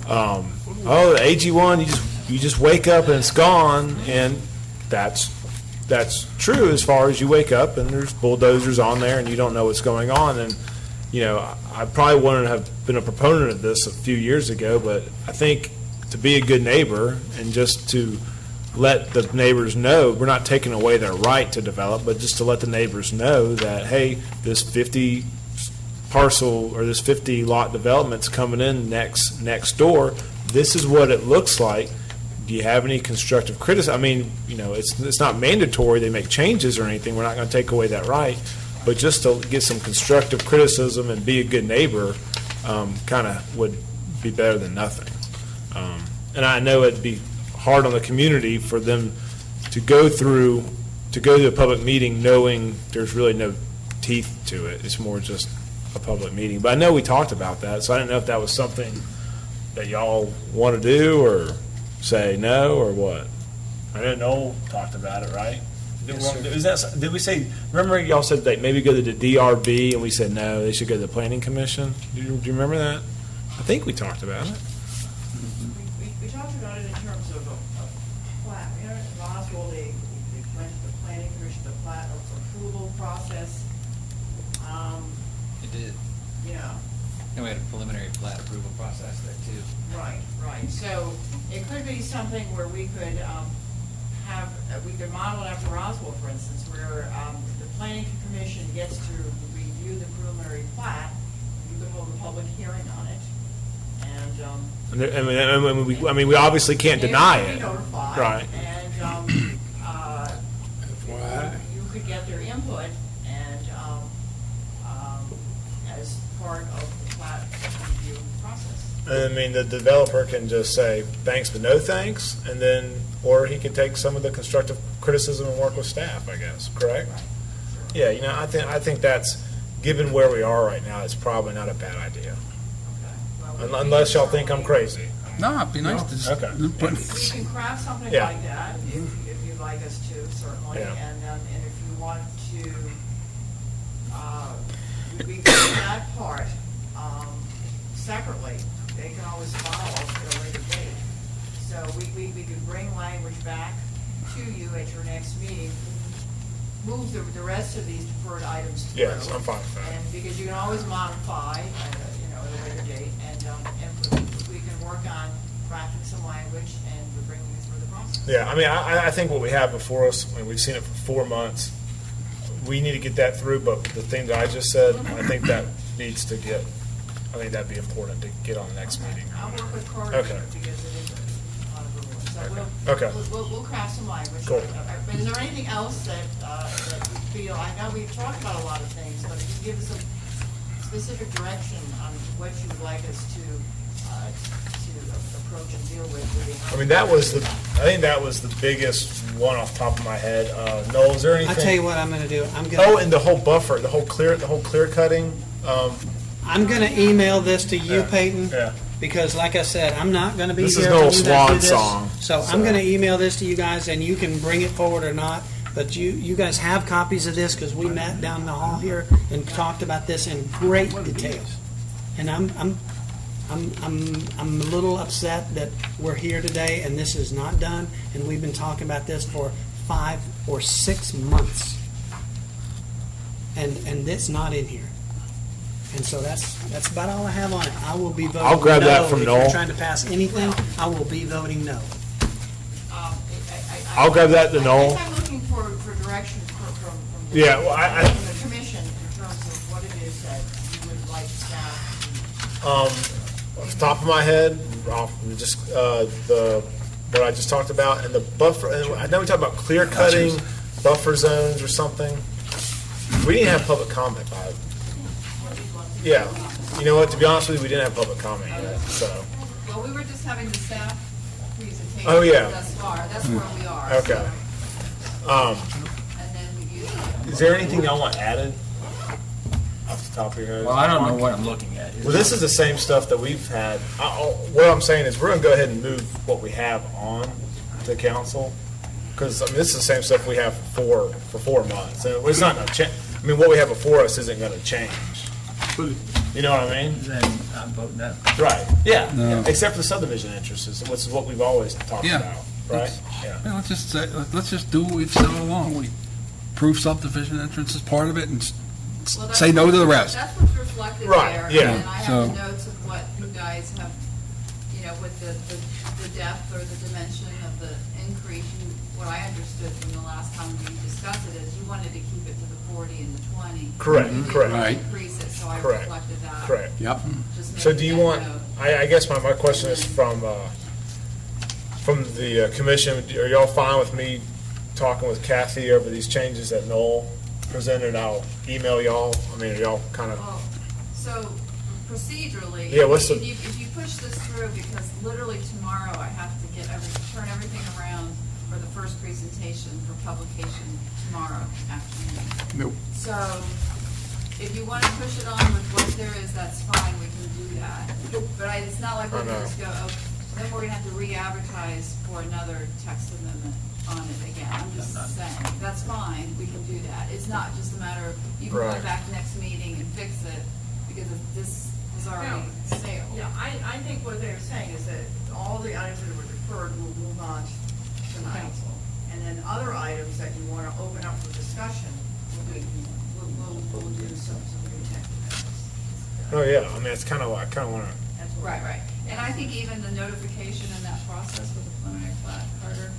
the AG1, you just wake up and it's gone, and that's true as far as you wake up and there's bulldozers on there and you don't know what's going on. And I probably wouldn't have been a proponent of this a few years ago, but I think to be a good neighbor and just to let the neighbors know, we're not taking away their right to develop, but just to let the neighbors know that, hey, this 50 parcel or this 50 lot development's coming in next door. This is what it looks like. Do you have any constructive criticism? It's not mandatory they make changes or anything. We're not going to take away that right, but just to get some constructive criticism and be a good neighbor, kind of would be better than nothing. And I know it'd be hard on the community for them to go to a public meeting knowing there's really no teeth to it. It's more just a public meeting. But I know we talked about that, so I didn't know if that was something that y'all want to do or say no or what. I didn't know talked about it, right? Did we say, remember y'all said that maybe go to the DRB and we said no, they should go to the Planning Commission? Do you remember that? I think we talked about it. We talked about it in terms of a plat. In Roswell, they went to the Planning Commission, the plat approval process. It did. Yeah. And we had a preliminary plat approval process there too. Right. So it could be something where we could we could model it after Roswell, for instance, where the Planning Commission gets to review the preliminary plat. You could hold a public hearing on it. And we obviously can't deny it. Notified, right. And you could get their input and as part of the plat review process. The developer can just say thanks but no thanks, and then, or he can take some of the constructive criticism and work with staff, I guess, correct? Right. Yeah, I think that's, given where we are right now, it's probably not a bad idea. Okay. Well, unless y'all think I'm crazy. No, it'd be nice to just. Okay. We can craft something like that if you'd like us to, certainly. Yeah. And if you want to, we can do that part separately, they can always file at a later date. So we could bring language back to you at your next meeting, move the rest of these deferred items through. Yes, I'm fine with that. And because you can always modify, at a later date, and we can work on crafting some language and bringing it through the process. Yeah, I mean, I think what we have before us, I mean, we've seen it for 4 months. We need to get that through, but the thing that I just said, I think that needs to get, I think that'd be important to get on the next meeting. I'll work with Carter Okay. because it is a lot of rules. So Okay. we'll craft some language. Cool. But is there anything else that you feel, I know we've talked about a lot of things, but if you give us a specific direction on what you would like us to approach and deal with. I mean, I think that was the biggest one off the top of my head. Noel, is there anything? I'll tell you what I'm going to do. Oh, and the whole buffer, the whole clear cutting. I'm going to email this to you, Yeah. Peyton. Yeah. Because, like I said, I'm not going to be This here is when Noel's you guys do swan this. song, So I'm going to email this to you guys, and you can bring it forward or not. But you guys have copies of this because we met down the hall here and talked about this in great detail. And I'm a little upset that we're here today and this is not done. And we've been talking about this for 5 or 6 months, and it's not in here. And so that's about all I have on it. I will be voting no. I'll grab that from If Noel. you're trying to pass anything, I will be voting no. I'll grab that to Noel. I guess I'm looking for direction from Yeah, well, from the commission in terms of what it is that you would like staff. Off the top of my head, just what I just talked about, and the buffer. And I know we talked about clear cutting, buffer zones or something. We didn't have public comment by it. Yeah, you know what? To be honest with you, we didn't have public comment yet. So. Well, we were just having the staff presentation Oh, yeah. thus far. That's where we are. Okay. And then we Is there anything y'all want added off the top of your head? Well, I don't know what I'm looking at. Well, this is the same stuff that we've had. What I'm saying is we're going to go ahead and move what we have on to council, because I mean, this is the same stuff we have for 4 months. And it's not going to change. I mean, what we have before us isn't going to change. You know what I mean? Then I'm voting no. Right. Yeah. No. Yeah. Except for the subdivision interests, which is what we've always talked Yeah. about. Right? Yeah. Yeah, let's just do what we've said all along. We approve subdivision entrance as part of it and Well, that's say no to the rest. That's what's reflected Right, there. yeah. And I have So- the notes of what you guys have, with the depth or the dimension of the increase. What I understood from the last time we discussed it is you wanted to keep it to the 40 and the 20. Correct, You didn't correct. Right. increase it, so I Correct. reflected that. Correct. Yep. Just So making do you that want, note. I guess my question is from the commission, are y'all fine with me talking with Kathy over these changes that Noel presented? I'll email y'all. I mean, are y'all kind of, Well, so procedurally, Yeah, what's the- if you push this through, because literally tomorrow I have to turn everything around for the first presentation for publication tomorrow afternoon. Nope. So if you want to push it on with what there is, that's fine, we can do that. But it's not like we I can know. just go, oh, then we're going to have to re-advertise for another text amendment on it again. I'm just saying, that's fine, we can do that. It's not just a matter of, you can Right. come back next meeting and fix it, because this is already stale. Yeah, I think what they're saying is that all the items that were deferred will move on to the council. And then other items that you want to open up for discussion, we'll do some new text amendments. oh yeah, I mean, it's kind of, I kind of want to, That's right. And I think even the notification in that process with the preliminary plat, Carter,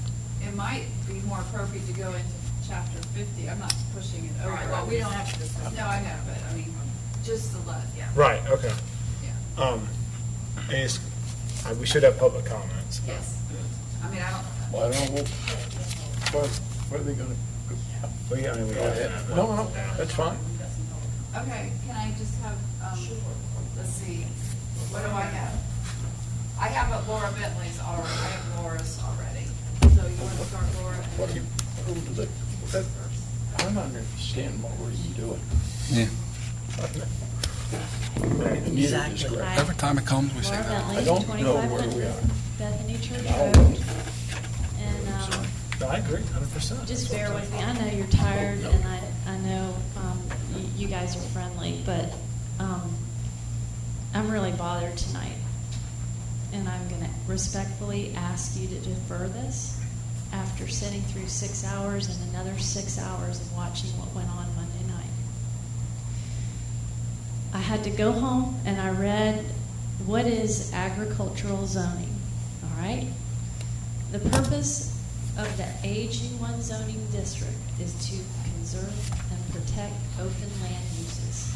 it might be more appropriate to go into chapter 50. I'm not pushing it over. Right, well, we don't have to discuss. No, I know, but I mean, just to let, right, okay. yeah, And we should have public comments. yes. I mean, I don't, Well, I don't know, where are they gonna? Well, yeah, I mean, we have to have it. No, that's fine. okay, can I just have, let's see, what do I have? I have Laura Bentley's already, I have Laura's already. So you want to start, Laura? What do you, I don't understand what we're doing. Yeah. Exactly. Every time it comes, we say Laura that. Bentley, I don't know 25 where we are. Bethany Church No. Road. And No, I agree, 100%. just bear with me. I know you're tired, and I know you guys are friendly, but I'm really bothered tonight. And I'm going to respectfully ask you to defer this after sitting through 6 hours and another 6 hours of watching what went on Monday night. I had to go home and I read what is agricultural zoning, all right? The purpose of the AG1 zoning district is to conserve and protect open land uses,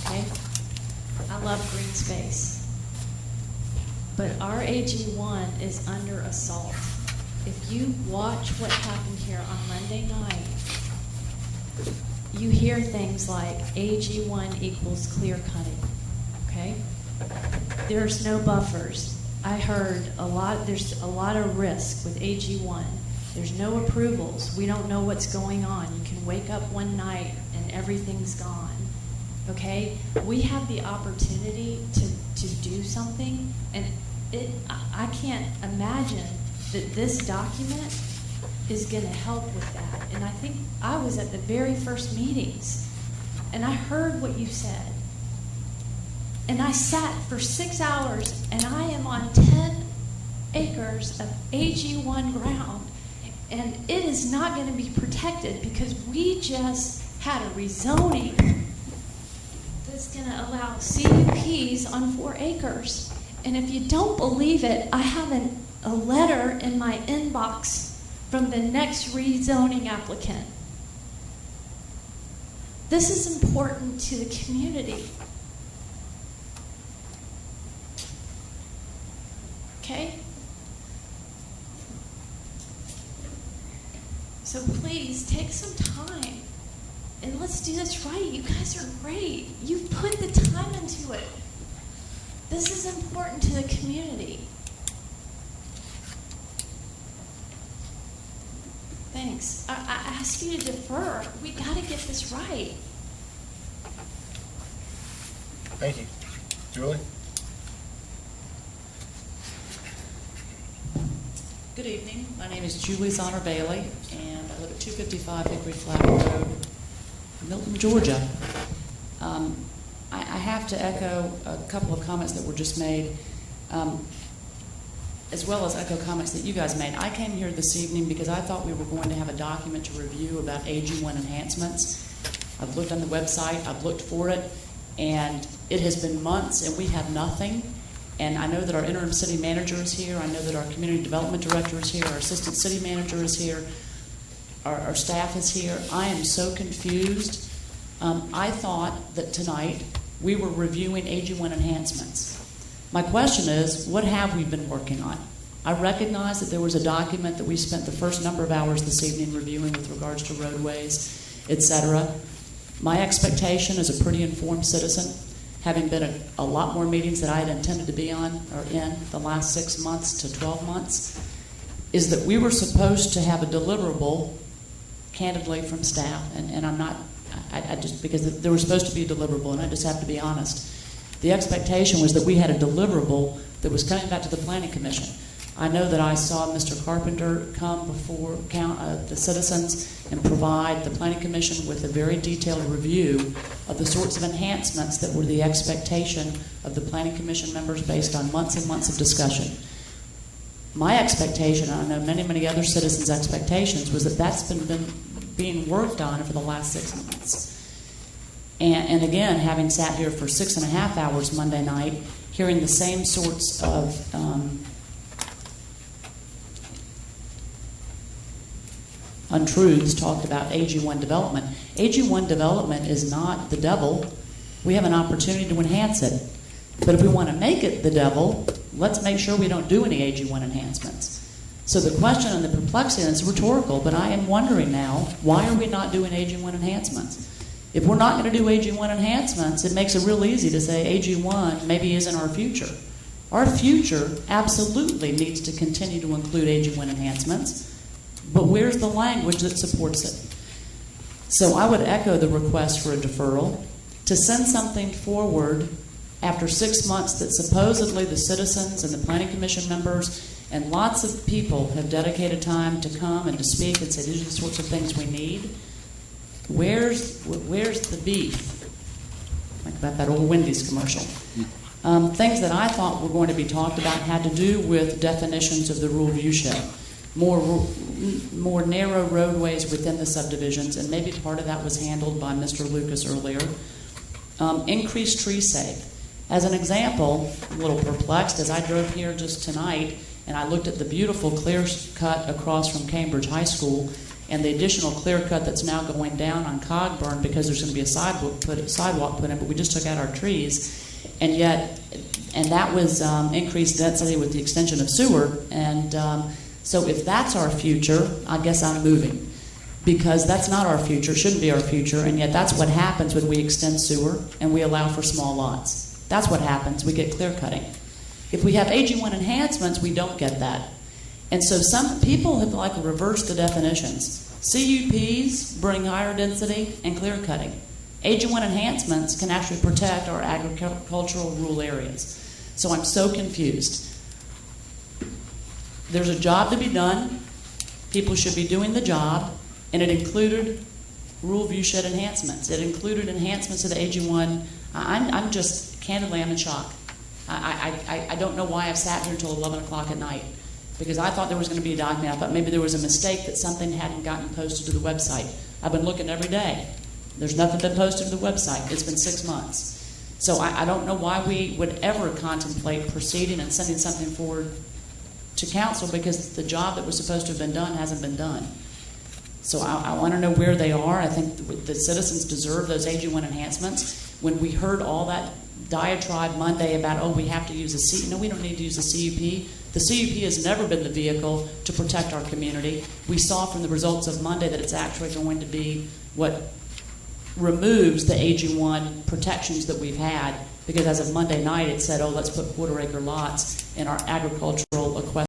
okay? I love green space. But our AG1 is under assault. If you watch what happened here on Monday night, you hear things like AG1 equals clear cutting, okay? There's no buffers. I heard there's a lot of risk with AG1. There's no approvals. We don't know what's going on. You can wake up one night and everything's gone, okay? We have the opportunity to do something, and I can't imagine that this document is going to help with that. And I think I was at the very first meetings, and I heard what you said. And I sat for 6 hours, and I am on 10 acres of AG1 ground, and it is not going to be protected because we just had a rezoning that's going to allow CUPs on 4 acres. And if you don't believe it, I have a letter in my inbox from the next rezoning applicant. This is important to the community. Okay? So please take some time and let's do this right. You guys are great. You've put the time into it. This is important to the community. Thanks. I ask you to defer. We got to get this right. Thank you. Julie? Good evening. My name is Julie Zonner Bailey, and I live at 255 Hickory Flat Road, Milton, Georgia. I have to echo a couple of comments that were just made, as well as echo comments that you guys made. I came here this evening because I thought we were going to have a document to review about AG1 enhancements. I've looked on the website, I've looked for it, and it has been months and we have nothing. And I know that our interim city manager is here. I know that our community development director is here. Our assistant city manager is here. Our staff is here. I am so confused. I thought that tonight we were reviewing AG1 enhancements. My question is, what have we been working on? I recognize that there was a document that we spent the first number of hours this evening reviewing with regards to roadways, etc. My expectation as a pretty informed citizen, having been at a lot more meetings that I had intended to be on or in the last 6 months to 12 months, is that we were supposed to have a deliverable, candidly, from staff. And I'm not, I just, because there was supposed to be a deliverable, and I just have to be honest. The expectation was that we had a deliverable that was coming back to the Planning Commission. I know that I saw Mr. Carpenter come before the citizens and provide the Planning Commission with a very detailed review of the sorts of enhancements that were the expectation of the Planning Commission members based on months and months of discussion. My expectation, and I know many, many other citizens' expectations, was that that's been being worked on for the last 6 months. And again, having sat here for 6.5 hours Monday night, hearing the same sorts of untruths talked about AG1 development. AG1 development is not the devil. We have an opportunity to enhance it. But if we want to make it the devil, let's make sure we don't do any AG1 enhancements. So the question and the perplexity, and it's rhetorical, but I am wondering now, why are we not doing AG1 enhancements? If we're not going to do AG1 enhancements, it makes it real easy to say AG1 maybe isn't our future. Our future absolutely needs to continue to include AG1 enhancements, but where's the language that supports it? So I would echo the request for a deferral to send something forward after 6 months that supposedly the citizens and the Planning Commission members and lots of people have dedicated time to come and to speak and say these are the sorts of things we need. Where's the beef? about that old Wendy's commercial. Things that I thought were going to be talked about had to do with definitions of the rural viewshed, more narrow roadways within the subdivisions, and maybe part of that was handled by Mr. Lucas earlier. Increased tree save. As an example, I'm a little perplexed as I drove here just tonight and I looked at the beautiful clear cut across from Cambridge High School and the additional clear cut that's now going down on Cogburn because there's going to be a sidewalk put in, but we just took out our trees. And that was increased density with the extension of sewer. And so if that's our future, I guess I'm moving. Because that's not our future, shouldn't be our future, and yet that's what happens when we extend sewer and we allow for small lots. That's what happens, we get clear cutting. If we have AG1 enhancements, we don't get that. And so some people have like reversed the definitions. CUPs bring higher density and clear cutting. AG1 enhancements can actually protect our agricultural rural areas. So I'm so confused. There's a job to be done. People should be doing the job. And it included rural viewshed enhancements. It included enhancements to the AG1. I'm just, candidly, I'm in shock. I don't know why I've sat here until 11 o'clock at night. Because I thought there was going to be a document. I thought maybe there was a mistake that something hadn't gotten posted to the website. I've been looking every day. There's nothing been posted to the website. It's been 6 months. So I don't know why we would ever contemplate proceeding and sending something forward to council because the job that was supposed to have been done hasn't been done. So I want to know where they are. I think the citizens deserve those AG1 enhancements. When we heard all that diatribe Monday about, oh, we have to use a CUP. No, we don't need to use a CUP. The CUP has never been the vehicle to protect our community. We saw from the results of Monday that it's actually going to be what removes the AG1 protections that we've had, because as of Monday night it said, oh, let's put quarter-acre lots in our agricultural equestrian